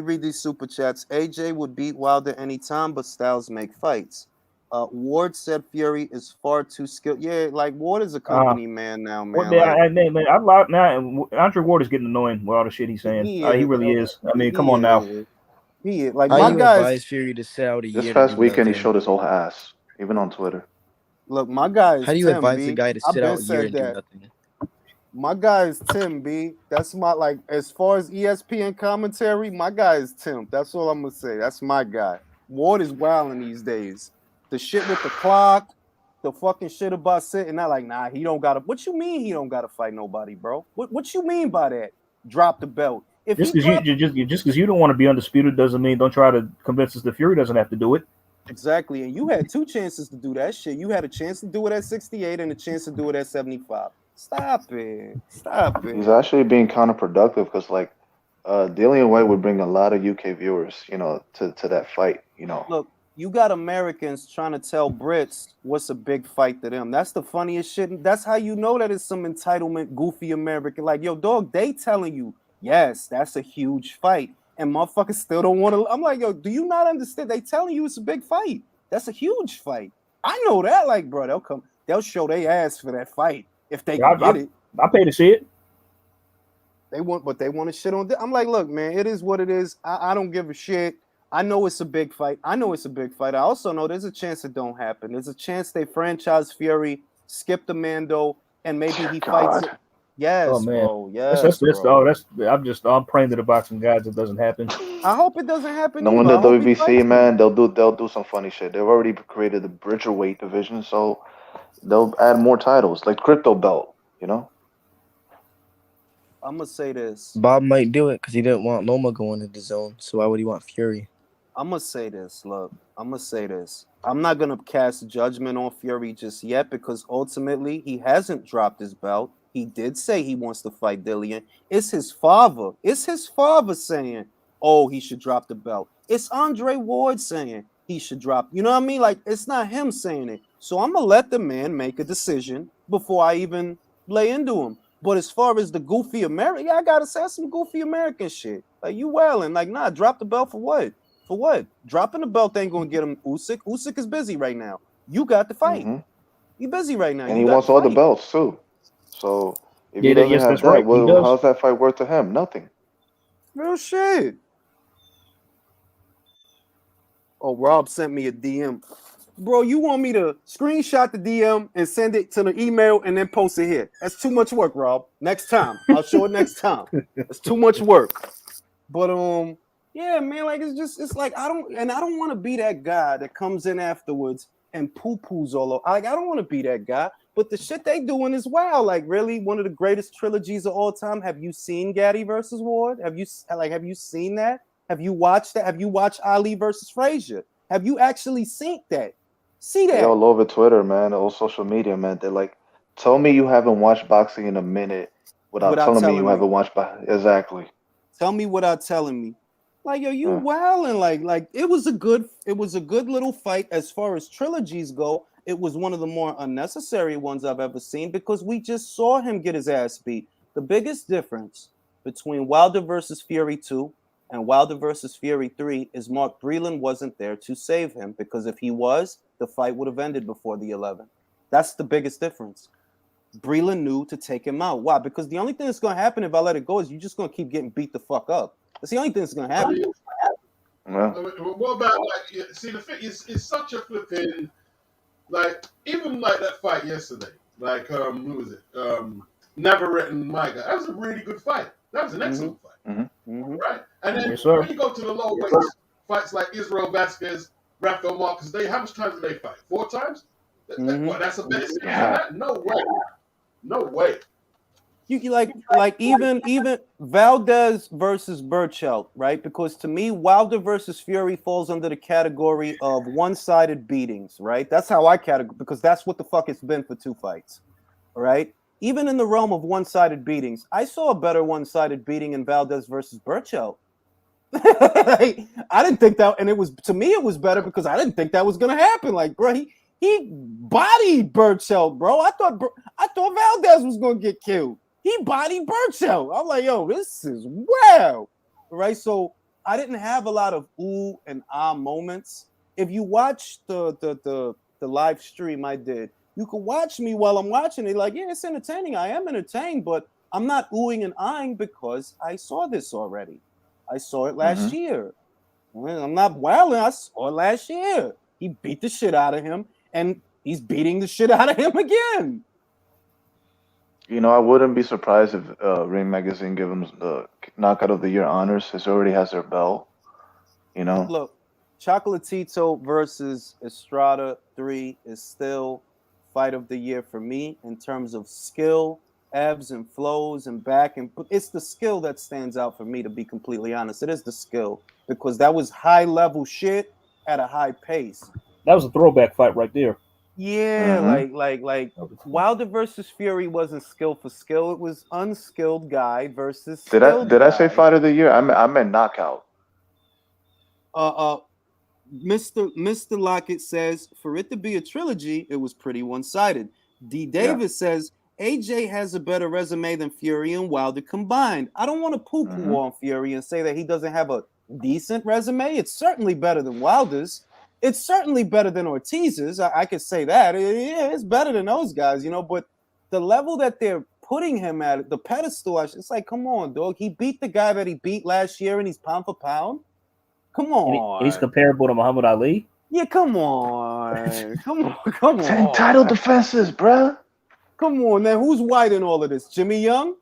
read these super chats. AJ would beat Wilder anytime, but Styles make fights. Ward said Fury is far too skilled. Yeah, like Ward is a company man now, man.
Man, I'm loud now. Andre Ward is getting annoying with all the shit he's saying. He really is. I mean, come on now.
He is. Like
How
my
you
guys.
advise Fury to sit out a year?
This past
to do
weekend, he
nothing?
showed his whole ass, even on Twitter.
Look, my guys.
How do you
Tim,
advise
B,
the guy to
I
sit
been
out a year
said
and do
that.
nothing?
My guy is Tim, B. That's my, like, as far as ESPN commentary, my guy is Tim. That's all I'm gonna say. That's my guy. Ward is wilding these days. The shit with the clock, the fucking shit about sitting out, like, nah, he don't gotta. What you mean he don't gotta fight nobody, bro? What you mean by that? Drop the belt. If
Just because you don't want to be undisputed doesn't mean don't try to convince us that Fury doesn't have to do it.
Exactly, and you had 2 chances to do that shit. You had a chance to do it at 68 and a chance to do it at 75. Stop it.
He's actually being counterproductive because, like, Dillian White would bring a lot of UK viewers, to that fight,
Look, you got Americans trying to tell Brits what's a big fight to them. That's the funniest shit. That's how you know that it's some entitlement, goofy American. Like, yo, dog, they telling you, yes, that's a huge fight. And motherfuckers still don't want to. I'm like, yo, do you not understand? They telling you it's a big fight. That's a huge fight. I know that. Like, bro, they'll show their ass for that fight if they can get it.
I pay to see it.
They want to shit on. I'm like, look, man, it is what it is. I don't give a shit. I know it's a big fight. I also know there's a chance it don't happen. There's a chance they franchise Fury, skip the Mando, and maybe he fights it. Yes,
oh, man.
bro. Yes,
bro. I'm praying to the boxing gods it doesn't happen.
I hope it doesn't happen.
Knowing the WBC, man, they'll do some funny shit. They've already created the Bridgerweight division, so they'll add more titles, like Crypto Belt,
I'm gonna say this.
Bob might do it because he didn't want Loma going into the zone. So why would he want Fury?
I'm gonna say this. Look, I'm gonna say this. I'm not gonna cast judgment on Fury just yet because ultimately he hasn't dropped his belt. He did say he wants to fight Dillian. It's his father. It's his father saying, "Oh, he should drop the belt." It's Andre Ward saying he should drop. You know what I mean? Like, it's not him saying it. So I'm gonna let the man make a decision before I even lay into him. But as far as the goofy American, I gotta say some goofy American shit. Like, you wilding. Like, nah, drop the belt for what? For what? Dropping the belt ain't gonna get him Usyk. Usyk is busy right now. You got the fight.
Mm-hmm.
He busy right now.
And he wants all the belts too. So if he doesn't have that,
right.
well, how's that fight worth to him? Nothing.
Real shit. Oh, Rob sent me a DM. Bro, you want me to screenshot the DM and send it to the email and then post it here? That's too much work, Rob. Next time. I'll show it next time. It's too much work. But yeah, man, like it's like I don't want to be that guy that comes in afterwards and poo-poos all over. Like, I don't want to be that guy. But the shit they doing is wild. Like, really, one of the greatest trilogies of all time. Have you seen Gaddy versus Ward? Have you seen that? Have you watched that? Have you watched Ali versus Frazier? Have you actually seen that? See that?
They all over Twitter, man, all social media, man. They're like, tell me you haven't watched boxing in a minute without telling me you haven't watched boxing. Exactly.
Tell me without telling me. Like, yo, you wilding. Like it was a good little fight as far as trilogies go. It was one of the more unnecessary ones I've ever seen because we just saw him get his ass beat. The biggest difference between Wilder versus Fury 2 and Wilder versus Fury 3 is Mark Breland wasn't there to save him because if he was, the fight would have ended before the 11th. That's the biggest difference. Breland knew to take him out. Why? Because the only thing that's going to happen if I let it go is you're just going to keep getting beat the fuck up. That's the only thing that's going to happen.
Yeah.
What about, like, see, the thing is, it's such a flipping, like, even like that fight yesterday, like, who was it? Navarrete and Micah. That was a really good fight. That was an excellent fight.
Mm-hmm.
Right? And then
Yes,
when you go to the low weights, fights like Israel Vasquez, Rafael Marquez, how much times did they fight? 4 times? What, that's a better series than that? No way. No way.
You like even Valdez versus Burchell, right? Because to me, Wilder versus Fury falls under the category of one-sided beatings, right? That's how I categorize, because that's what the fuck it's been for 2 fights, right? Even in the realm of one-sided beatings, I saw a better one-sided beating in Valdez versus Burchell. I didn't think that, and it was, to me, it was better because I didn't think that was gonna happen. Like, bro, he bodied Burchell, bro. I thought Valdez was gonna get killed. He bodied Burchell. I'm like, yo, this is wow, right? So I didn't have a lot of ooh and ah moments if you watch the live stream I did, you can watch me while I'm watching it. Like, yeah, it's entertaining. I am entertained, but I'm not oohing and eyeing because I saw this already. I saw it last year. I'm not wilding. I saw it last year. He beat the shit out of him, and he's beating the shit out of him again.
You know, I wouldn't be surprised if Ring Magazine give him the Knockout of the Year honors. It already has their bell. You know,
Look, Chocolatito versus Estrada 3 is still fight of the year for me in terms of skill, ebbs and flows, and back. And it's the skill that stands out for me, to be completely honest. It is the skill, because that was high level shit at a high pace.
That was a throwback fight right there.
Yeah, like Wilder versus Fury wasn't skill for skill. It was unskilled guy versus
did
skilled
I say
guy.
fight of the year? I meant knockout.
Mr. Lockett says, for it to be a trilogy, it was pretty one-sided. D. Davis says, AJ has a better resume than Fury and Wilder combined. I don't want to poo-poo on Fury and say that he doesn't have a decent resume. It's certainly better than Wilder's. It's certainly better than Ortiz's. I could say that. It's better than those guys, but the level that they're putting him at, the pedestal, it's like, come on, dog. He beat the guy that he beat last year, and he's pound for pound. Come on.
And he's comparable to Muhammad Ali.
Yeah, come on. Come on.
It's entitled defenses, bruh.
Come on, man. Who's white in all of this? Jimmy Young?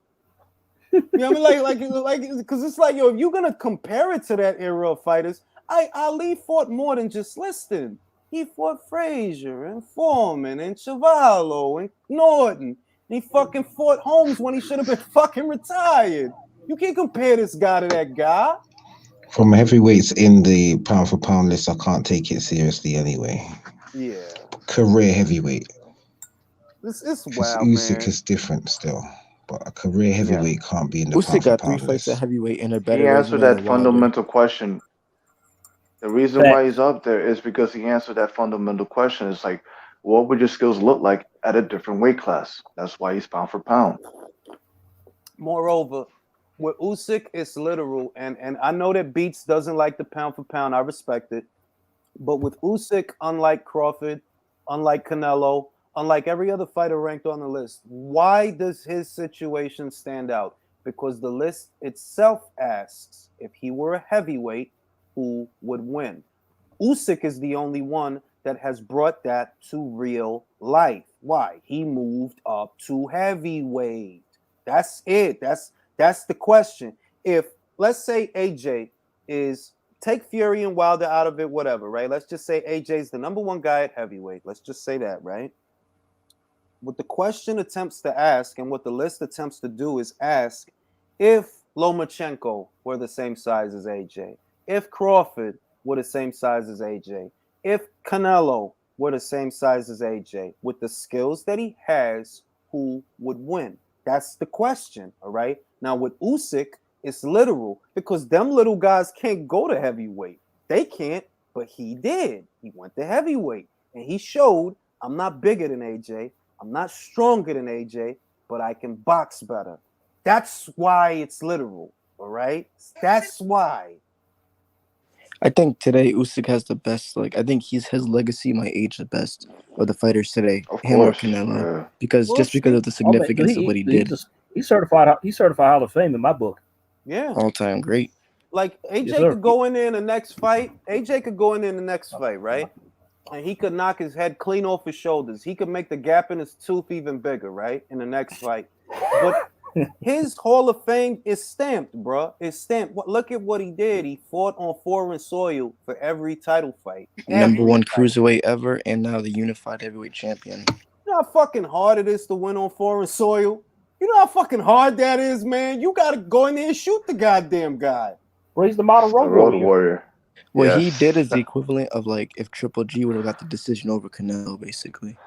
You know what I mean? Like, because it's like, yo, if you're gonna compare it to that era of fighters, Ali fought more than just Liston. He fought Frazier and Foreman and Chavallo and Norton. And he fucking fought Holmes when he should have been fucking retired. You can't compare this guy to that guy.
From heavyweights in the pound for pound list, I can't take it seriously anyway.
Yeah.
Career heavyweight.
It's wild,
Usyk
man.
is different still, but a career heavyweight can't be in the
Usyk
pound for
got 3
pound
fights
list.
at heavyweight and a better
He answered
resume
that
than Wilder.
fundamental question. The reason why he's up there is because he answered that fundamental question. It's like, what would your skills look like at a different weight class? That's why he's pound for pound.
Moreover, with Usyk, it's literal, and I know that Beats doesn't like the pound for pound. I respect it, but with Usyk, unlike Crawford, unlike Canelo, unlike every other fighter ranked on the list, why does his situation stand out? Because the list itself asks, if he were a heavyweight, who would win? Usyk is the only one that has brought that to real life. Why? He moved up to heavyweight. That's it. That's the question. If, let's say, AJ is, take Fury and Wilder out of it, whatever, right? Let's just say AJ's the number one guy at heavyweight. Let's just say that, right? What the question attempts to ask, and what the list attempts to do, is ask if Lomachenko were the same size as AJ, if Crawford were the same size as AJ, if Canelo were the same size as AJ, with the skills that he has, who would win? That's the question, all right? Now, with Usyk, it's literal, because them little guys can't go to heavyweight. They can't, but he did. He went to heavyweight, and he showed, I'm not bigger than AJ, I'm not stronger than AJ, but I can box better. That's why it's literal, all right? That's why.
I think today Usyk has the best. I think his legacy might age the best of the fighters today.
Of
him or
course,
Canelo,
yeah.
because of the significance of what he did.
He's certified Hall of Fame in my book.
Yeah.
All time great.
Like AJ could go in there in the next fight. AJ could go in there in the next fight, right? And he could knock his head clean off his shoulders. He could make the gap in his tooth even bigger, right? In the next fight. But his Hall of Fame is stamped, bro. It's stamped. Look at what he did. He fought on foreign soil for every title fight.
Number one cruiserweight ever, and now the unified heavyweight champion.
You know how fucking hard it is to win on foreign soil? You know how fucking hard that is, man? You got to go in there and shoot the goddamn guy.
Well, he's the model road
warrior.
What he did is the equivalent of if Triple G would have got the decision over Canelo, basically.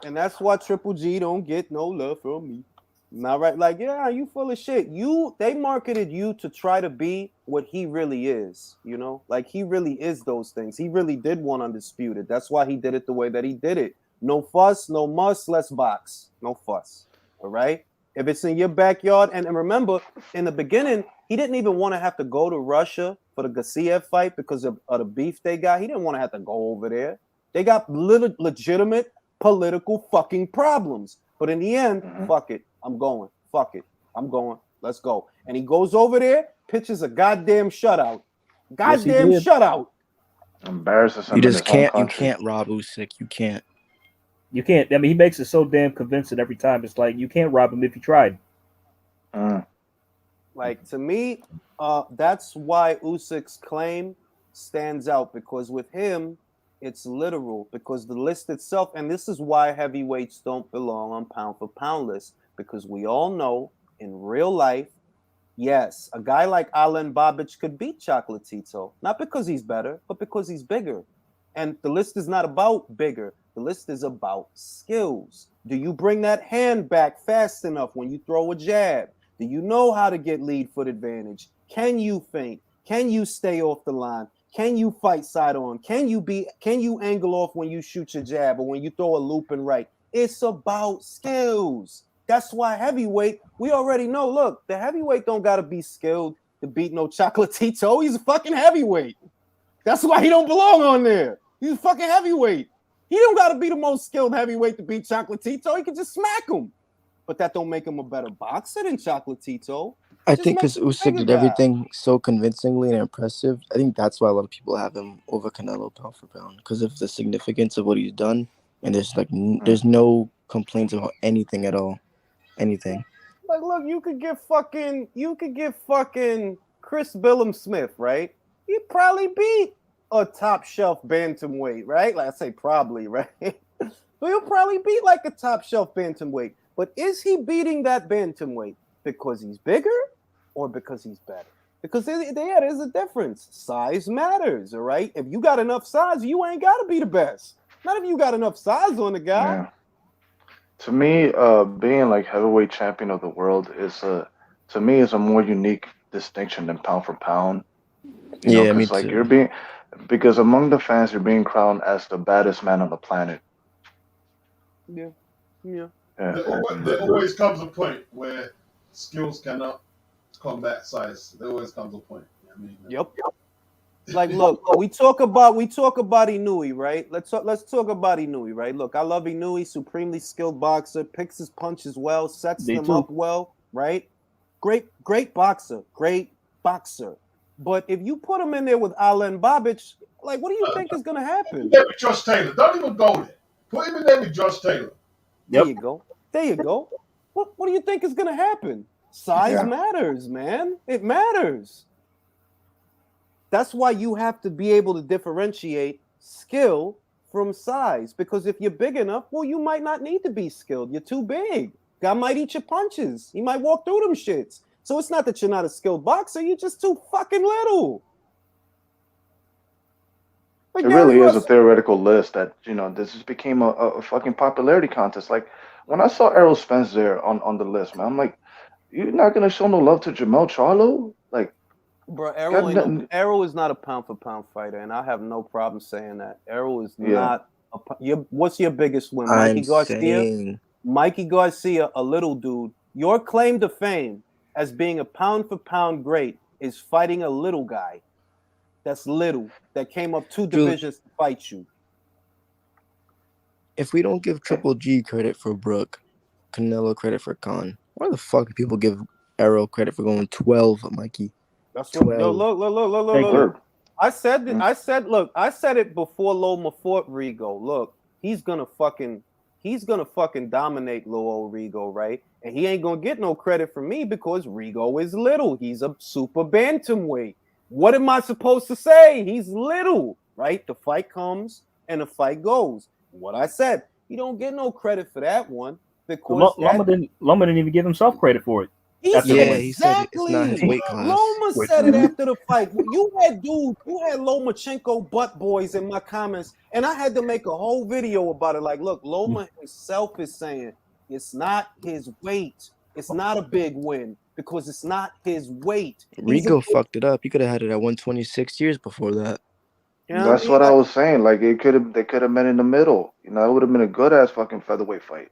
And that's why Triple G don't get no love from me. Not right. You full of shit. They marketed you to try to be what he really is, he really is those things. He really did want Undisputed. That's why he did it the way that he did it. No fuss, no muss, let's box. No fuss. All right? If it's in your backyard, and remember, in the beginning, he didn't even want to have to go to Russia for the Gassiev fight because of the beef they got. He didn't want to have to go over there. They got legitimate political fucking problems. But in the end, fuck it. I'm going. Fuck it. I'm going. Let's go. And he goes over there, pitches a goddamn shutout. Goddamn shutout.
Embarrasses him.
You just can't. You
country.
can't rob Usyk. You can't.
You can't. I mean, he makes it so damn convincing every time. It's like you can't rob him if you tried.
Like, to me, that's why Usyk's claim stands out, because with him, it's literal, because the list itself, and this is why heavyweights don't belong on pound for pound list, because we all know in real life, yes, a guy like Alen Babic could beat Chocolatito, not because he's better, but because he's bigger. And the list is not about bigger. The list is about skills. Do you bring that hand back fast enough when you throw a jab? Do you know how to get lead foot advantage? Can you feint? Can you stay off the line? Can you fight side on? Can you angle off when you shoot your jab or when you throw a loop and right? It's about skills. That's why heavyweight, we already know, look, the heavyweight don't got to be skilled to beat no Chocolatito. He's a fucking heavyweight. That's why he don't belong on there. He's a fucking heavyweight. He don't got to be the most skilled heavyweight to beat Chocolatito. He can just smack him. But that don't make him a better boxer than Chocolatito.
I think because Usyk did everything so convincingly and impressive, I think that's why a lot of people have him over Canelo pound for pound, because of the significance of what he's done. And there's there's no complaints about anything at all. Anything.
Like, look, you could get fucking Chris Billum Smith, right? He'd probably beat a top shelf bantamweight, right? Like, I say probably, right? But he'll probably beat like a top shelf bantamweight. But is he beating that bantamweight because he's bigger or because he's better? Because there's a difference. Size matters, all right? If you got enough size, you ain't got to be the best. Not if you got enough size on the guy.
Yeah. To me, being like heavyweight champion of the world is a more unique distinction than pound for pound. You know,
me
like
too.
because among the fans, you're being crowned as the baddest man on the planet.
Yeah.
There always comes a point where skills cannot combat size. There always comes a point. I mean,
Yep. Like, look, we talk about Inoue, right? Let's talk about Inoue, right? Look, I love Inoue, supremely skilled boxer, picks his punches well, sets them up well, right? Great boxer, But if you put him in there with Alen Babic, like, what do you think is gonna happen?
With Josh Taylor, don't even go there. Put him in there with Josh Taylor.
There you go. What do you think is gonna happen? Size matters, man. It matters. That's why you have to be able to differentiate skill from size. Because if you're big enough, well, you might not need to be skilled. You're too big. Guy might eat your punches. He might walk through them shits. So it's not that you're not a skilled boxer. You're just too fucking little.
Like, it really is a theoretical list that, this just became a fucking popularity contest. Like, when I saw Errol Spence there on the list, man, I'm like, you're not going to show no love to Jamel Charlo? Like,
bro, Errol is not a pound for pound fighter, and I have no problem saying that. Errol is not what's your biggest win? Mikey Garcia? Mikey Garcia, a little dude. Your claim to fame as being a pound for pound great is fighting a little guy. That's little. That came up 2 divisions to fight you.
If we don't give Triple G credit for Brook, Canelo credit for Khan, why the fuck do people give Errol credit for going 12, Mikey?
That's what. No, look. I said it before Loma fought Rigo. Look, he's gonna fucking dominate Lil old Rigo, right? And he ain't gonna get no credit from me because Rigo is little. He's a super bantamweight. What am I supposed to say? He's little, right? The fight comes and the fight goes. What I said, you don't get no credit for that one because
Loma didn't even give himself credit for it.
He said it's not his weight class.
Loma said it after the fight. You had Lomachenko butt boys in my comments, and I had to make a whole video about it. Like, look, Loma himself is saying it's not his weight. It's not a big win because it's not his weight.
Rigo fucked it up. He could have had it at 126 years before that.
That's what I was saying. Like, they could have been in the middle. It would have been a good ass fucking featherweight fight.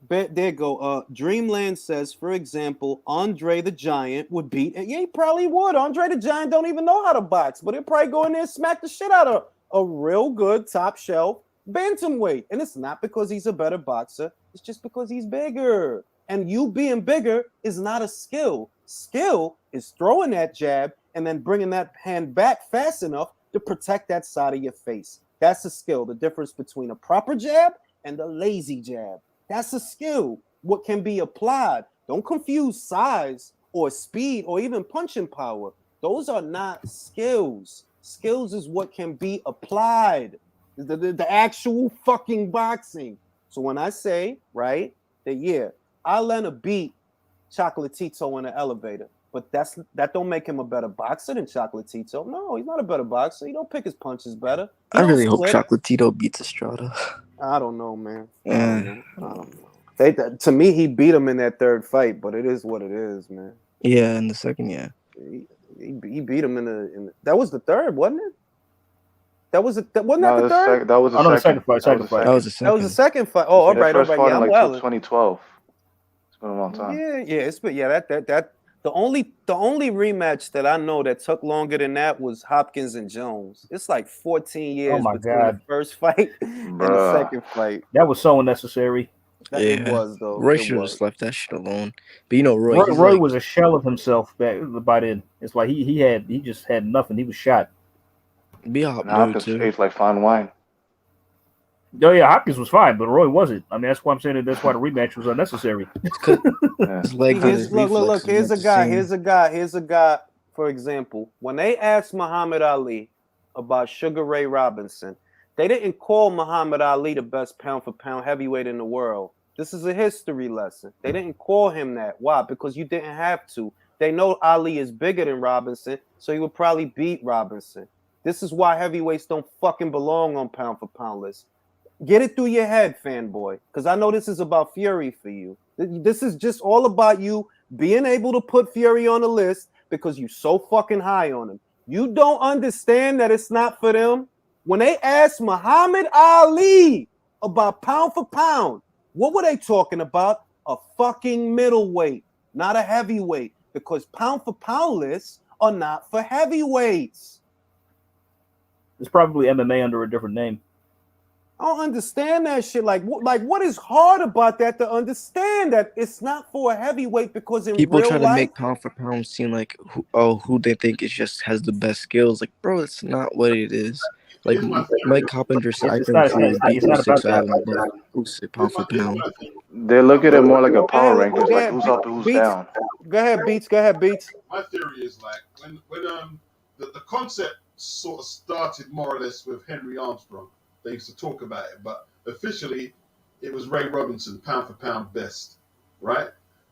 There you go. Dreamland says, for example, Andre the Giant would beat. Yeah, he probably would. Andre the Giant don't even know how to box, but he'll probably go in there and smack the shit out of a real good top shelf bantamweight. And it's not because he's a better boxer. It's just because he's bigger. And you being bigger is not a skill. Skill is throwing that jab and then bringing that hand back fast enough to protect that side of your face. That's a skill. The difference between a proper jab and a lazy jab. That's a skill. What can be applied. Don't confuse size or speed or even punching power. Those are not skills. Skills is what can be applied. The actual fucking boxing. So when I say, right, that yeah, Alena beat Chocolatito in the elevator, but that don't make him a better boxer than Chocolatito. No, he's not a better boxer. He don't pick his punches better.
I really hope Chocolatito beats Estrada.
I don't know, man. I don't know. To me, he beat him in that third fight, but it is what it is, man.
Yeah, in the second, yeah.
He beat him in the. That was the third, wasn't it? Wasn't that the third?
That was the second fight.
That was the second.
That was the second fight. Oh, all right, all right. Yeah,
I'm
well.
2012. It's been a long time.
It's been that. The only rematch that I know that took longer than that was Hopkins and Jones. It's like 14 years between the first fight and the second fight.
That was so unnecessary.
It was though.
Roy should have just left that shit alone. But you know,
Roy was a shell of himself by then. It's like he just had nothing. He was shot.
Hopkins tastes like fine wine.
Oh yeah, Hopkins was fine, but Roy wasn't. I mean, that's why I'm saying that's why the rematch was unnecessary.
Look. Here's a guy. For example, when they asked Muhammad Ali about Sugar Ray Robinson, they didn't call Muhammad Ali the best pound for pound heavyweight in the world. This is a history lesson. They didn't call him that. Why? Because you didn't have to. They know Ali is bigger than Robinson, so he would probably beat Robinson. This is why heavyweights don't fucking belong on pound for pound lists. Get it through your head, fanboy, because I know this is about Fury for you. This is just all about you being able to put Fury on the list because you're so fucking high on him. You don't understand that it's not for them. When they asked Muhammad Ali about pound for pound, what were they talking about? A fucking middleweight, not a heavyweight, because pound for pound lists are not for heavyweights.
It's probably MMA under a different name.
I don't understand that shit. Like what is hard about that to understand that it's not for a heavyweight because in
people
real
try
life,
to make pound for pound seem like who they think is just has the best skills. Like, bro, it's not what it is. Like Mike Coppinger said, I think
it's not about
that. Pound for pound.
They look at it more like a power rankings, like who's up and who's
Beats.
down.
Go ahead, Beats.
My theory is like when the concept sort of started more or less with Henry Armstrong. They used to talk about it, but officially it was Ray Robinson, pound for pound best, right?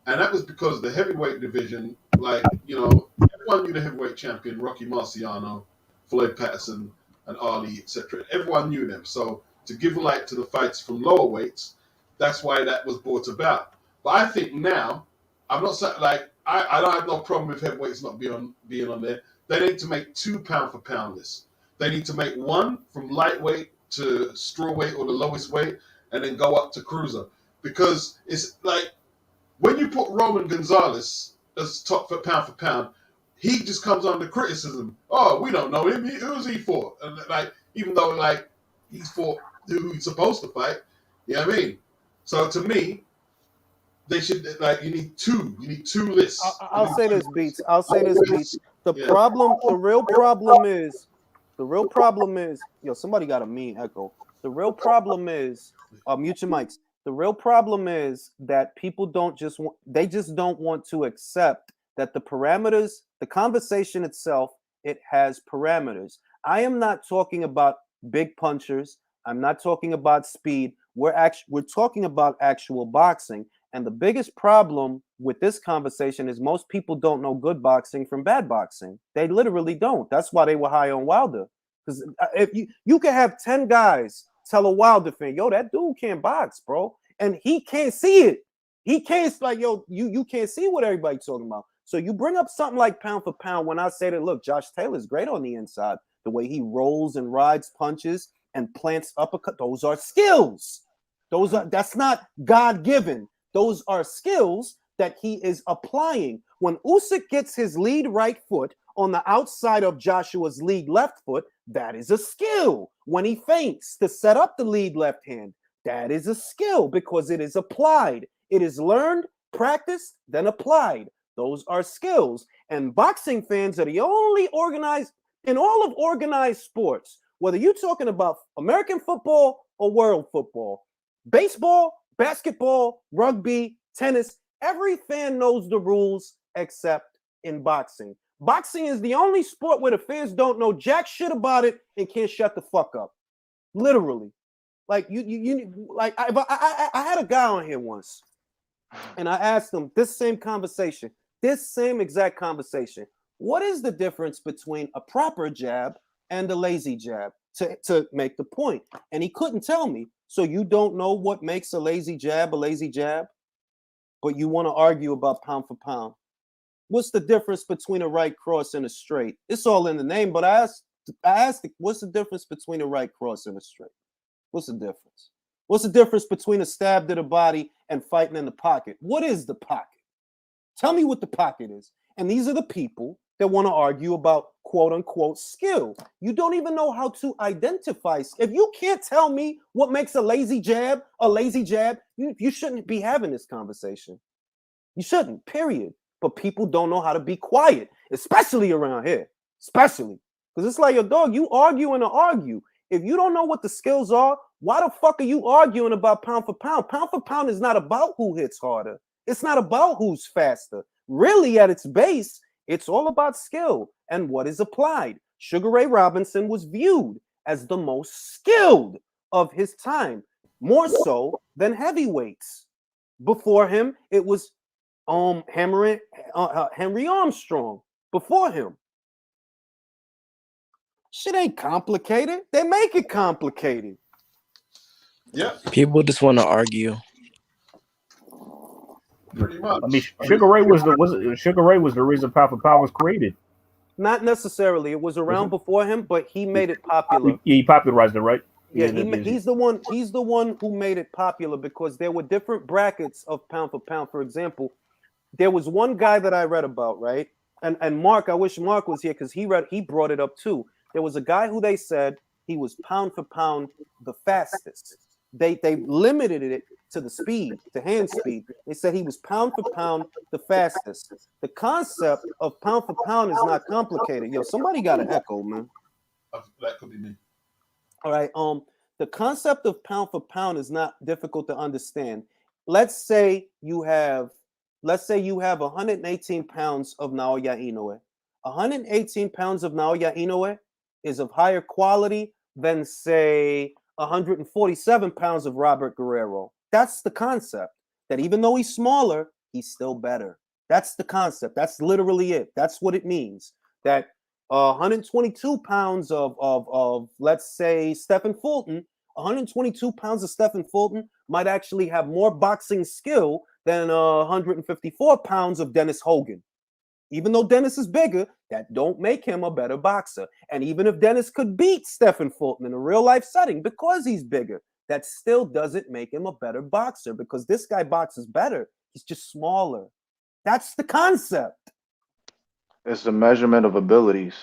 And that was because the heavyweight division, like, everyone knew the heavyweight champion, Rocky Marciano, Floyd Patterson, and Ali, etc. Everyone knew them. So to give light to the fights from lower weights, that's why that was brought about. But I think now, I'm not saying, like, I don't have no problem with heavyweights not being on there. They need to make 2 pound for pound lists. They need to make one from lightweight to strawweight or the lowest weight, and then go up to cruiser. Because it's like when you put Roman Gonzalez as top for pound, he just comes under criticism. Oh, we don't know him. Who's he for? And like, even though like he's fought who he's supposed to fight. You know what I mean? So to me, they should like you need two lists.
I'll say this, Beats. The real problem is, yo, somebody got a mean echo. The real problem is, mute your mics. The real problem is that people don't just want to accept that the parameters, the conversation itself, it has parameters. I am not talking about big punchers. I'm not talking about speed. We're talking about actual boxing. And the biggest problem with this conversation is most people don't know good boxing from bad boxing. They literally don't. That's why they were high on Wilder. Because if you can have 10 guys tell a Wilder fan, yo, that dude can't box, bro. And he can't see it. He can't, like, yo, you can't see what everybody's talking about. So you bring up something like pound for pound when I say that, look, Josh Taylor's great on the inside. The way he rolls and rides punches and plants uppercut, those are skills. That's not God-given. Those are skills that he is applying. When Usyk gets his lead right foot on the outside of Joshua's lead left foot, that is a skill. When he feints to set up the lead left hand, that is a skill because it is applied. It is learned, practiced, then applied. Those are skills. And boxing fans are the only organized, in all of organized sports, whether you're talking about American football or world football, baseball, basketball, rugby, tennis, every fan knows the rules except in boxing. Boxing is the only sport where the fans don't know jack shit about it and can't shut the fuck up. Literally. Like I had a guy on here once and I asked him this same exact conversation. What is the difference between a proper jab and a lazy jab to make the point? And he couldn't tell me. So you don't know what makes a lazy jab, but you want to argue about pound for pound. What's the difference between a right cross and a straight? It's all in the name, but I asked, what's the difference between a right cross and a straight? What's the difference? What's the difference between a stab to the body and fighting in the pocket? What is the pocket? Tell me what the pocket is. And these are the people that want to argue about quote unquote skill. You don't even know how to identify. If you can't tell me what makes a lazy jab, you shouldn't be having this conversation. You shouldn't, period. But people don't know how to be quiet, especially around here. Especially. Because it's like, your dog, you arguing to argue. If you don't know what the skills are, why the fuck are you arguing about pound for pound? Pound for pound is not about who hits harder. It's not about who's faster. Really, at its base, it's all about skill and what is applied. Sugar Ray Robinson was viewed as the most skilled of his time, more so than heavyweights. Before him, it was Henry Armstrong. Before him. Shit ain't complicated. They make it complicated.
Yeah.
People just want to argue.
Pretty much.
I mean, Sugar Ray was the reason pound for pound was created.
Not necessarily. It was around before him, but he made it popular.
He popularized it, right?
Yeah, he's the one. He's the one who made it popular because there were different brackets of pound for pound. For example, there was one guy that I read about, right? And Mark, I wish Mark was here because he brought it up too. There was a guy who they said he was pound for pound the fastest. They limited it to the speed, to hand speed. They said he was pound for pound the fastest. The concept of pound for pound is not complicated. Yo, somebody got an echo, man.
That could be me.
All right. The concept of pound for pound is not difficult to understand. Let's say you have 118 pounds of Naoya Inoue. 118 pounds of Naoya Inoue is of higher quality than, say, 147 pounds of Robert Guerrero. That's the concept. That even though he's smaller, he's still better. That's the concept. That's literally it. That's what it means. That 122 pounds of let's say, Stephen Fulton, 122 pounds of Stephen Fulton might actually have more boxing skill than 154 pounds of Dennis Hogan. Even though Dennis is bigger, that don't make him a better boxer. And even if Dennis could beat Stephen Fulton in a real life setting because he's bigger, that still doesn't make him a better boxer because this guy boxes better. He's just smaller. That's the concept.
It's the measurement of abilities.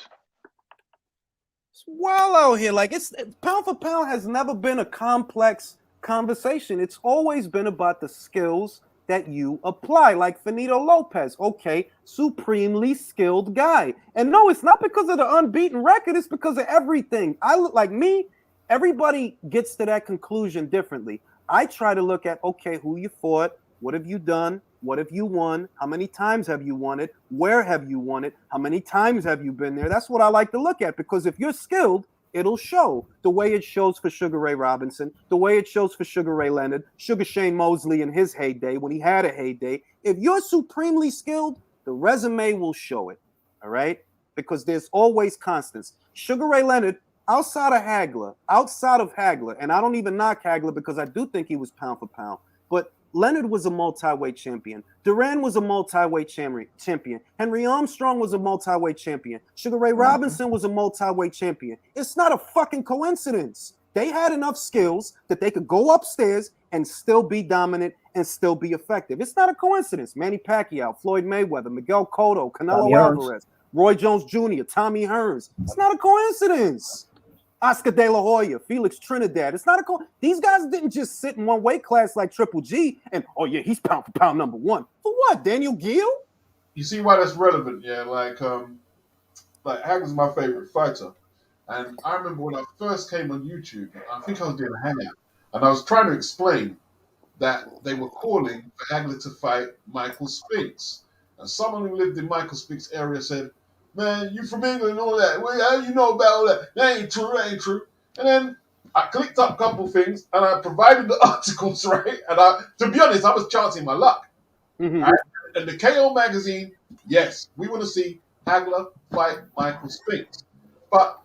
It's well out here. Like, it's pound for pound has never been a complex conversation. It's always been about the skills that you apply, like Finito Lopez. Okay, supremely skilled guy. And no, it's not because of the unbeaten record. It's because of everything. I look like me. Everybody gets to that conclusion differently. I try to look at, okay, who you fought, what have you done, what have you won, how many times have you won it, where have you won it, how many times have you been there. That's what I like to look at, because if you're skilled, it'll show the way it shows for Sugar Ray Robinson, the way it shows for Sugar Ray Leonard, Sugar Shane Mosley in his heyday, when he had a heyday. If you're supremely skilled, the resume will show it, all right? Because there's always constants. Sugar Ray Leonard, outside of Hagler, and I don't even knock Hagler because I do think he was pound for pound, but Leonard was a multi-weight champion. Duran was a multi-weight champion. Henry Armstrong was a multi-weight champion. Sugar Ray Robinson was a multi-weight champion. It's not a fucking coincidence
They had enough skills that they could go upstairs and still be dominant and still be effective. It's not a coincidence. Manny Pacquiao, Floyd Mayweather, Miguel Cotto, Canelo Alvarez, Roy Jones Jr., Tommy Hearns. It's not a coincidence. Oscar De La Hoya, Felix Trinidad. It's not a these guys didn't just sit in one weight class like Triple G and oh yeah, he's pound for pound number one. For what? Daniel Gill?
You see why that's relevant, yeah? Like Hagler's my favorite fighter. And I remember when I first came on YouTube, I think I was doing a hangout, and I was trying to explain that they were calling for Hagler to fight Michael Spinks. And someone who lived in Michael Spinks' area said, man, you from England and all that. Well, how you know about all that? That ain't true, that ain't true. And then I clicked up a couple things and I provided the articles, right? And to be honest, I was chancing my luck.
Mm-hmm.
Right? And the KO magazine, yes, we want to see Hagler fight Michael Spinks. But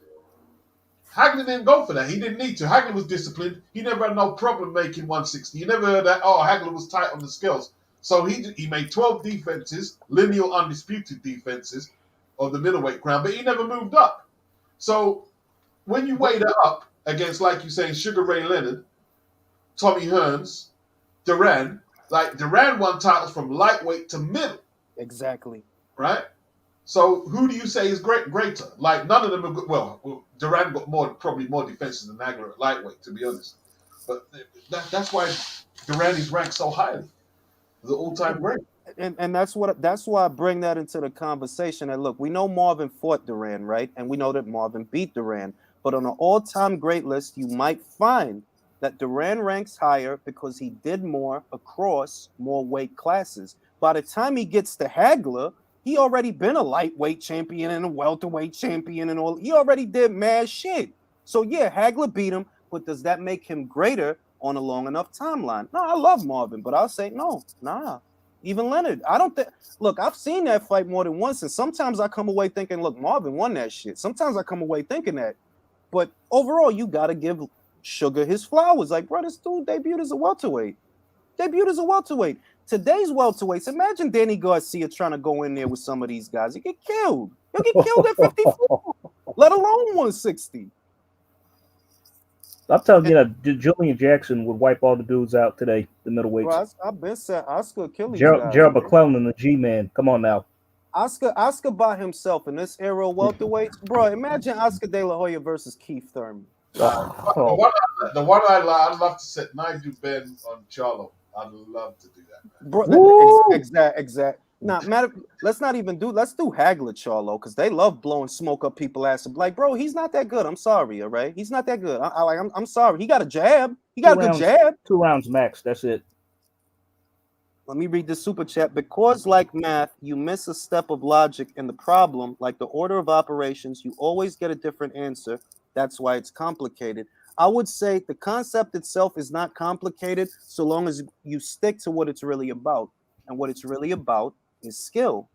Hagler didn't go for that. He didn't need to. Hagler was disciplined. He never had no problem making 160. You never heard that, oh, Hagler was tight on the scales. So he made 12 defenses, lineal undisputed defenses of the middleweight crown, but he never moved up. So when you weigh that up against, like you say, Sugar Ray Leonard, Tommy Hearns, Duran, like Duran won titles from lightweight to middle.
Exactly.
Right? So who do you say is greater? Like none of them are good. Well, Duran got probably more defenses than Hagler at lightweight, to be honest. But that's why Duran is ranked so highly, the all-time great.
And that's why I bring that into the conversation. And look, we know Marvin fought Duran, right? And we know that Marvin beat Duran. But on an all-time great list, you might find that Duran ranks higher because he did more across more weight classes. By the time he gets to Hagler, he already been a lightweight champion and a welterweight champion and all. He already did mad shit. So yeah, Hagler beat him, but does that make him greater on a long enough timeline? No, I love Marvin, but I'll say no, nah. Even Leonard, I don't think. Look, I've seen that fight more than once, and sometimes I come away thinking, look, Marvin won that shit. Sometimes I come away thinking that, but overall, you got to give Sugar his flowers. Like, bro, this dude debuted as a welterweight. Today's welterweights, imagine Danny Garcia trying to go in there with some of these guys. You get killed. You'll get killed at 54, let alone 160.
I'm telling you, Julian Jackson would wipe all the dudes out today, the middleweights.
Bro, I've been said Oscar kill these
Gerald McClellan and the G-Man. Come on now.
Oscar by himself in this era of welterweights. Bro, imagine Oscar De La Hoya versus Keith Thurman.
The one I'd love to set Nigel Ben on Charlo. I'd love to do that, man.
Bro, exact. Nah, let's not even let's do Hagler Charlo, because they love blowing smoke up people's ass. Like, bro, he's not that good. I'm sorry, all right? He's not that good. I'm sorry. He got a jab. He got a good jab.
2 rounds max. That's it.
Let me read the super chat. Because like math, you miss a step of logic in the problem, like the order of operations, you always get a different answer. That's why it's complicated. I would say the concept itself is not complicated so long as you stick to what it's really about. And what it's really about is skill.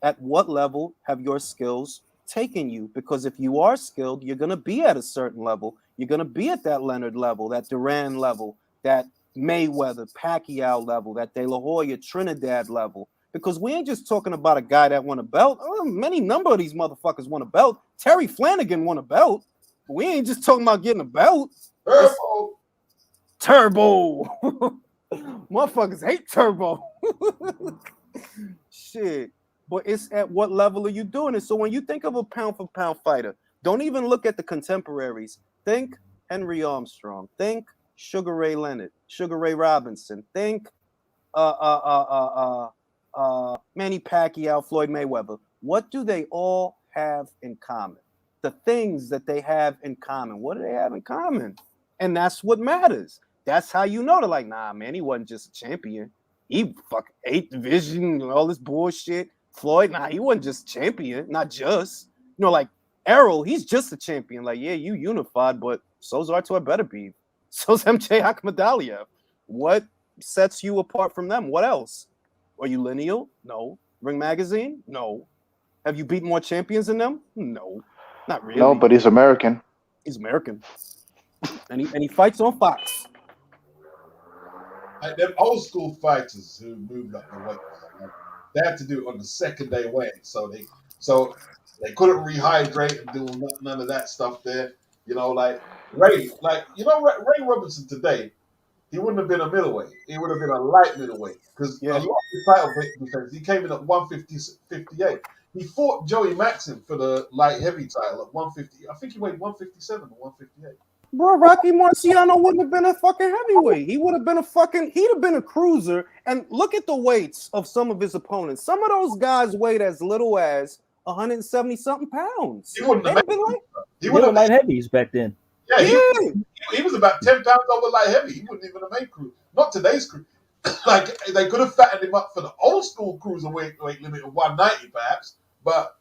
At what level have your skills taken you? Because if you are skilled, you're going to be at a certain level. You're going to be at that Leonard level, that Duran level, that Mayweather, Pacquiao level, that De La Hoya, Trinidad level. Because we ain't just talking about a guy that won a belt. Many number of these motherfuckers won a belt. Terry Flanagan won a belt. But we ain't just talking about getting a belt. Turbo. Motherfuckers hate Turbo. Shit. But it's at what level are you doing it? So when you think of a pound for pound fighter, don't even look at the contemporaries. Think Henry Armstrong. Think Sugar Ray Leonard, Sugar Ray Robinson. Think Manny Pacquiao, Floyd Mayweather. What do they all have in common? The things that they have in common. What do they have in common? And that's what matters. That's how you know they're like, nah, man, he wasn't just a champion. He fucking 8th division and all this bullshit. Floyd, nah, he wasn't just champion, not just. You know, like Errol, he's just a champion. Like, yeah, you unified, but so's Artur Beterbiev. So's MJ Akhmadaliev. What sets you apart from them? What else? Are you lineal? No. Ring Magazine? No. Have you beat more champions than them? No. Not really.
No, but he's American.
He's American. And he fights on Fox.
Like them old school fighters who moved up the weight, they had to do it on the second day weigh, so they couldn't rehydrate and do none of that stuff there. You know, like Ray, Ray Robinson today, he wouldn't have been a middleweight. He would have been a light middleweight because a lot of the title defense, he came in at 158. He fought Joey Maxim for the light heavy title at 150. I think he weighed 157 or 158.
Bro, Rocky Marciano wouldn't have been a fucking heavyweight. He would have been he'd have been a cruiser. And look at the weights of some of his opponents. Some of those guys weighed as little as 170 something pounds.
He wouldn't have
been like,
they were light heavies back then.
Yeah, he was about 10 pounds over light heavy. He wouldn't even have made cruise. Not today's cruise. Like, they could have fattened him up for the old school cruiserweight limit of 190 perhaps, but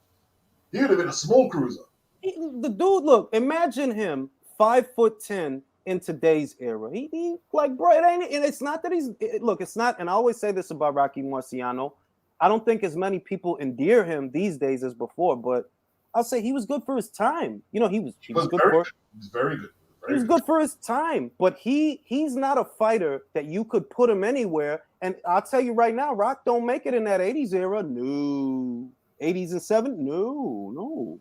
he would have been a small cruiser.
The dude, look, imagine him 5'10" in today's era. He like, bro, it ain't, and it's not that it's not, and I always say this about Rocky Marciano. I don't think as many people endear him these days as before, but I'll say he was good for his time. You know, he was good for.
He was very good.
He was good for his time, but he's not a fighter that you could put him anywhere. And I'll tell you right now, Rock don't make it in that 80s era. No. 80s and 70s? No.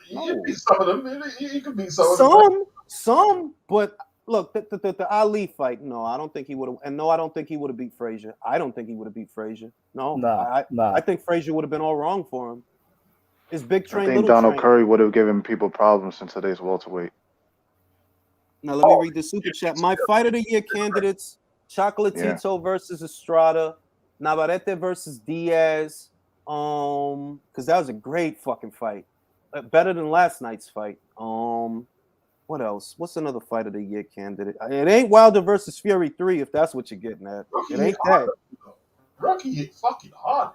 You beat some of them. You could beat some of them.
Some, but look, the Ali fight, no, I don't think he would have. And no, I don't think he would have beat Frazier. I don't think he would have beat Frazier. No. I think Frazier would have been all wrong for him. It's big train,
I think Donald Curry would have given people problems in today's welterweight.
Now let me read the super chat. My fight of the year candidates: Chocolatito versus Estrada, Navarrete versus Diaz. Because that was a great fucking fight, better than last night's fight. What else? What's another fight of the year candidate? It ain't Wilder versus Fury 3, if that's what you're getting at. It ain't that.
Rocky hit fucking hard.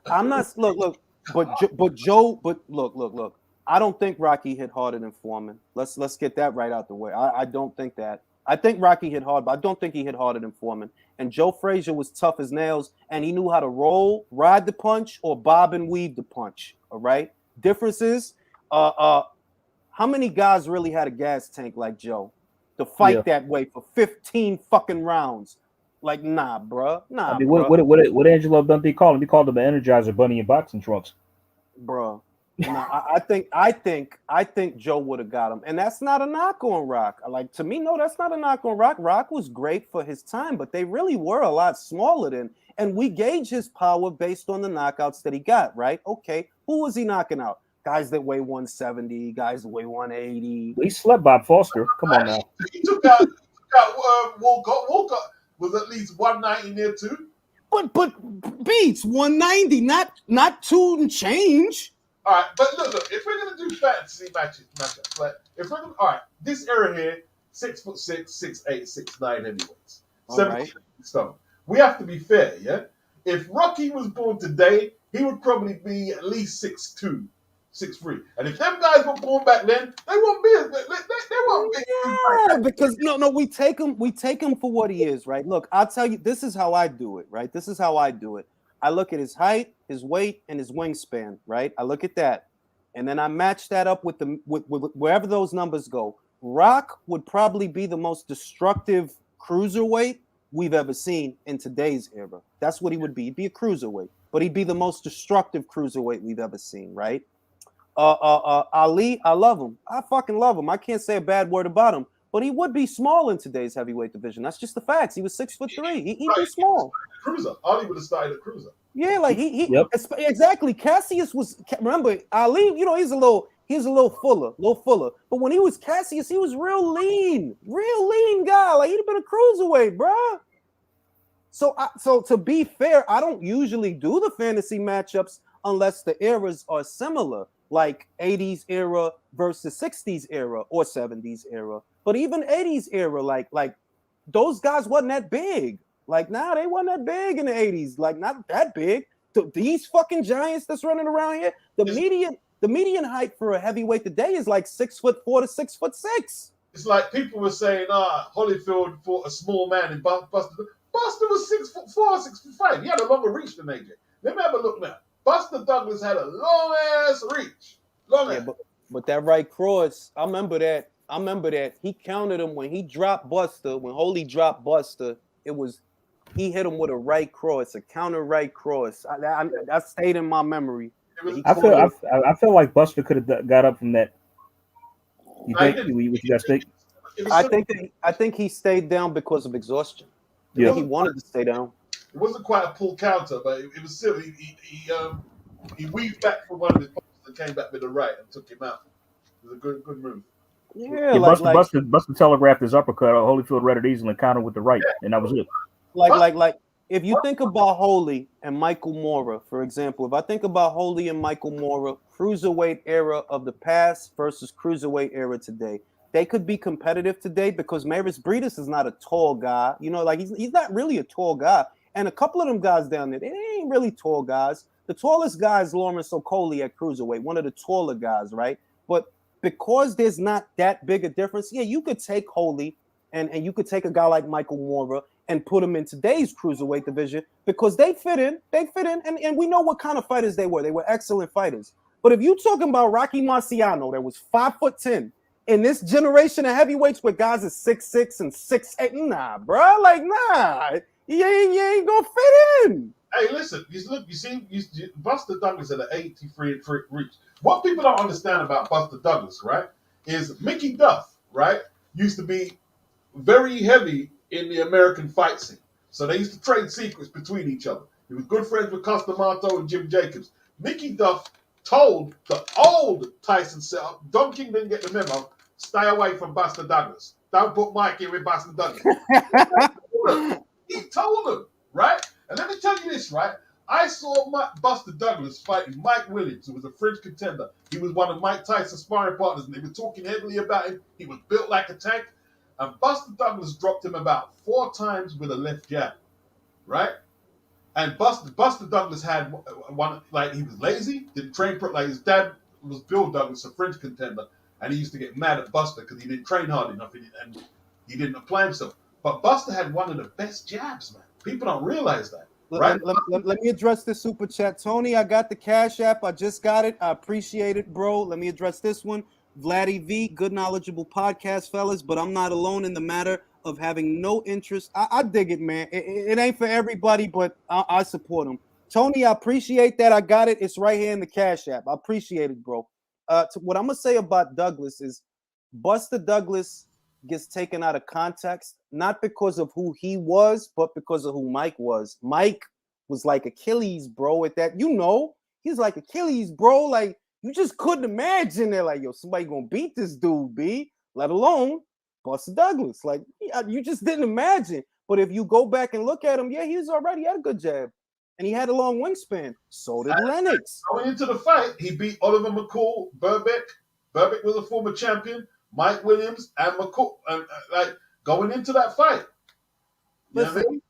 I'm not. Look. But Joe. But look. I don't think Rocky hit harder than Foreman. Let's get that right out the way. I don't think that. I think Rocky hit hard, but I don't think he hit harder than Foreman. And Joe Frazier was tough as nails, and he knew how to roll, ride the punch, or bob and weave the punch. All right. Difference is, how many guys really had a gas tank like Joe to fight that way for 15 fucking rounds? Like, nah, bro. Nah.
I mean, what Angelo Dundee called him? He called him an Energizer Bunny in boxing trunks,
bro. Nah, I think Joe would have got him, and that's not a knock on Rock. Like, to me, no, that's not a knock on Rock. Rock was great for his time, but they really were a lot smaller than. And we gauge his power based on the knockouts that he got. Right? Okay, who was he knocking out? Guys that weigh 170, guys that weigh 180.
He slept Bob Foster. Come on now.
He took out Walcott. Walcott was at least 190 near too.
But beats 190, not 2 and change.
All right, but look, if we're gonna do fantasy matchups, like if we're gonna, all right, this era here, 6'6", 6'8", 6'9" heavyweights, 7 stomach. We have to be fair, yeah. If Rocky was born today, he would probably be at least 6'2", 6'3", and if them guys were born back then, they won't be. They won't be.
Yeah, because no, we take him for what he is, right? Look, I'll tell you, this is how I do it, right? This is how I do it. I look at his height, his weight, and his wingspan, right? I look at that, and then I match that up with wherever those numbers go. Rock would probably be the most destructive cruiserweight we've ever seen in today's era. That's what he would be. He'd be a cruiserweight, but he'd be the most destructive cruiserweight we've ever seen, right? Ali, I love him. I fucking love him. I can't say a bad word about him. But he would be small in today's heavyweight division. That's just the facts. He was 6'3". He'd be small.
Cruiser. Ali would have started at cruiser.
Yeah, like exactly. Cassius was. Remember, Ali. You know, he's a little fuller. But when he was Cassius, he was real lean guy. Like, he'd have been a cruiserweight, bro. So to be fair, I don't usually do the fantasy matchups unless the eras are similar, like 80s era versus 60s era or 70s era. But even 80s era, like those guys wasn't that big. Like, they wasn't that big in the 80s. Like, not that big. These fucking giants that's running around here, the median height for a heavyweight today is like 6'4" to 6'6".
It's like people were saying, Holyfield fought a small man in Buster. Buster was 6'4", 6'5". He had a longer reach than AJ. Let me have a look now. Buster Douglas had a long ass reach.
But that right cross, I remember that. He counted him when he dropped Buster. When Holy dropped Buster, he hit him with a right cross, a counter right cross. That stayed in my memory.
I feel like Buster could have got up from that. You think? What you guys think?
I think he stayed down because of exhaustion.
Yeah.
He wanted to stay down.
It wasn't quite a pull counter, but it was still he weaved back from one of his punches and came back with the right and took him out. It was a good move.
Yeah,
Buster telegraphed his uppercut. Holyfield read it easily and countered with the right, and that was it.
Like if you think about Holy and Michael Moorer, for example, if I think about Holy and Michael Moorer, cruiserweight era of the past versus cruiserweight era today, they could be competitive today because Maris Breedis is not a tall guy. You know, like he's not really a tall guy. And a couple of them guys down there, they ain't really tall guys. The tallest guy is Lawrence Okolie at cruiserweight, one of the taller guys, right? But because there's not that big a difference, yeah, you could take Holy and you could take a guy like Michael Moorer and put them in today's cruiserweight division because they fit in, and we know what kind of fighters they were. They were excellent fighters. But if you're talking about Rocky Marciano, that was 5'10", in this generation of heavyweights where guys are 6'6" and 6'8", nah, bro, like nah, you ain't gonna fit in.
Hey, listen, you see, Buster Douglas at an 83 reach. What people don't understand about Buster Douglas, right, is Mickey Duff, right, used to be very heavy in the American fight scene. So they used to trade secrets between each other. He was good friends with Cus D'Amato and Jim Jacobs. Mickey Duff told the old Tyson setup, Don King didn't get the memo, stay away from Buster Douglas. Don't put Mike in with Buster Douglas. He told him, right? And let me tell you this, right? I saw Buster Douglas fighting Mike Williams, who was a French contender. He was one of Mike Tyson's sparring partners, and they were talking heavily about him. He was built like a tank. And Buster Douglas dropped him about 4 times with a left jab, right? And Buster Douglas had one, like he was lazy, didn't train, like his dad was Bill Douglas, a French contender, and he used to get mad at Buster because he didn't train hard enough and he didn't apply himself. But Buster had one of the best jabs, man. People don't realize that, right?
Let me address this super chat. Tony, I got the Cash App. I just got it. I appreciate it, bro. Let me address this one. Vladdy V, good knowledgeable podcast, fellas, but I'm not alone in the matter of having no interest. I dig it, man. It ain't for everybody, but I support him. Tony, I appreciate that. I got it. It's right here in the Cash App. I appreciate it, bro. What I'm going to say about Douglas is Buster Douglas gets taken out of context, not because of who he was, but because of who Mike was. Mike was like Achilles, bro, at that. You know, he's like Achilles, bro. Like, you just couldn't imagine that, like, yo, somebody gonna beat this dude, B, let alone Buster Douglas. Like, you just didn't imagine. But if you go back and look at him, yeah, he was already had a good jab. And he had a long wingspan. So did Lennox.
Going into the fight, he beat Oliver McCall, Burbick. Burbick was a former champion. Mike Williams and McCall. Like, going into that fight.
Listen,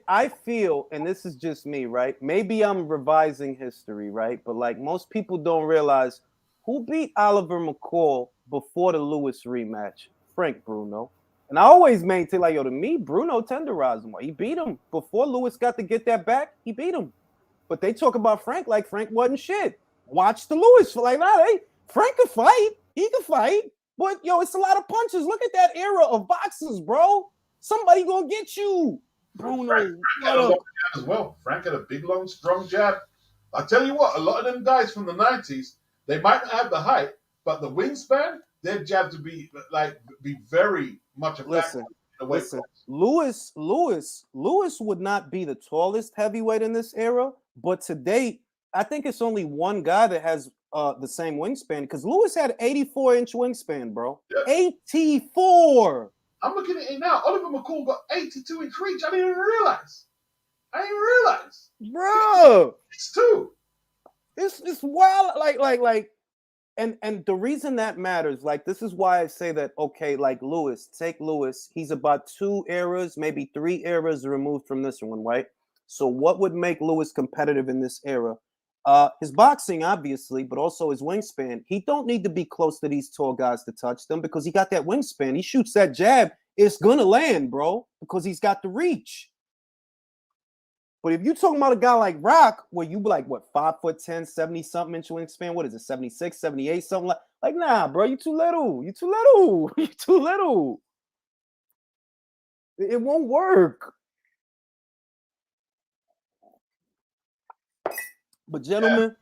I feel, and this is just me, right? Maybe I'm revising history, right? But like most people don't realize who beat Oliver McCall before the Lewis rematch? Frank Bruno. And I always maintain, like, yo, to me, Bruno tenderized him. He beat him before Lewis got to get that back. He beat him. But they talk about Frank like Frank wasn't shit. Watch the Lewis for like, nah, Frank could fight. He could fight. But yo, it's a lot of punches. Look at that era of boxers, bro. Somebody gonna get you. Bruno.
Frank had a long jab as well. Frank had a big, long, strong jab. I tell you what, a lot of them guys from the 90s, they might not have the height, but the wingspan, their jabs would be very much a factor.
Listen, Lewis would not be the tallest heavyweight in this era, but to date, I think it's only one guy that has the same wingspan because Lewis had 84-inch wingspan, bro. Yeah. 84.
I'm looking at it now. Oliver McCall got 82-inch reach. I didn't even realize.
Bro.
It's two.
It's wild. Like, and the reason that matters, like, this is why I say that, okay, like Lewis, take Lewis. He's about 2 eras, maybe 3 eras removed from this one, right? So what would make Lewis competitive in this era? His boxing, obviously, but also his wingspan. He don't need to be close to these tall guys to touch them because he got that wingspan. He shoots that jab, it's gonna land, bro, because he's got the reach. But if you're talking about a guy like Rock, where you be like, what, 5'10", 70-something inch wingspan? What is it, 76, 78, something like nah, bro, you too little. You too little. It won't work. But gentlemen,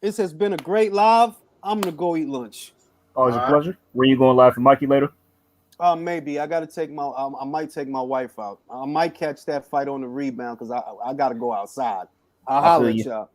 this has been a great live. I'm gonna go eat lunch.
Always a pleasure. Where you going live for Mikey later?
Maybe I got to take my. I might take my wife out. I might catch that fight on the rebound because I got to go outside. I'll holler at y'all.